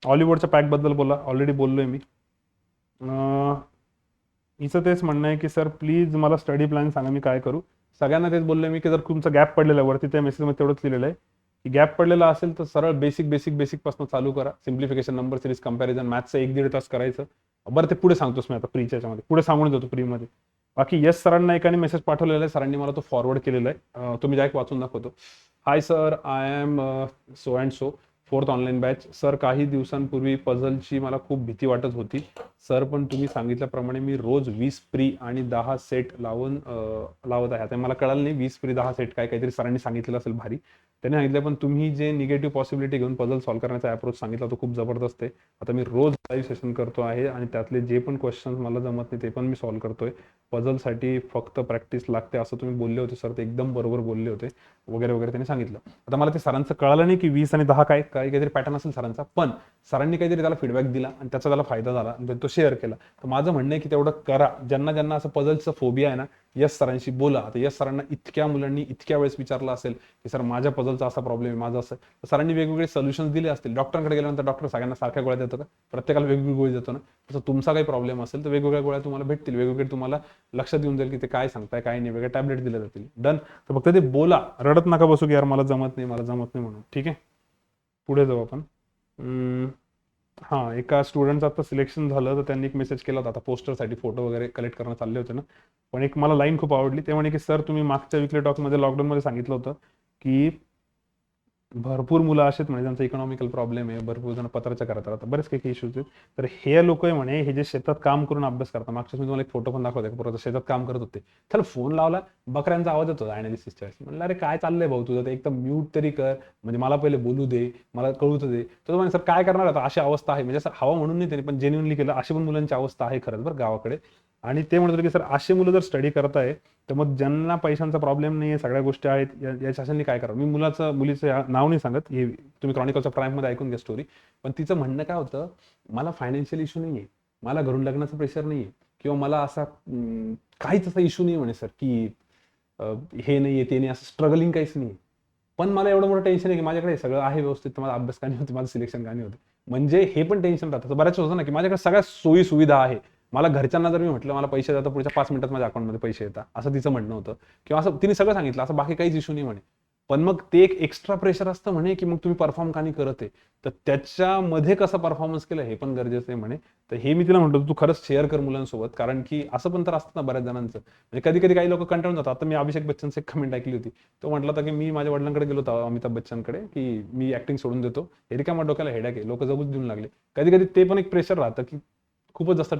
हॉलिवूडच्या पॅकबद्दल बोला, ऑलरेडी बोललोय मी. हिचं तेच म्हणणं आहे की सर प्लीज मला स्टडी प्लॅन सांगा, मी काय करू. सगळ्यांना तेच बोललोय मी की जर तुमचा गॅप पडलेला आहे, वरती त्या मेसेजमध्ये तेवढंच लिहिलेलं आहे की गॅप पडलेला असेल तर सरळ बेसिक पासून चालू करा. सिम्प्लिफिकेशन, नंबर सिरीज, कंपॅरिझन, मॅथ्सचं 1-1.5 तास करायचं. बरं ते पुढे सांगतोस मी आता फ्रीच्या याच्यामध्ये, पुढे सांगून देतो फ्रीमध्ये. बाकी यस सरांना एकाने मेसेज पाठवलेला आहे, सरांनी मला तो फॉरवर्ड केलेला आहे, तो मी डायरेक्ट वाचून दाखवतो. Hi sir, I am so and so, 4th online batch. Sir काही दिवसांपूर्वी पझलची मला खूप भीती वाटत होती सर, पण तुम्ही सांगितल्याप्रमाणे मी रोज 20 प्री आणि 10 सेट लावत आहे. आता मला कळालं नाही 20 प्री 10 सेट काय, काहीतरी सरांनी सांगितलेलं असेल भारी, त्यांनी सांगितलं. पण तुम्ही जे निगेटिव्ह पॉसिबिलिटी घेऊन पझल सॉल्व्ह करण्याचा अप्रोच सांगितला तो खूप जबरदस्त आहे. आता मी रोज लाईव्ह सेशन करतो आहे आणि त्यातले जे पण क्वेश्चन्स मला जमत नाही ते पण मी सॉल्व्ह करतोय. पझलसाठी फक्त प्रॅक्टिस लागते असं तुम्ही बोलले होते सर, ते एकदम बरोबर बोलले होते वगैरे वगैरे त्यांनी सांगितलं. आता मला ते सरांचं कळालं नाही की 20 आणि 10 काय काहीतरी पॅटर्न असेल सरांचा, पण सरांनी काहीतरी त्याला फीडबॅक दिला आणि त्याचा त्याला फायदा झाला आणि तो शेअर केला. तर माझं म्हणणं आहे की तेवढं करा. ज्यांना ज्यांना असं पझलचं फोबिया आहे ना, यस सरांशी बोला. आता यस सरांना इतक्या मुलांनी इतक्या वेळेस विचारलं असेल की सर माझ्या पझलचा असा प्रॉब्लेम आहे, माझं असं, तर सरांनी वेगवेगळे सोल्युशन्स दिले असतील. डॉक्टरांकडे गेल्यानंतर डॉक्टर सगळ्यांना सारख्या गोळ्या देतो का, प्रत्येकाला वेगवेगळी गोळी देतो ना, तसं तुमचा काही प्रॉब्लेम असेल तर वेगवेगळ्या गोळ्या तुम्हाला भेटतील, वेगवेगळे तुम्हाला लक्षात येऊन जाईल की ते काय सांगताय काय नाही, वेगळे टॅबलेट दिले जातील. डन. तर फक्त ते बोला, रडत नका बसू की यार मला जमत नाही म्हणून. ठीक आहे, पुढे जाऊ आपण. हां, एका स्टुडंटचं आता सिलेक्शन झालं, तर त्यांनी एक मेसेज केला होता, आता पोस्टरसाठी फोटो वगैरे कलेक्ट करणं चालले होते ना, पण एक मला लाईन खूप आवडली. ते म्हणे की सर तुम्ही मागच्या विकली टॉकमध्ये लॉकडाऊनमध्ये सांगितलं होतं की भरपूर मुलं असेच म्हणजे ज्यांचा इकॉनॉमिकल प्रॉब्लेम आहे, भरपूर जण पत्राच्या करत राहतात, बरेच काही इश्यूज आहेत. तर हे लोक आहे म्हणे, हे जे शेतात काम करून अभ्यास करतात, मागच्या मी तुम्हाला एक फोटो पण दाखवते, बरोबर शेतात काम करत होते, त्याला फोन लावला, बकऱ्यांचा आवाज येतो अॅनालिसिसच्या वेळेस. म्हणलं अरे काय चाललंय भाऊ तुझं, ते एकदम म्यूट तरी कर, म्हणजे मला पहिले बोलू दे, मला कळू दे. तर म्हणे सर काय करणार आता, अशी अवस्था आहे, म्हणजे असं हवा म्हणून नाही त्यांनी पण जेन्युअनली केलं, अशी पण मुलांची अवस्था आहे खरंच बरं गावाकडे. आणि ते म्हणत होते की सर अशी मुलं जर स्टडी करताय तर मग ज्यांना पैशांचा प्रॉब्लेम नाही आहे, सगळ्या गोष्टी आहेत, याच्यासाठी काय करावं. मी मुलीचं नाव नाही सांगत, हे तुम्ही क्रॉनिकलच्या प्राईममध्ये ऐकून घ्या स्टोरी. पण तिचं म्हणणं काय होतं, मला फायनान्शियल इश्यू नाही आहे, मला घरून लग्नाचं प्रेशर नाही आहे, किंवा मला असा काहीच असा इश्यू नाही म्हणे सर की हे नाही आहे ते नाही, असं स्ट्रगलिंग काहीच नाही. पण मला एवढं मोठं टेन्शन आहे की माझ्याकडे सगळं आहे व्यवस्थित, तर माझा अभ्यास का नाही होते, माझं सिलेक्शन का नाही होते. म्हणजे हे पण टेन्शन राहतं. बऱ्याच होतं ना की माझ्याकडे सगळ्या सोयी सुविधा आहे, मला घरच्यांना जर मी म्हटलं मला पैसे जातात पुढच्या 5 मिनिटात माझ्या अकाउंटमध्ये पैसे येतात, असं तिचं म्हणणं होतं. किंवा असं तिने सगळं सांगितलं, असं बाकी काहीच इश्यू नाही म्हणे. पण मग ते एक एक्स्ट्रा प्रेशर असतं म्हणे की मग तुम्ही परफॉर्म का नाही करत आहे, तर त्याच्यामध्ये कसं परफॉर्मन्स केलं हे पण गरजेचं आहे म्हणे. तर हे मी तिला म्हणतो तू खरंच शेअर कर मुलांसोबत, कारण की असं पण तर असतं ना बऱ्याच जणांचं. म्हणजे कधी कधी काही लोक कंटाळून जातात. आता मी अभिषेक बच्चनचं एक कमेंट ऐकली होती, तो म्हटला होता की मी माझ्या वडिलांकडे गेलो होतो अमिताभ बच्चनकडे की मी ऍक्टिंग सोडून देतो, हे रिकामा डोक्याला हेडॅक आहे, लोक जगूच देऊन लागले. कधी कधी ते पण एक प्रेशर राहतं की खूपच जास्त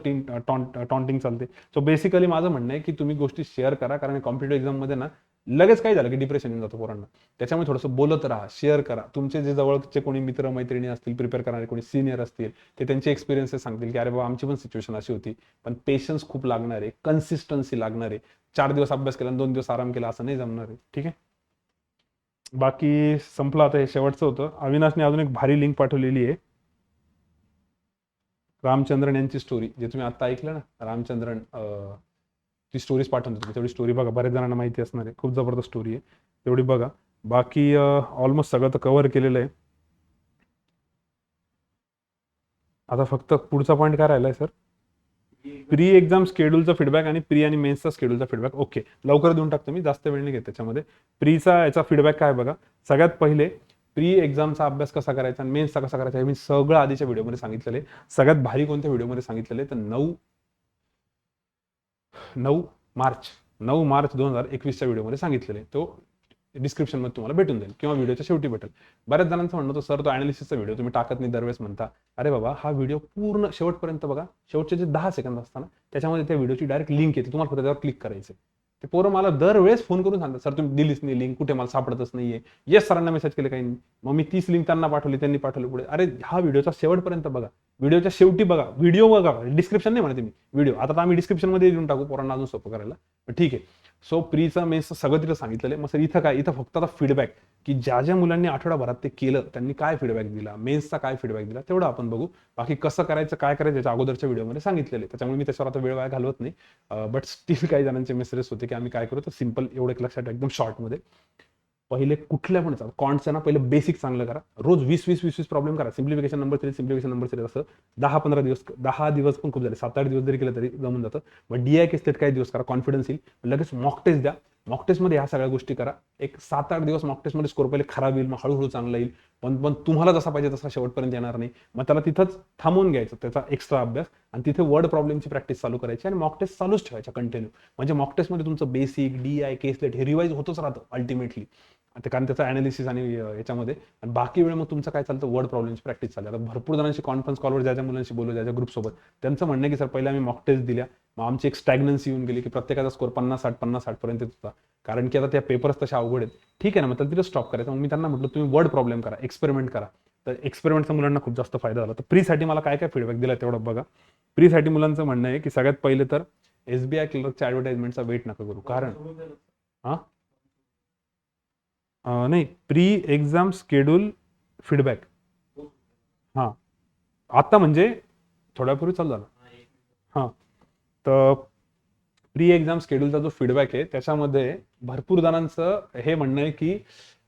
टॉन्टिंग चालते. सो बेसिकली माझं म्हणणं आहे की तुम्ही गोष्टी शेअर करा, कारण कॉम्पिटेटिव्ह एक्झाममध्ये ना लगेच काय झालं की डिप्रेशन येऊन जातं पोरांना. त्याच्यामुळे थोडंसं बोलत राहा, शेअर करा. तुमचे जे जवळचे कोणी मित्र मैत्रिणी असतील, प्रिपेअर करणारे कोणी सिनियर असतील, ते त्यांचे एक्सपिरियन्सेस सांगतील की अरे बाबा आमची पण सिच्युएशन अशी होती. पण पेशन्स खूप लागणार आहे, कन्सिस्टन्सी लागणार आहे. 4 दिवस अभ्यास केला आणि 2 दिवस आराम केला असं नाही जमणार आहे. ठीक आहे, बाकी संपलं आता, हे शेवटचं होतं. अविनाशने अजून एक भारी लिंक पाठवलेली आहे, रामचंद्रन यांची स्टोरी, जे तुम्ही आता ऐकलं ना रामचंद्रन, ती स्टोरीज पाठवून देतो. तेवढी स्टोरी बघा, बऱ्याच जणांना माहिती असणार आहे, खूप जबरदस्त स्टोरी आहे, तेवढी बघा. बाकी ऑलमोस्ट सगळं तर कव्हर केलेलं आहे. आता फक्त पुढचा पॉईंट काय राहिला आहे सर, प्री एक्झाम शेड्यूलचा फीडबॅक आणि प्री आणि मेन्सचा शेड्यूलचा फीडबॅक. ओके, लवकर देऊन टाकतो मी, जास्त वेळ नाही घेत त्याच्यामध्ये. प्रीचा याचा फीडबॅक काय बघा. सगळ्यात पहिले प्री एक्झामचा अभ्यास कसा करायचा आणि मेन्सचा कसा करायचा हे मी सगळं आधीच्या व्हिडिओमध्ये सांगितलेलं आहे. सगळ्यात भारी कोणत्या व्हिडिओमध्ये सांगितलेलं आहे तर 9 मार्च 2021च्या व्हिडिओमध्ये सांगितलेलं आहे. तो डिस्क्रिप्शनमध्ये तुम्हाला भेटून जाईल किंवा व्हिडिओच्या शेवटी भेटेल. बऱ्याच जणांचं म्हणणं होतं सर तो अनालिसिसचा व्हिडिओ तुम्ही टाकत नाही दरवेळेस म्हणता. अरे बाबा, हा व्हिडिओ पूर्ण शेवटपर्यंत बघा. शेवटचे जे 10 सेकंद असतात ना, त्याच्यामध्ये त्या व्हिडिओची डायरेक्ट लिंक येते, तुम्हाला फक्त त्यावर क्लिक करायचं. ते पोरं मला दरवेळेस फोन करून सांगतात सर तुम्ही दिलीच नाही लिंक, कुठे मला सापडतच नाहीये. येस सरांना मेसेज केले काही नाही. मग मी 30 लिंक त्यांना पाठवली, त्यांनी पाठवली पुढे. अरे हा व्हिडिओचा शेवटपर्यंत बघा, व्हिडिओच्या शेवटी बघा, व्हिडिओ बघा, डिस्क्रिप्शन नाही म्हणते मी, व्हिडिओ. आता आम्ही डिस्क्रिप्शनमध्ये देऊन टाकू पोरांना अजून सोपं करायला, ठीक आहे. सो प्रीचं मेन्सचं सगळं तिथं सांगितलेलं आहे. मग सर इथं काय, इथं फक्त आता फीडबॅक की ज्या मुलांनी आठवडाभरात ते केलं त्यांनी काय फीडबॅक दिला, मेन्सचा काय फीडबॅक दिला तेवढं आपण बघू. बाकी कसं करायचं काय करायचं याच्या अगोदरच्या व्हिडिओमध्ये सांगितलेलं आहे, त्याच्यामुळे मी त्याच्यावर आता वेळ वाया घालवत नाही. बट स्टील काही जणांचे मेसेजेस होते की आम्ही काय करू, तर सिंपल एवढं एक लक्षात एकदम शॉर्टमध्ये. पहिले कुठल्या पण कॉन्टचं ना पहिले बेसिक चांगलं करा. रोज 20-20-20 प्रॉब्लेम करा. सिम्प्लिफिकेशन नंबर 3, सिम्प्लिफिकेशन नंबर 3 असं 10-15 दिवस, 10 दिवस पण खूप झाले, 7-8 दिवस जरी केलं तरी जमून जातं. मग DI केसलेट काही दिवस करा, कॉन्फिडन्स येईल. लगेच मॉक टेस्ट द्या, मॉक टेस्टमध्ये ह्या सगळ्या गोष्टी करा. एक 7-8 दिवस मॉक टेस्टमध्ये स्कोर पहिले खराब येईल, मग हळूहळू चांगला येईल. पण तुम्हाला जसा पाहिजे तसा शेवटपर्यंत येणार नाही. मग त्याला तिथंच थांबवून घ्यायचं, त्याचा एक्स्ट्रा अभ्यास, आणि तिथे वर्ड प्रॉब्लेमची प्रॅक्टिस चालू करायची आणि मॉक टेस्ट चालूच ठेवायच्या कंटिन्यू. म्हणजे मॉक टेस्टमध्ये तुमचं बेसिक DI केसलेट हे रिवाईज होतच राहतं अल्टिमेटली, कारण त्याचा अनालिसिस आणि याच्यामध्ये. आणि बाकी वेळ मग तुमचं काय चालतं, वर्ड प्रॉब्लेमची प्रॅक्टिस चालली. आता भरपूर जणांशी कॉन्फरन्स कॉलवर ज्या मुलांशी बोललो, ज्या ग्रुपसोबत, त्यांचं म्हणणं की सर पहिले आम्ही मॉक टेस्ट दिल्या, मग आमची एक स्टॅग्नन्सी येऊन गेली की प्रत्येकाचा स्कोर 50-60 पर्यंत येत होता, कारण की आता त्या पेपर्स तशा अवघड आहेत. ठीक आहे ना, मग त्याला तिथं स्टॉप करायचं. मग मी त्यांना म्हटलं तुम्ही वर्ड प्रॉब्लेम करा, एक्सपेरिमेंट करा. तर एक्सपेरिमेंटचा मुलांना खूप जास्त फायदा झाला. तर प्रीसाठी मला काय काय फीडबॅक दिला तेवढं बघा. प्रीसाठी मुलांचं म्हणणं आहे की सगळ्यात पहिले तर SBI क्लर्कच्या ॲडव्हर्टाइजमेंटचा वेट नका करू, कारण नाही, प्री एक्झाम शेड्यूल फीडबॅक हां आता म्हणजे थोड्यापूर्वी चालू झालं. हां, तर प्री एक्झाम शेड्यूलचा जो फीडबॅक आहे त्याच्यामध्ये भरपूर जणांचं हे म्हणणं आहे की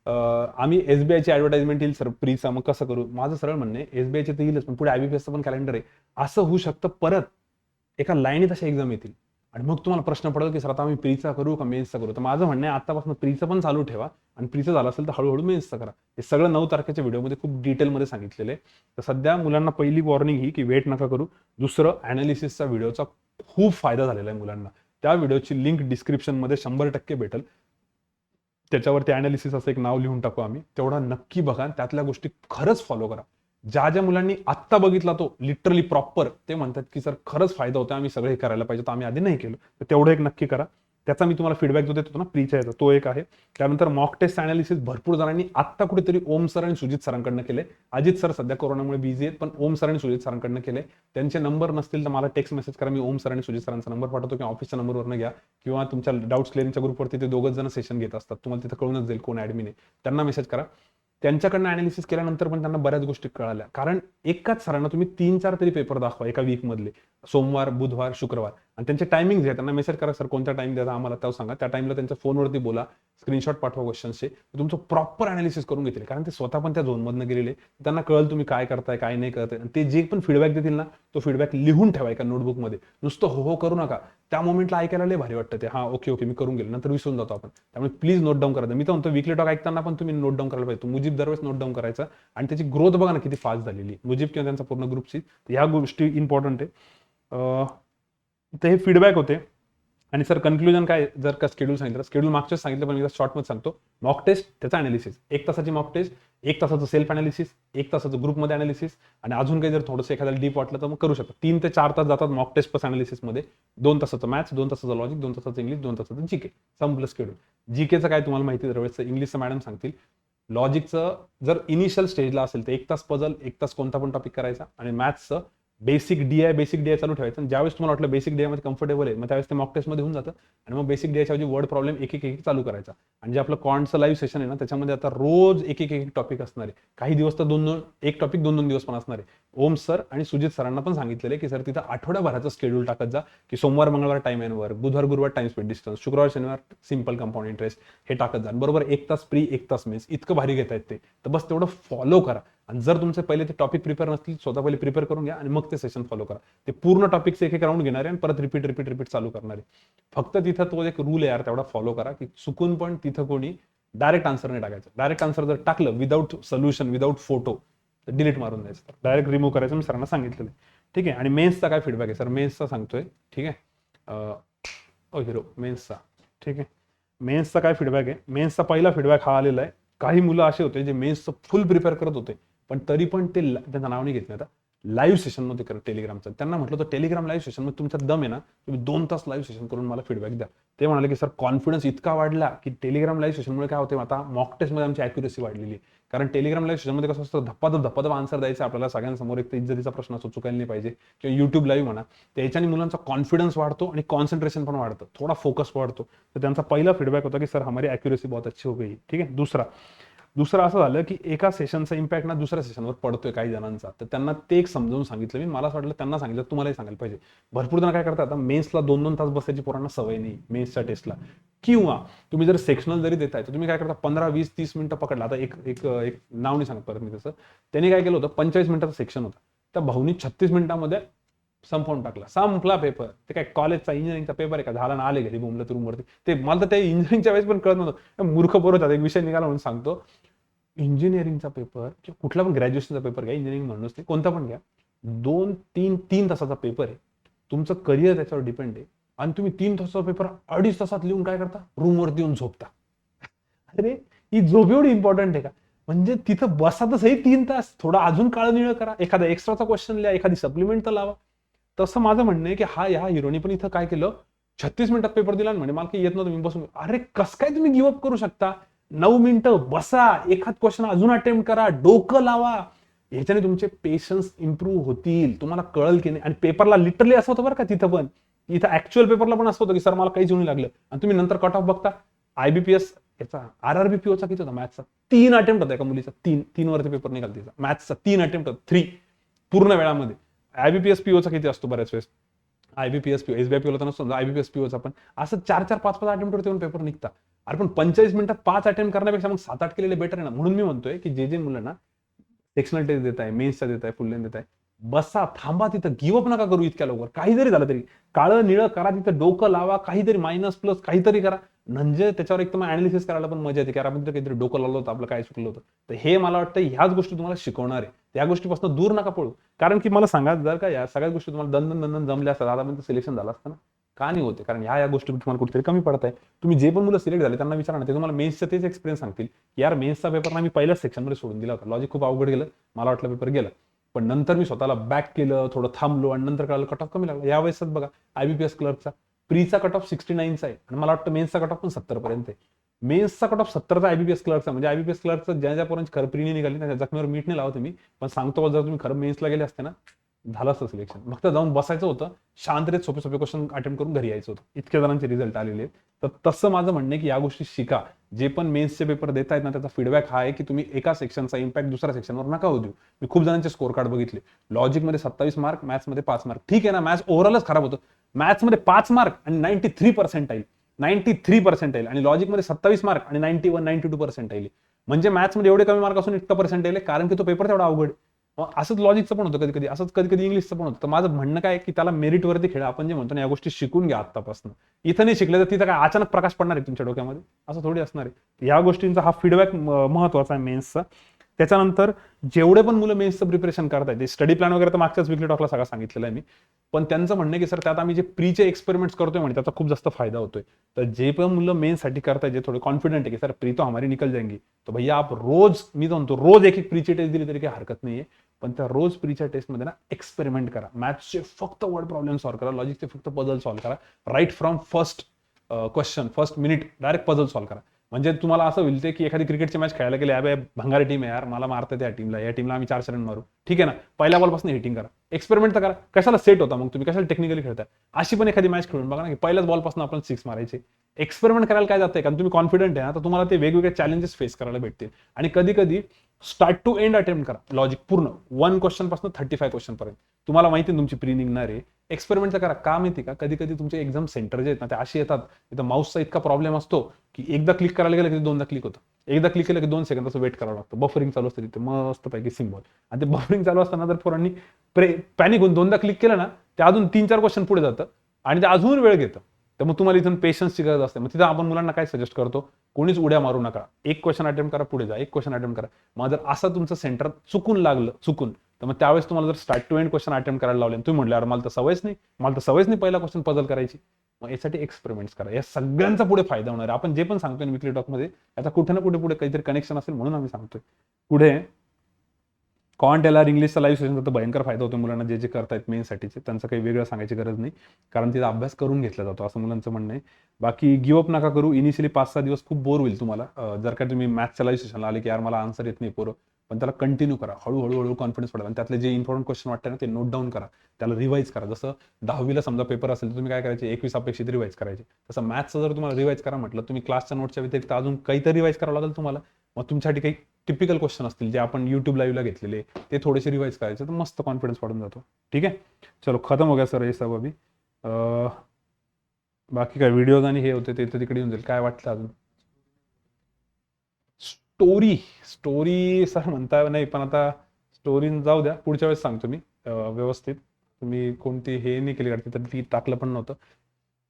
आम्ही SBIची ॲडव्हर्टाइजमेंट येईल सर प्रीचा, मग कसं करू. माझं सरळ म्हणणं आहे SBIचे तर येईलच, पण पुढे IBPSचं पण कॅलेंडर आहे. असं होऊ शकतं परत एका लाईनीत अशा एक्झाम येतील आणि मग तुम्हाला प्रश्न पडेल की सर आता आम्ही प्रीचा करू का मेन्सचा करू. तर माझं म्हणणं आहे आतापासून प्रीचं पण चालू ठेवा आणि प्रीचं झालं असेल तर हळूहळू मेन्सचं करा. हे सगळं 9 तारखेच्या व्हिडिओमध्ये खूप डिटेलमध्ये सांगितलेलं आहे. तर सध्या मुलांना पहिली वॉर्निंग ही की वेट नका करू. दुसरं, अनालिसिसचा व्हिडिओचा खूप फायदा झालेला आहे मुलांना. त्या व्हिडिओची लिंक डिस्क्रिप्शनमध्ये 100% भेटेल. त्याच्यावरती अनालिसिस असं एक नाव लिहून टाकू आम्ही, तेवढा नक्की बघा, त्यातल्या गोष्टी खरंच फॉलो करा. ज्या मुलांनी आत्ता बघितला तो लिटरली प्रॉपर, ते म्हणतात की सर खरंच फायदा होता, आम्ही सगळे करायला पाहिजे, तर आम्ही आधी नाही केलं, तर तेवढं एक नक्की करा. त्याचा मी तुम्हाला फीडबॅक जो देत होतो ना प्रीच्या याचा, तो एक आहे. त्यानंतर मॉक टेस्ट अनालिसिस भरपूर जणांनी आत्ता कुठेतरी ओम सर आणि सुजित सरांकडनं केले. अजित सर सध्या कोरोनामुळे बिझी आहेत, पण ओम सर आणि सुजित सरांकडनं केले. त्यांचे नंबर नसतील तर मला टेक्स्ट मेसेज करा, मी ओम सर आणि सुजित सरांचा नंबर पाठवतो, किंवा ऑफिसच्या नंबरवरनं घ्या, किंवा तुमच्या डाऊट्स क्लिअरिंगच्या ग्रुपवरती ते दोघच जण सेशन घेत असतात, तुम्हाला तिथं कळूनच जाईल कोण ऍडमिन आहे, त्यांना मेसेज करा. त्यांच्याकडनं अनालिसिस केल्यानंतर पण त्यांना बऱ्याच गोष्टी कळाल्या. कारण एकाच सरांना तुम्ही 3-4 तरी पेपर दाखवा एका वीक मधले, सोमवार, बुधवार, शुक्रवार, आणि त्यांचे टायमिंग आहे, त्यांना मेसेज करा, सर कोणत्या टाइम द्यायचा आम्हाला तो सांगा, त्या टाइमला त्यांच्या फोनवरती बोला, स्क्रीनशॉट पाठवा क्वेश्चनचे, तुमचं प्रॉपर अनालिसिस करून घेतील. कारण ते स्वतः पण त्या झोनमधनं गेलेले, त्यांना कळलं तुम्ही काय करताय काय नाही करताय. आणि ते जे पण फीडबॅक देतील ना, तो फीडबॅक लिहून ठेवा एका नोटबुकमध्ये, नुसतं हो हो करू नका. त्या मोमेंटला ऐकायला लय भारी वाटतं ते, हा ओके ओके मी करून गेलो, नंतर विसरून जातो आपण. त्यामुळे प्लीज नोट डाऊन करा. मी तर म्हणतो वीकली टॉक ऐकताना पण तुम्ही नोट डाऊन करायला पाहिजे. मुजीब दरवेळेस नोट डाऊन करायचा, आणि त्याची ग्रोथ बघा ना किती फास्ट झालेली मुजीब किंवा त्यांचा पूर्ण ग्रुपची. ह्या गोष्टी इम्पॉर्टंट आहे. तर हे फीडबॅक होते. आणि सर कन्क्लुजन काय, जर का शेड्यूल सांगितलं, शेड्यूल मागच्याच सांगितलं पण मी शॉर्टमध्ये सांगतो. मॉक टेस्ट, त्याचा अनालिसिस 1 तासाची मॉक टेस्ट, 1 तासाचं सेल्फ अनालिसिस, 1 तासाचं ग्रुपमध्ये अनालिसिस, आणि अजून काही जर थोडंसं एखाद्याला डीप वाटलं तर मग करू शकता. 3 ते 4 तास जातात मॉक टेस्ट प्लस अनालिसिसमध्ये. 2 तासाचं मॅथ्स, 2 तासाचं लॉजिक, 2 तासाचं इंग्लिश, 2 तासाचं जीके, संपलं शेड्यूल. जीकेचं काय तुम्हाला माहिती दरवेळेस इंग्लिशचं मॅडम सांगतील. लॉजिकचं जर इनिशियल स्टेजला असेल तर 1 तास पझल, 1 तास कोणता पण टॉपिक करायचा, आणि मॅथ्सचं बेसिक डीआय चालू ठेवायचं. आणि ज्यावेळेस तुम्हाला वाटलं बेसिक डीआय मध्ये कम्फर्टेबल आहे, मग त्यावेळेस ते मॉक टेस्टमध्ये होऊन जातं, आणि मग बेसिक डीआयच्या ऐवजी वर्ड प्रॉब्लेम एक एक चालू करायचा. आणि जे आपलं क्वांटचं लाईव्ह सेशन आहे ना, त्याच्यामध्ये आता रोज एक टॉपिक असणार आहे. काही दिवस तर एक टॉपिक 2-2 दिवस पण असणार आहे. ओम सर आणि सुजित सरांना पण सांगितलेलं आहे की सर तिथं आठवड्याभराचं शेड्यूल टाकत जा, की सोमवार मंगळवार टाइम एन वर्क, बुधवार गुरुवार टाइम स्पेड डिस्टन्स, शुक्रवार शनिवार सिंपल कंपाऊंड इंटरेस्ट, हे टाकत जा. बरोबर 1 तास प्री 1 तास मेन्स, इतकं भारी घेता येत ते. तर बस तेवढं फॉलो करा. आणि जर तुमचे पहिले ते टॉपिक प्रिपेअर नसतील, स्वतः पहिले प्रिपेअर करून घ्या, आणि मग ते सेशन फॉलो करा. ते पूर्ण टॉपिकचे एक राऊंड घेणार आहे, आणि परत रिपीट चालू करणार आहे. फक्त तिथं तो एक रूल आहे यार, तेवढा फॉलो करा, की चुकून पण तिथं कोणी डायरेक्ट आन्सर नाही टाकायचं. डायरेक्ट आन्सर जर टाकलं विदाऊट सोल्युशन, विदाऊट फोटो, तर डिलीट मारून द्यायचं, डायरेक्ट रिमूव्ह करायचं. मी सरांना सांगितलेलं आहे. ठीक आहे. आणि मेन्सचा काय फीडबॅक आहे सर, मेन्सचा सांगतोय. ठीक आहे. हिरो मेन्सचा, ठीक आहे. मेन्सचा काय फीडबॅक आहे, मेन्सचा पहिला फीडबॅक हा आलेला आहे. काही मुलं असे होते जे मेन्सचं फुल प्रिपेअर करत होते, पण तरी पण ते त्यांचं नाव नाही घेतलं आता लाईव्ह सेशन मध्ये करत टेलिग्रामचं. त्यांना म्हटलं तर टेलिग्राम लाईव्ह सेशन मध्ये तुमचा दम आहे ना, तुम्ही 2 तास लाईव्ह सेशन करून मला फीडबॅक द्या. ते म्हणाले की सर कॉन्फिडन्स इतका वाढला की टेलिग्राम लाईव्ह सेशनमुळे काय होते, आता मॉक टेस्टमध्ये आमची अॅक्युरेसी वाढलेली. कारण टेलिग्राम लाईव्ह सेशनमध्ये कसं असतं, धप्पाधप आन्सर द्यायचं आपल्याला सगळ्यांसमोर, एक तर इज्जतीचा प्रश्न असतो, चुकायला नाही पाहिजे, किंवा युट्यूब लाईव्ह म्हणा, त्याच्याने मुलांचा कॉन्फिडन्स वाढतो आणि कॉन्सन्ट्रेशन पण वाढतं, थोडा फोकस वाढतो. तर त्यांचा पहिला फीडबॅक होता की सर हमारी अॅक्युरेसी बहुत अच्छी हो गई. ठीक आहे. दुसरं असं झालं की एका सेशनचा इम्पॅक्ट ना दुसऱ्या सेशनवर पडतोय काही जणांचा, तर त्यांना ते एक समजावून सांगितलं मी. मला असं वाटलं त्यांना सांगितलं, तुम्हालाही सांगायला पाहिजे. भरपूर जण काय करतात, आता मेन्सला 2-2 तास बसायची पोरांना सवय नाही मेन्सच्या टेस्टला, किंवा तुम्ही जर सेक्शनल जरी देताय तर तुम्ही काय करता, 15, 20, 30 मिनिटं पकडला. आता एक नाव नाही सांगत परत मी तसं, त्यांनी काय केलं होतं, 45 मिनिटाचं सेक्शन होतं, त्या भाऊनी 36 मिनिटांमध्ये संपवून टाकला, संपला पेपर. ते काय कॉलेजचा इंजिनिअरिंगचा पेपर आहे का, झाला ना, आले घरी बोंबलं रूमवरती. ते मला तर त्या इंजिनिअरिंगच्या वेळेस पण कळत नव्हतं, मूर्ख पोरं होतात. एक विषय निघाला म्हणून सांगतो, इंजिनिअरिंगचा पेपर किंवा कुठला पण ग्रॅज्युएशनचा पेपर घ्या, इंजिनिअरिंग म्हणूनच ते कोणता पण घ्या, 2-3 तासाचा पेपर आहे. तुमचं करिअर त्याच्यावर डिपेंड आहे, आणि तुम्ही 3 तासाचा पेपर 2.5 तासात लिहून काय करता, रूमवरती येऊन झोपता. अरे ही झोप एवढी इम्पॉर्टंट आहे का? म्हणजे तिथं बसा तर सही 3 तास, थोडा अजून काळं निळं करा, एखादा एक्स्ट्राचा क्वेश्चन लिहा, एखादी सप्लिमेंट तर लावा. तसं माझं म्हणणं आहे की ह्या हिरोनी पण इथं काय केलं, 36 मिनिटात पेपर दिला, म्हणजे मला काही येत नव्हतं, मी बसून, अरे कसं काय तुम्ही गिव्हअप करू शकता? 9 मिनिटं बसा, एखाद क्वेश्चन अजून अटेम्प्ट करा, डोकं लावा. ह्याच्याने तुमचे पेशन्स इम्प्रूव्ह होतील, तुम्हाला कळल की नाही. आणि पेपरला लिटरली असं होतं बरं का, तिथं पण, इथं ऍक्च्युअल पेपरला पण असं होतं की सर मला काहीच येऊन लागलं, आणि तुम्ही नंतर कट ऑफ बघता, आयबीपीएस याचा RRBPOचा किती होता मॅथ्सचा, 3 अटेम्प्ट होता एका मुलीचा, 3 वरती पेपर निघाला तिचा मॅथ्सचा, 3 अटेम्प्ट होता, 3 पूर्ण वेळामध्ये. आयबीपीएस पीओचा किती असतो बऱ्याच वेळेस, आयबीपीएस पीओ एसबीआयपीओला तर नसतो, आयबीपीएस पीओचा पण असं 4-4, 5-5 अटेम्प्ट वरती पेपर निघता. अरे पण 45 मिनिटात 5 अटेम्प्ट करण्यापेक्षा मग 7-8 केलेले बेटर आहे ना. म्हणून मी म्हणतोय की जे मुलांना सेक्शनल टेस्ट देत आहे, मेन्सचा देत आहे, फुल लेंथ देत आहे, बसा, थांबा तिथं, गिव्हअप नका करू इतक्या लवकर. काही जरी झालं तरी काळं निळं करा, तिथं डोकं लावा, काहीतरी मायनस प्लस काहीतरी करा, म्हणजे त्याच्यावर एक तर अनालिसिस करायला पण मजा येते की आपण काहीतरी डोकं लावलं होतं, आपलं काय चुकलं होतं. तर हे मला वाटतं ह्याच गोष्टी तुम्हाला शिकवणार आहे. त्या गोष्टीपासून दूर नका पळू. कारण की मला सांगा, जर का या सगळ्या गोष्टी तुम्हाला दंदन जमल्या असतात, आतापर्यंत सिलेक्शन झालं असतं ना, का नाही होते? कारण ह्या गोष्टी तुम्हाला कुठेतरी कमी पडत आहे. तुम्ही जे पण मुलं सिलेक्ट झाले त्यांना विचारा ना, ते तुम्हाला मेन्सचं तेच एक्सपिरियन्स सांगतील. यार मेन्सचा पेपर ना मी पहिल्याच सेक्शनमध्ये सोडून दिला होता, लॉजिक खूप अवघड गेलं, मला वाटलं पेपर गेला, पण नंतर मी स्वतःला बॅक केलं, थोडं थांबलो, आणि नंतर कळालं कट ऑफ कमी लागला. यावेळेसच बघा आयबीपीएस क्लर्कचा प्रीचा कट ऑफ 69चा आहे आणि मला वाटतं मेन्सचा कट ऑफ पण 70 पर्यंत आहे. मेन्सचा कट ऑफ 70चा आयबीपीएस क्लर्कचा, म्हणजे आयबीपीएस क्लर्कचं ज्या पोरांची खरं प्री निघाली ना, त्या जखमीवर मीठ नाही लावत मी, पण सांगतो जर तुम्ही खरं मेन्सला गेले असते ना, झालं असतं सिलेक्शन. फक्त जाऊन बसायचं होतं, शांततेत सोपे सोपे क्वेश्चन अटेम्प्ट करून घरी यायचं होतं. इतक्या जणांचे रिझल्ट आलेले आहेत. तर तसं माझं म्हणणं आहे की या गोष्टी शिका. जे पण मेन्सचे पेपर देत आहेत ना, त्याचा फीडबॅक हा आहे की तुम्ही एका सेक्शनचा इम्पॅक्ट दुसऱ्या सेक्शनवर नका होऊ देऊ. मी खूप जणांचे स्कोर कार्ड बघितले. लॉजिकमध्ये 27 मार्क, मॅथ्समध्ये 5 मार्क. ठीक आहे ना, मॅथ्स ओव्हरऑलच खराब होतं. मॅथ्समध्ये 5 मार्क आणि 93 पर्सेंटाईल आणि लॉजिकमध्ये 27 मार्क आणि 92 पर्सेंटाईल. म्हणजे मॅथ्समध्ये एवढे कमी मार्क असून इतका पर्सेंटाईल आहे, कारण की तो पेपर तेवढा अवघड. असंच लॉजिकचं पण होतं कधी कधी, असंच कधी कधी इंग्लिशचं पण होतं. तर माझं म्हणणं काय की त्याला मेरिटवरती खेळा. आपण जे म्हणतो ना, या गोष्टी शिकून घ्या आत्तापासून. इथं नाही शिकले तर तिथं काय अचानक प्रकाश पडणार आहे तुमच्या डोक्यामध्ये, असं थोडी असणार आहे. या गोष्टींचा हा फीडबॅक महत्वाचा आहे मेन्सचा. त्याच्यानंतर जेवढे पण मुलं मेन्सचं प्रिपरेशन करतायत, ते स्टडी प्लॅन वगैरे तर मागच्याच वीकली टॉकला सगळं सांगितलेलं आहे मी. पण त्यांचं म्हणणं आहे की सर त्यात आम्ही जे प्रीचे एक्सपेरिमेंट्स करतोय म्हणजे त्याचा खूप जास्त फायदा होतोय. तर जे पण मुलं मेन्ससाठी करताय, जे थोडे कॉन्फिडंट आहे की सर प्री तो हमारी निकल जाएंगी, तो भैया आप रोज, मी म्हणतो रोज एक प्रीची टेस्ट दिली तरी काही हरकत नाहीये. पण त्या रोज प्रीच्या टेस्टमध्ये ना एक्सपेरिमेंट करा. मॅथ्सचे फक्त वर्ड प्रॉब्लेम सॉल्व्ह करा, लॉजिकचे फक्त पझल सॉल्व्ह करा. Right from first question, first minute direct puzzle solve करा. म्हणजे तुम्हाला असं होईल की एखादी क्रिकेटची मॅच खेळायला गेले, अबे भंगारी टीम आहे यार, मला मारतात या टीमला आम्ही 4 रन मारू. ठीक आहे ना, पहिल्या बॉलपासून हिटिंग करा, एक्सपेरिमेंट तर करा. कशाला सेट होता मग तुम्ही, कशाला टेक्निकली खेळताय? अशी पण एखादी मॅच खेळून बघा ना, की पहिल्याच बॉलपासून आपण 6 मारायचे. एक्सपेरिमेंट करायला काय जातंय, कारण तुम्ही कॉन्फिडंट आहे ना, तर तुम्हाला ते वेगवेगळे चॅलेंजेस फेस करायला भेटतील. आणि कधी कधी स्टार्ट टू एंड अटेम्प्ट करा लॉजिक पूर्ण, 1 क्वेश्चन पासून 35 क्वेश्चन पर्यंत. तुम्हाला माहिती आहे तुमची प्री निघणार आहे, एक्सपेरिमेंट करा. का माहिती का, कधी कधी तुमचे एक्झाम सेंटर जे आहेत ना, ते अशी येतात, तिथं माऊसचा इतका प्रॉब्लेम असतो की एकदा क्लिक करायला गेलं की दोनदा क्लिक होतं, एकदा क्लिक केलं की 2 सेकंदाचं वेट करावं लागतं. बफरिंग चालू असतं तिथे मस्त पैकी सिम्बॉल, आणि ते बफरिंग चालू असताना जर पोरांनी पॅनिक होऊन दोनदा क्लिक केलं ना, ते अजून 3-4 क्वेश्चन पुढे जातं आणि ते अजून वेळ घेतं. तर मग तुम्हाला इथून पेशन्सची गरज असते. मग तिथं आपण मुलांना काय सजेस्ट करतो, कोणीच उड्या मारू नका, एक क्वेश्चन अटेम्प्ट करा, पुढे जा, एक क्वेश्चन अटेम्प्ट करा. मग जर असं तुमचं सेंटर चुकून लागलं, तर मग त्यावेळेस तुम्हाला जर start to end question attempt करायला लावले, तुम्ही म्हटलं यार मला तर सवयच नाही पहिला क्वेश्चन पझल करायची, मग यासाठी एक्सपेरिमेंट्स करा. या सगळ्यांचा पुढे फायदा होणार आहे. आपण जे पण सांगतोय विकली टॉकमध्ये, याचा कुठे ना कुठे पुढे काहीतरी कनेक्शन असेल म्हणून आम्ही सांगतोय. पुढे कॉन्ट एल आर इंग्लिशचा लाईव्ह सेशनचा तर भयंकर फायदा होतो मुलांना, जे करतायत मेनसाठीचे, त्यांचं काही वेगळं सांगायची गरज नाही, कारण तिचा अभ्यास करून घेतला जातो असं मुलांचं म्हणणं आहे. बाकी गिव्ह अप नका करू. इनिशियली 5-6 दिवस खूप बोर होईल तुम्हाला, जर का तुम्ही मॅथ्सच्या लाईव्ह सेशनला आले की यार मला आन्सर येत नाही पोरं, पण त्याला कंटिन्यू करा. हळूहळू कॉन्फिडन्स पडेल आणि त्यातले जे इम्पॉर्टंट क्वेश्चन वाटतं ना, ते नोट डाऊन करा, त्याला रिवाईज करा. जसं 10वीला समजा पेपर असेल तर तुम्ही काय करायचे, 21 अपेक्षित रिवाईज करायचे. तसं मॅथ्सचं जर तुम्हाला रिवाईज करा म्हटलं, तुम्ही क्लासच्या नोटच्या व्यतिरिक्त अजून काहीतरी रिवाईज करावं लागेल तुम्हाला. मग तुमच्यासाठी काही टिपिकल क्वेश्चन असतील जे आपण युट्यूब लाईव्हला घेतलेले, ते थोडेसे रिवाईज करायचे, तर मस्त कॉन्फिडन्स वाढून जातो. ठीक आहे, चलो खतम हो गया सर हे सब अभी. बाकी काय व्हिडिओज आणि हे होते ते तर तिकडे येऊन जाईल. काय वाटलं अजून? स्टोरी सर म्हणता नाही, पण आता स्टोरी जाऊ द्या, पुढच्या वेळेस सांगतो मी व्यवस्थित. तुम्ही कोणती हे नाही केली काढते तर ती टाकलं पण नव्हतं.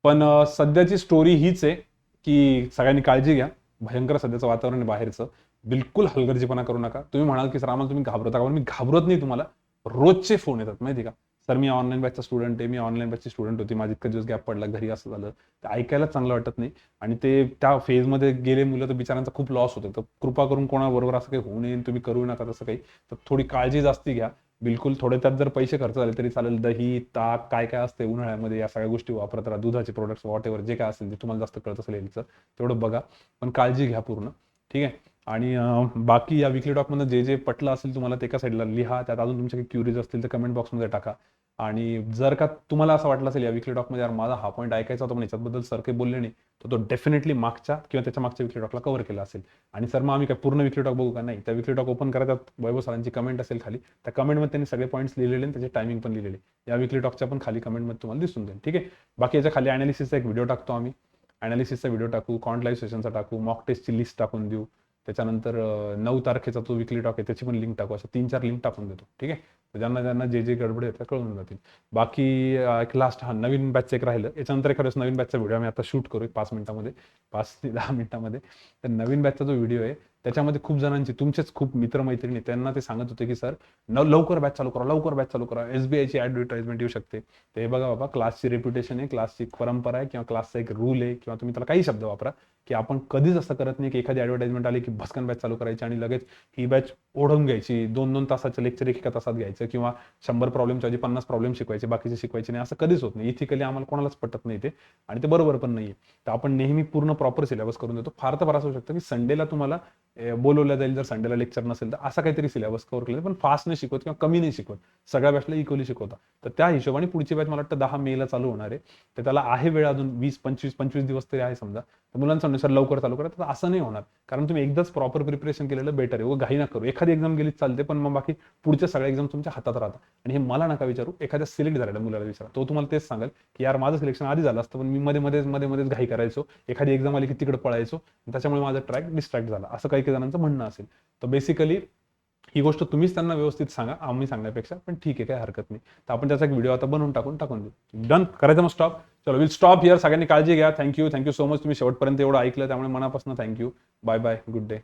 पण सध्याची स्टोरी हीच आहे की सगळ्यांनी काळजी घ्या. भयंकर सध्याचं वातावरण आहे बाहेरचं. बिलकुल हलगर्जीपणा करू नका. तुम्ही म्हणाल की सर आम्हाला तुम्ही घाबरता का? मी घाबरत नाही तुम्हाला. रोजचे फोन येतात माहिती का, सर मी ऑनलाईन बॅचचा स्टुडंट आहे, मी ऑनलाईन बॅचची स्टुडंट होती, माझी इतका दिवस गॅप पडला, घरी असं झालं, ते ऐकायला चांगलं वाटत नाही. आणि ते त्या फेजमध्ये गेले मुलं तर बिचारांचा खूप लॉस होतो. तर कृपा करून कोणाबरोबर असं काही होऊ नये, तुम्ही करू नका तसं काही. तर थोडी काळजी जास्ती घ्या. बिलकुल थोडे त्यात जर पैसे खर्च झाले तरी चालेल. दही, ताक, काय काय असते उन्हाळ्यामध्ये, या सगळ्या गोष्टी वापरत राहा. दुधाचे प्रोडक्ट्स, वॉट एव्हर जे काय असेल ते तुम्हाला जास्त कळत असेल याचं, तेवढं बघा. पण काळजी घ्या पूर्ण. ठीक आहे. आणि बाकी या विकली टॉकमध्ये जे जे पटलं असेल तुम्हाला ते एका साईडला लिहा. त्यात अजून तुमच्या काही क्युरीज असतील तर कमेंट बॉक्समध्ये टाका. आणि जर का तुम्हाला असं वाटलं असेल या विकली टॉकमध्ये यार माझा हा पॉईंट ऐकायचा होता पण याच्याबद्दल सर काही बोलले नाही, तर तो डेफिनेटली मागच्या किंवा त्याच्या मागच्या विकली टॉकला कव्हर केला असेल. आणि सर मग आम्ही काय पूर्ण विकली टॉक बघू का? नाही, त्या विकली टॉक ओपन करा, त्यात वैभव सरांची कमेंट असेल खाली, त्या कमेंटमध्ये त्यांनी सगळे पॉईंट्स लिहिलेले आणि त्याचे टायमिंग पण लिहिलेले. या विकली टॉकच्या पण खाली कमेंटमध्ये तुम्हाला दिसून जाईल. ठीक आहे. बाकी याच्या खाली अनालिसिसचा एक व्हिडिओ टाकतो आम्ही, अनालिसिसचा व्हिडिओ टाकू, कॉन्ट लाईव्ह सेशनचा टाकू, मॉक टेस्टची लिस्ट टाकून देऊ. त्याच्यानंतर 9 तारखेचा तो विकली टॉक आहे त्याची पण लिंक टाकू. अशा 3-4 लिंक टाकून देतो. ठीक आहे. ज्यांना ज्यांना जे जे गडबड आहे कळून जातील. बाकी एक लास्ट नवीन बॅचचं एक राहिलं. याच्यानंतर एखाद्या नवीन बॅचचा व्हिडिओ आम्ही आता शूट करू 5 मिनिटामध्ये, 5 ते 10 मिनिटामध्ये. तर नवीन बॅचचा जो व्हिडिओ आहे त्याच्यामध्ये खूप जणांची, तुमचेच खूप मित्रमैत्रिणी, त्यांना ते सांगत होते की सर लवकर बॅच चालू करा, लवकर बॅच चालू करा, SBIची ऍडव्हर्टाइजमेंट येऊ शकते. ते बघा बाबा, क्लासची रेप्युटेशन आहे, क्लासची परंपरा आहे, किंवा क्लासचा एक रूल आहे, किंवा तुम्ही त्याला काही शब्द वापरा, की आपण कधीच असं करत नाही की एखादी ऍडव्हर्टाइजमेंट आली की भस्कन बॅच चालू करायची आणि लगेच ही बॅच ओढून घ्यायची, 2-2 तासाचं लेक्चर एका तासात घ्यायचं, किंवा 100 प्रॉब्लेमच्या ऐवजी 50 प्रॉब्लेम शिकवायचे, बाकीचे शिकवायचे नाही. असं कधीच होत नाही. इथिकली आम्हाला कोणालाच पटत नाही ते, आणि ते बरोबर पण नाहीये. तर आपण नेहमी पूर्ण प्रॉपर सिलेबस करून देतो. फार तर फार असं होऊ शकतं की संडेला तुम्हाला बोलवलं जाईल, जर संडेला लेक्चर नसेल तर, असा काहीतरी सिलेबस कव्हर केला, पण फास्ट नाही शिकवत किंवा कमी नाही शिकवत, सगळ्या बॅचला इक्वली शिकवता. तर त्या हिशोबाने पुढची बॅच मला वाटतं 10 मेला चालू होणार आहे. तर त्याला आहे वेळ अजून 20-25 दिवस तरी आहे समजा. तर मुलांचं सर लवकर चालू करा, तर असं नाही होणार, कारण तुम्ही एकदाच प्रॉपर प्रिपरेशन केलेलं बेटर आहे. व घाई ना करू. एखादी एक्झाम गेली चालते, पण मग बाकी पुढच्या सगळ्या एक्झाम तुमच्या हातात राहतात. आणि हे मला नका विचारू, एखाद्या सिलेक्ट झालेल्या मुलाला विचारा, तो तुम्हाला तेच सांगेल की यार माझं सिलेक्शन आधी झालं असतं, पण मी मध्ये घाई करायचो, एखादी एक्झाम आली की तिकडे पळायचो, त्याच्यामुळे माझा ट्रॅक डिस्ट्रॅक्ट झाला, असं काही काही जणांचं म्हणणं असेल. तर बेसिकली ही गोष्ट तुम्हीच त्यांना व्यवस्थित सांगा, आम्ही सांगण्यापेक्षा, पण ठीक आहे, काही हरकत नाही. तर आपण त्याचा एक व्हिडिओ आता बनवून टाकून देऊ. डन करायचं मग स्टॉप. चलो, विल स्टॉप हिअर. सगळ्यांनी काळजी घ्या. थँक्यू सो मच, तुम्ही शेवटपर्यंत एवढं ऐकलं, त्यामुळे मनापासून thank you. Bye bye, good day.